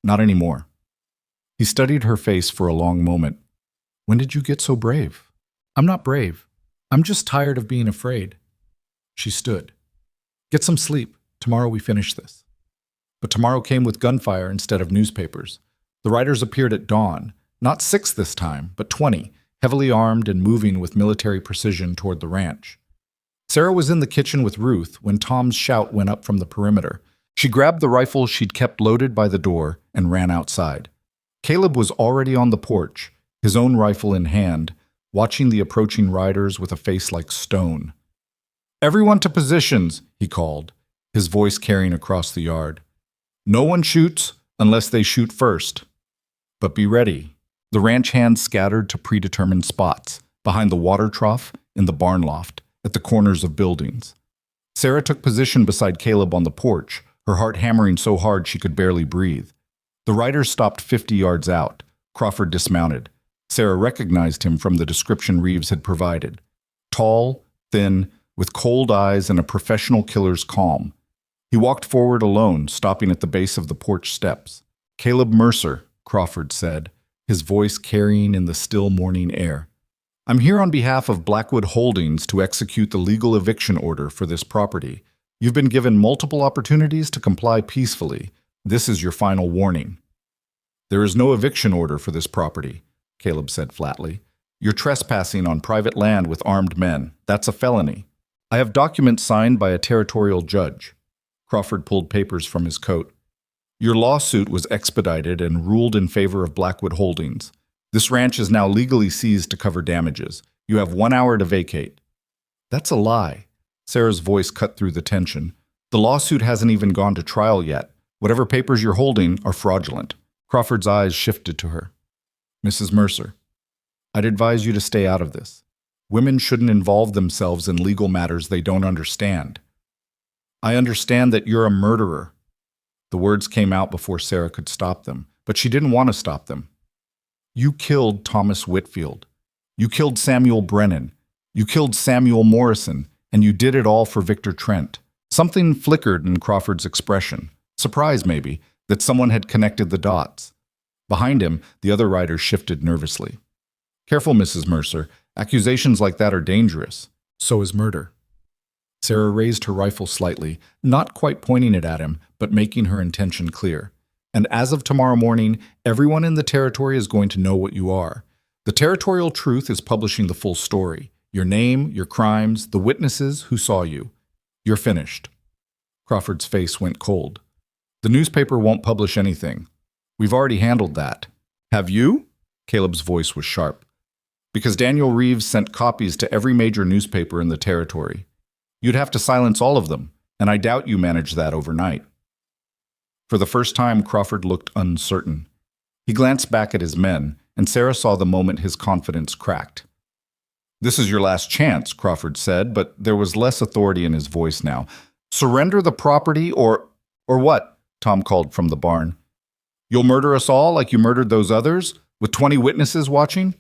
[SPEAKER 1] Not anymore. He studied her face for a long moment. When did you get so brave? I'm not brave. I'm just tired of being afraid. She stood. Get some sleep. Tomorrow we finish this. But tomorrow came with gunfire instead of newspapers. The riders appeared at dawn, not 6 this time, but 20, heavily armed and moving with military precision toward the ranch. Sarah was in the kitchen with Ruth when Tom's shout went up from the perimeter. She grabbed the rifle she'd kept loaded by the door and ran outside. Caleb was already on the porch, his own rifle in hand, watching the approaching riders with a face like stone. Everyone to positions, he called, his voice carrying across the yard. No one shoots unless they shoot first. But be ready. The ranch hands scattered to predetermined spots, behind the water trough, in the barn loft, at the corners of buildings. Sarah took position beside Caleb on the porch, her heart hammering so hard she could barely breathe. The riders stopped 50 yards out. Crawford dismounted. Sarah recognized him from the description Reeves had provided. Tall, thin, with cold eyes and a professional killer's calm. He walked forward alone, stopping at the base of the porch steps. Caleb Mercer, Crawford said, his voice carrying in the still morning air. I'm here on behalf of Blackwood Holdings to execute the legal eviction order for this property. You've been given multiple opportunities to comply peacefully. This is your final warning. There is no eviction order for this property, Caleb said flatly. You're trespassing on private land with armed men. That's a felony. I have documents signed by a territorial judge. Crawford pulled papers from his coat. Your lawsuit was expedited and ruled in favor of Blackwood Holdings. This ranch is now legally seized to cover damages. You have 1 hour to vacate. That's a lie. Sarah's voice cut through the tension. The lawsuit hasn't even gone to trial yet. Whatever papers you're holding are fraudulent. Crawford's eyes shifted to her. Mrs. Mercer, I'd advise you to stay out of this. Women shouldn't involve themselves in legal matters they don't understand. I understand that you're a murderer. The words came out before Sarah could stop them, but she didn't want to stop them. You killed Thomas Whitfield. You killed Samuel Brennan. You killed Samuel Morrison, and you did it all for Victor Trent. Something flickered in Crawford's expression. Surprise, maybe, that someone had connected the dots. Behind him, the other riders shifted nervously. Careful, Mrs. Mercer. Accusations like that are dangerous. So is murder. Sarah raised her rifle slightly, not quite pointing it at him, but making her intention clear. And as of tomorrow morning, everyone in the territory is going to know what you are. The Territorial Truth is publishing the full story. Your name, your crimes, the witnesses who saw you. You're finished. Crawford's face went cold. The newspaper won't publish anything. We've already handled that. Have you? Caleb's voice was sharp. Because Daniel Reeves sent copies to every major newspaper in the territory. You'd have to silence all of them, and I doubt you managed that overnight. For the first time, Crawford looked uncertain. He glanced back at his men, and Sarah saw the moment his confidence cracked. This is your last chance, Crawford said, but there was less authority in his voice now. Surrender the property or what? Tom called from the barn. You'll murder us all like you murdered those others, with 20 witnesses watching?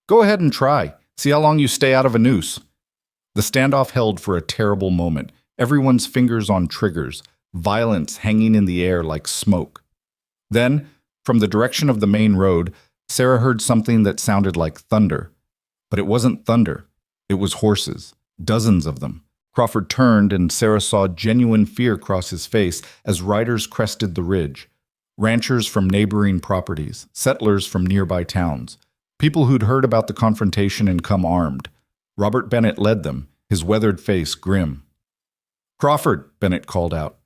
[SPEAKER 1] Go ahead and try. See how long you stay out of a noose. The standoff held for a terrible moment, everyone's fingers on triggers, violence hanging in the air like smoke. Then, from the direction of the main road, Sarah heard something that sounded like thunder. But it wasn't thunder. It was horses, dozens of them. Crawford turned and Sarah saw genuine fear cross his face as riders crested the ridge. Ranchers from neighboring properties, settlers from nearby towns, people who'd heard about the confrontation and come armed. Robert Bennett led them, his weathered face grim. Crawford, Bennett called out.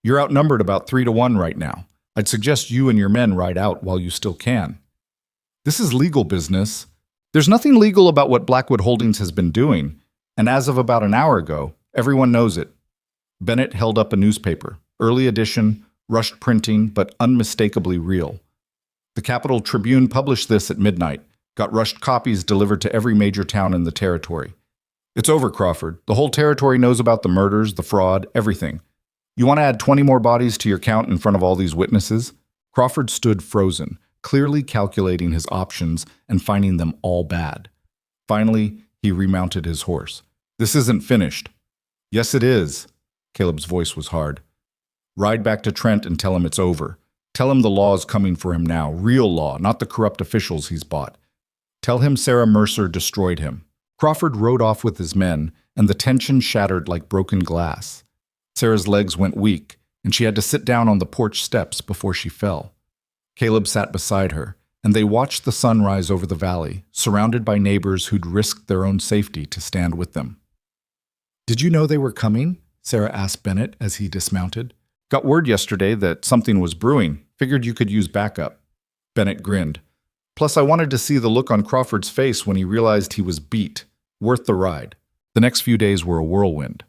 [SPEAKER 1] You're outnumbered about 3-1 right now. I'd suggest you and your men ride out while you still can. This is legal business. There's nothing legal about what Blackwood Holdings has been doing, and as of about an hour ago, everyone knows it. Bennett held up a newspaper, early edition, rushed printing, but unmistakably real. The Capital Tribune published this at midnight, got rushed copies delivered to every major town in the territory. It's over, Crawford. The whole territory knows about the murders, the fraud, everything. You want to add 20 more bodies to your count in front of all these witnesses? Crawford stood frozen, clearly calculating his options and finding them all bad. Finally, he remounted his horse. This isn't finished. Yes, it is. Caleb's voice was hard. Ride back to Trent and tell him it's over. Tell him the law's coming for him now, real law, not the corrupt officials he's bought. Tell him Sarah Mercer destroyed him. Crawford rode off with his men, and the tension shattered like broken glass. Sarah's legs went weak, and she had to sit down on the porch steps before she fell. Caleb sat beside her, and they watched the sun rise over the valley, surrounded by neighbors who'd risked their own safety to stand with them. Did you know they were coming? Sarah asked Bennett as he dismounted. Got word yesterday that something was brewing. Figured you could use backup. Bennett grinned. Plus, I wanted to see the look on Crawford's face when he realized he was beat. Worth the ride. The next few days were a whirlwind.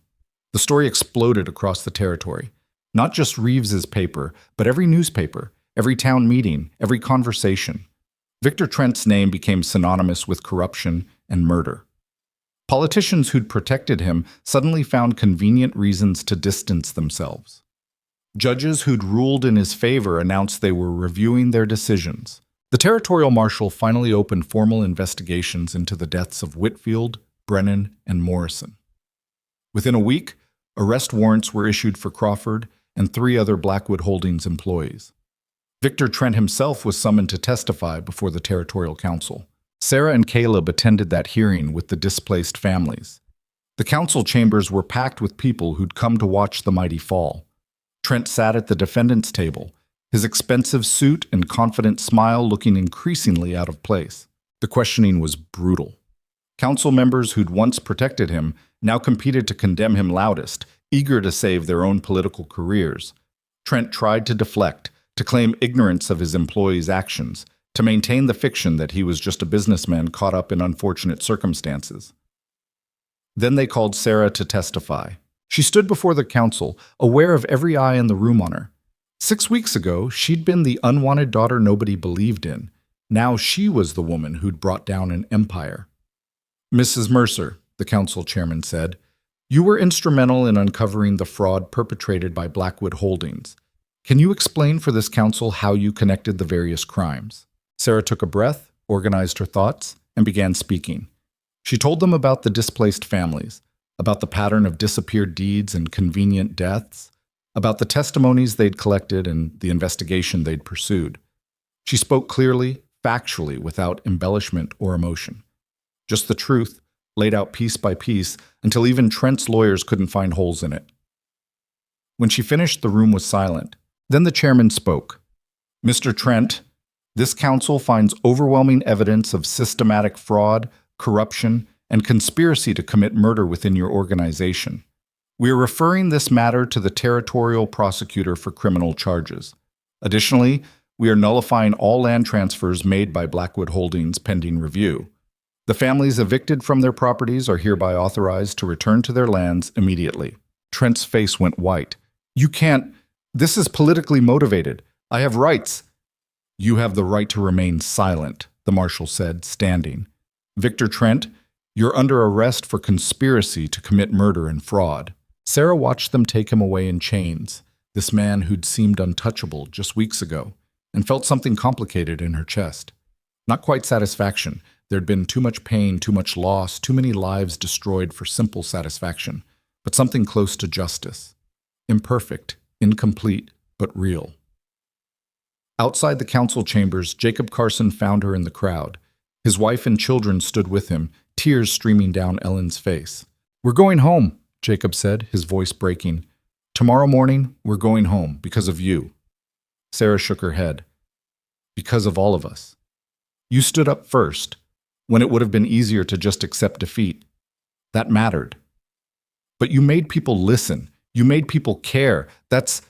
[SPEAKER 1] The story exploded across the territory. Not just Reeves's paper, but every newspaper, every town meeting, every conversation. Victor Trent's name became synonymous with corruption and murder. Politicians who'd protected him suddenly found convenient reasons to distance themselves. Judges who'd ruled in his favor announced they were reviewing their decisions. The territorial marshal finally opened formal investigations into the deaths of Whitfield, Brennan, and Morrison. Within a week, arrest warrants were issued for Crawford and 3 other Blackwood Holdings employees. Victor Trent himself was summoned to testify before the Territorial Council. Sarah and Caleb attended that hearing with the displaced families. The council chambers were packed with people who'd come to watch the mighty fall. Trent sat at the defendant's table, his expensive suit and confident smile looking increasingly out of place. The questioning was brutal. Council members who'd once protected him now competed to condemn him loudest, eager to save their own political careers. Trent tried to deflect, to claim ignorance of his employees' actions, to maintain the fiction that he was just a businessman caught up in unfortunate circumstances. Then they called Sarah to testify. She stood before the council, aware of every eye in the room on her. 6 weeks ago, she'd been the unwanted daughter nobody believed in. Now she was the woman who'd brought down an empire. Mrs. Mercer, the council chairman said, you were instrumental in uncovering the fraud perpetrated by Blackwood Holdings. Can you explain for this council how you connected the various crimes? Sarah took a breath, organized her thoughts, and began speaking. She told them about the displaced families, about the pattern of disappeared deeds and convenient deaths, about the testimonies they'd collected and the investigation they'd pursued. She spoke clearly, factually, without embellishment or emotion. Just the truth, laid out piece by piece, until even Trent's lawyers couldn't find holes in it. When she finished, the room was silent. Then the chairman spoke. Mr. Trent, this council finds overwhelming evidence of systematic fraud, corruption, and conspiracy to commit murder within your organization. We are referring this matter to the territorial prosecutor for criminal charges. Additionally, we are nullifying all land transfers made by Blackwood Holdings pending review. The families evicted from their properties are hereby authorized to return to their lands immediately. Trent's face went white. You can't. This is politically motivated. I have rights. You have the right to remain silent, the marshal said, standing. Victor Trent, you're under arrest for conspiracy to commit murder and fraud. Sarah watched them take him away in chains, this man who'd seemed untouchable just weeks ago, and felt something complicated in her chest. Not quite satisfaction. There'd been too much pain, too much loss, too many lives destroyed for simple satisfaction, but something close to justice. Imperfect, incomplete, but real. Outside the council chambers, Jacob Carson found her in the crowd. His wife and children stood with him, tears streaming down Ellen's face. We're going home, Jacob said, his voice breaking. Tomorrow morning, we're going home because of you. Sarah shook her head. Because of all of us. You stood up first, when it would have been easier to just accept defeat. That mattered. But you made people listen. You made people care. That's...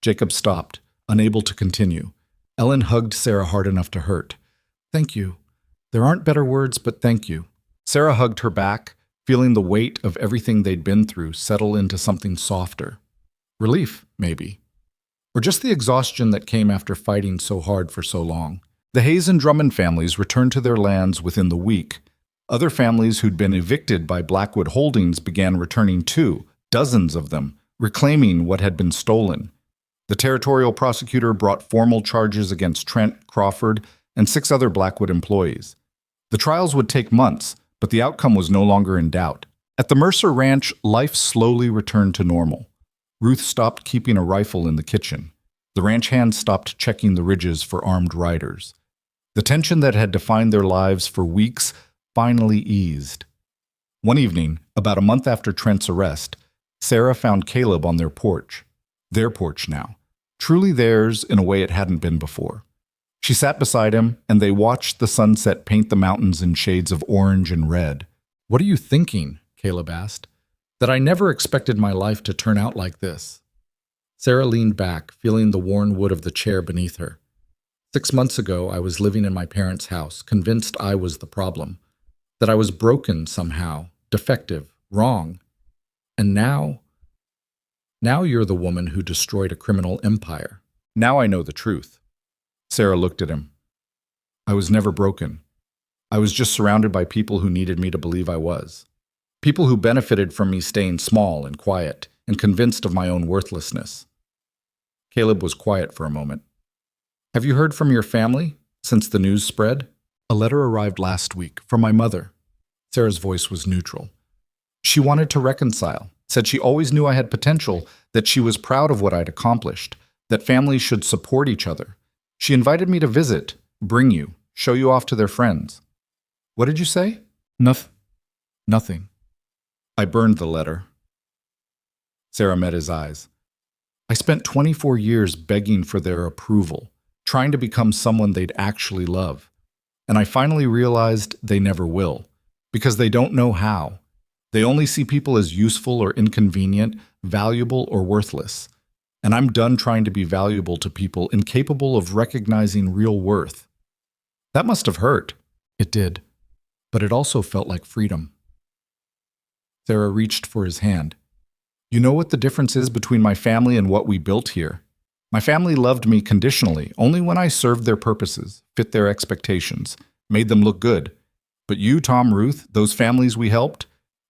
[SPEAKER 1] Jacob stopped, unable to continue. Ellen hugged Sarah hard enough to hurt. Thank you. There aren't better words, but thank you. Sarah hugged her back, feeling the weight of everything they'd been through settle into something softer. Relief, maybe. Or just the exhaustion that came after fighting so hard for so long. The Hayes and Drummond families returned to their lands within the week. Other families who'd been evicted by Blackwood Holdings began returning too, dozens of them, reclaiming what had been stolen. The territorial prosecutor brought formal charges against Trent, Crawford, and 6 other Blackwood employees. The trials would take months, but the outcome was no longer in doubt. At the Mercer ranch, life slowly returned to normal. Ruth stopped keeping a rifle in the kitchen. The ranch hands stopped checking the ridges for armed riders. The tension that had defined their lives for weeks finally eased. One evening, about a month after Trent's arrest, Sarah found Caleb on their porch. Their porch now. Truly theirs in a way it hadn't been before. She sat beside him, and they watched the sunset paint the mountains in shades of orange and red. "What are you thinking?" Caleb asked. "That I never expected my life to turn out like this." Sarah leaned back, feeling the worn wood of the chair beneath her. 6 months ago, I was living in my parents' house, convinced I was the problem, that I was broken somehow, defective, wrong. And now you're the woman who destroyed a criminal empire. Now I know the truth. Sarah looked at him. I was never broken. I was just surrounded by people who needed me to believe I was. People who benefited from me staying small and quiet and convinced of my own worthlessness. Caleb was quiet for a moment. "Have you heard from your family since the news spread?" "A letter arrived last week from my mother." Sarah's voice was neutral. "She wanted to reconcile, said she always knew I had potential, that she was proud of what I'd accomplished, that families should support each other. She invited me to visit, bring you, show you off to their friends." "What did you say?" Nothing. I burned the letter." Sarah met his eyes. "I spent 24 years begging for their approval, trying to become someone they'd actually love. And I finally realized they never will, because they don't know how. They only see people as useful or inconvenient, valuable or worthless. And I'm done trying to be valuable to people incapable of recognizing real worth." That must have hurt. It did. But it also felt like freedom. Sarah reached for his hand. "You know what the difference is between my family and what we built here? My family loved me conditionally, only when I served their purposes, fit their expectations, made them look good. But you, Tom, Ruth, those families we helped,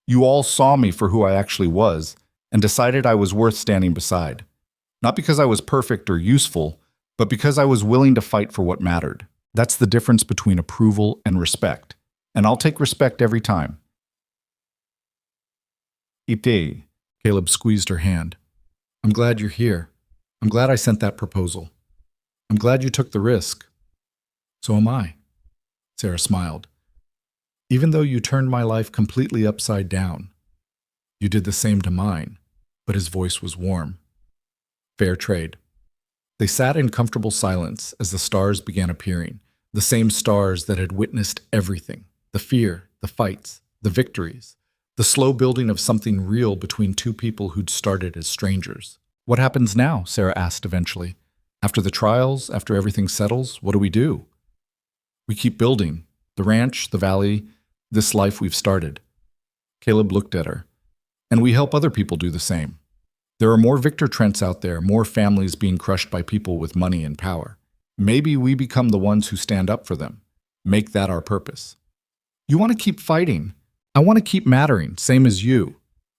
[SPEAKER 1] you all saw me for who I actually was and decided I was worth standing beside. Not because I was perfect or useful, but because I was willing to fight for what mattered. That's the difference between approval and respect. And I'll take respect every time." "Ite," Caleb squeezed her hand. "I'm glad you're here. I'm glad I sent that proposal. I'm glad you took the risk." "So am I." Sarah smiled. "Even though you turned my life completely upside down, you did the same to mine." But his voice was warm. "Fair trade." They sat in comfortable silence as the stars began appearing, the same stars that had witnessed everything, the fear, the fights, the victories, the slow building of something real between two people who'd started as strangers. "What happens now?" Sarah asked eventually. "After the trials, after everything settles, what do we do?" "We keep building. The ranch, the valley, this life we've started." Caleb looked at her. "And we help other people do the same. There are more Victor Trents out there, more families being crushed by people with money and power. Maybe we become the ones who stand up for them. Make that our purpose." "You want to keep fighting. I want to keep mattering, same as you."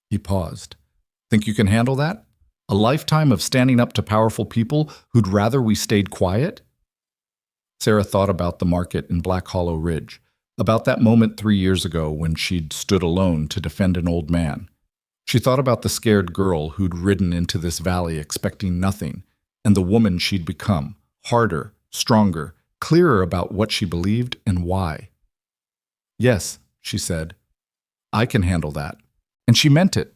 [SPEAKER 1] He paused. "Think you can handle that? A lifetime of standing up to powerful people who'd rather we stayed quiet?" Sarah thought about the market in Black Hollow Ridge, about that moment 3 years ago when she'd stood alone to defend an old man. She thought about the scared girl who'd ridden into this valley expecting nothing, and the woman she'd become, harder, stronger, clearer about what she believed and why. "Yes," she said, "I can handle that." And she meant it.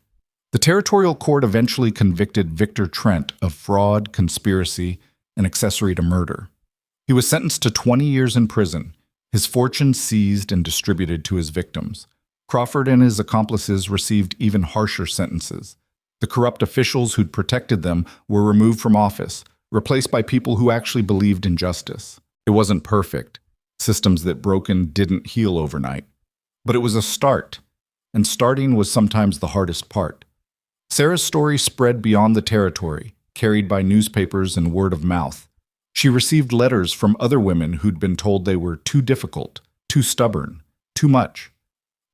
[SPEAKER 1] The territorial court eventually convicted Victor Trent of fraud, conspiracy, and accessory to murder. He was sentenced to 20 years in prison, his fortune seized and distributed to his victims. Crawford and his accomplices received even harsher sentences. The corrupt officials who'd protected them were removed from office, replaced by people who actually believed in justice. It wasn't perfect. Systems that broken didn't heal overnight. But it was a start, and starting was sometimes the hardest part. Sarah's story spread beyond the territory, carried by newspapers and word of mouth. She received letters from other women who'd been told they were too difficult, too stubborn, too much.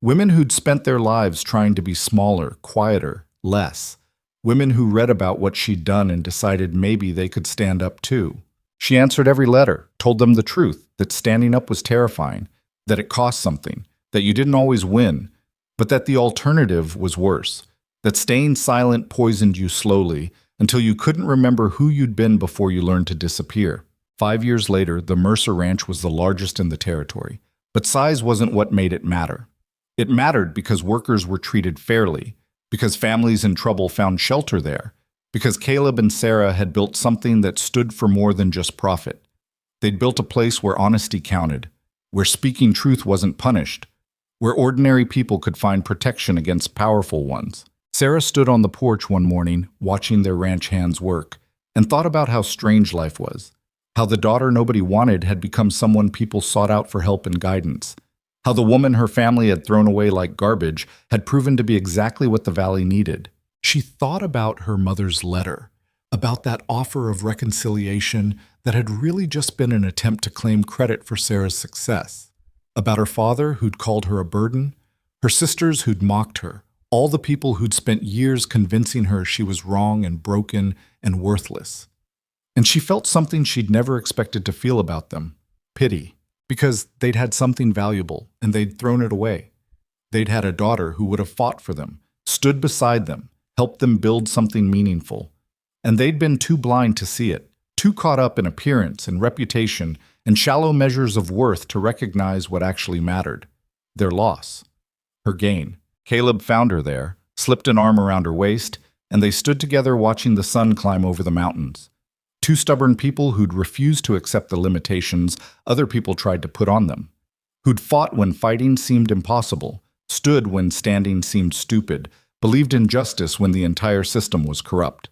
[SPEAKER 1] Women who'd spent their lives trying to be smaller, quieter, less, women who read about what she'd done and decided maybe they could stand up too. She answered every letter, told them the truth, that standing up was terrifying, that it cost something, that you didn't always win, but that the alternative was worse, that staying silent poisoned you slowly until you couldn't remember who you'd been before you learned to disappear. 5 years later, the Mercer Ranch was the largest in the territory, but size wasn't what made it matter. It mattered because workers were treated fairly, because families in trouble found shelter there, because Caleb and Sarah had built something that stood for more than just profit. They'd built a place where honesty counted, where speaking truth wasn't punished, where ordinary people could find protection against powerful ones. Sarah stood on the porch one morning, watching their ranch hands work, and thought about how strange life was, how the daughter nobody wanted had become someone people sought out for help and guidance, how the woman her family had thrown away like garbage had proven to be exactly what the valley needed. She thought about her mother's letter, about that offer of reconciliation that had really just been an attempt to claim credit for Sarah's success, about her father who'd called her a burden, her sisters who'd mocked her, all the people who'd spent years convincing her she was wrong and broken and worthless. And she felt something she'd never expected to feel about them, pity, because they'd had something valuable and they'd thrown it away. They'd had a daughter who would have fought for them, stood beside them, helped them build something meaningful. And they'd been too blind to see it, too caught up in appearance and reputation and shallow measures of worth to recognize what actually mattered: their loss, her gain. Caleb found her there, slipped an arm around her waist, and they stood together watching the sun climb over the mountains. Two stubborn people who'd refused to accept the limitations other people tried to put on them, who'd fought when fighting seemed impossible, stood when standing seemed stupid, believed in justice when the entire system was corrupt.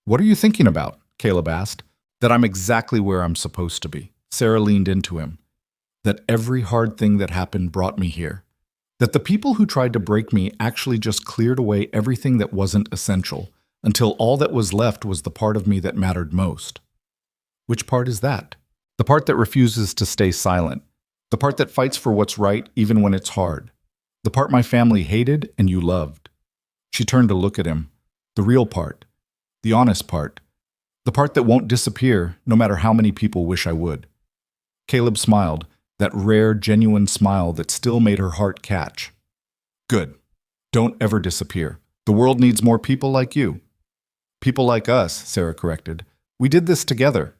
[SPEAKER 1] "What are you thinking about?" Caleb asked. "That I'm exactly where I'm supposed to be." Sarah leaned into him. "That every hard thing that happened brought me here. That the people who tried to break me actually just cleared away everything that wasn't essential, until all that was left was the part of me that mattered most." "Which part is that?" "The part that refuses to stay silent. The part that fights for what's right even when it's hard. The part my family hated and you loved." She turned to look at him. "The real part. The honest part. The part that won't disappear, no matter how many people wish I would." Caleb smiled, that rare, genuine smile that still made her heart catch. "Good. Don't ever disappear. The world needs more people like you." "People like us," Sarah corrected. "We did this together."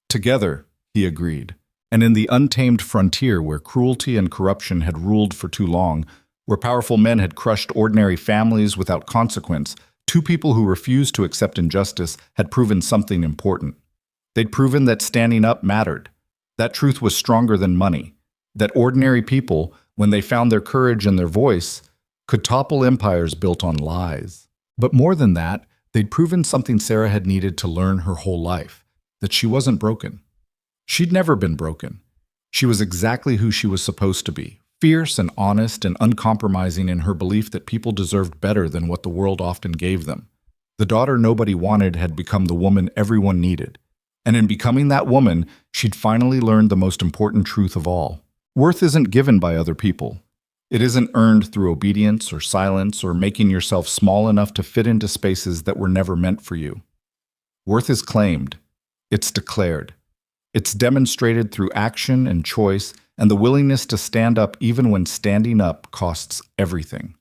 [SPEAKER 1] "Together," he agreed. And in the untamed frontier where cruelty and corruption had ruled for too long, where powerful men had crushed ordinary families without consequence, two people who refused to accept injustice had proven something important. They'd proven that standing up mattered. That truth was stronger than money. That ordinary people, when they found their courage and their voice, could topple empires built on lies. But more than that, they'd proven something Sarah had needed to learn her whole life: that she wasn't broken. She'd never been broken. She was exactly who she was supposed to be, fierce and honest and uncompromising in her belief that people deserved better than what the world often gave them. The daughter nobody wanted had become the woman everyone needed. And in becoming that woman, she'd finally learned the most important truth of all. Worth isn't given by other people. It isn't earned through obedience or silence or making yourself small enough to fit into spaces that were never meant for you. Worth is claimed. It's declared. It's demonstrated through action and choice and the willingness to stand up even when standing up costs everything.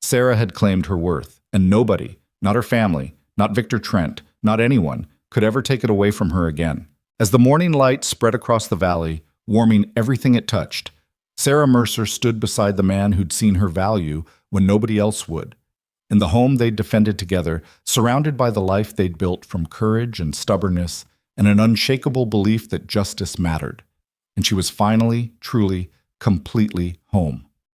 [SPEAKER 1] Sarah had claimed her worth, and nobody, not her family, not Victor Trent, not anyone, could ever take it away from her again. As the morning light spread across the valley, warming everything it touched, Sarah Mercer stood beside the man who'd seen her value when nobody else would. In the home they'd defended together, surrounded by the life they'd built from courage and stubbornness and an unshakable belief that justice mattered. And she was finally, truly, completely home.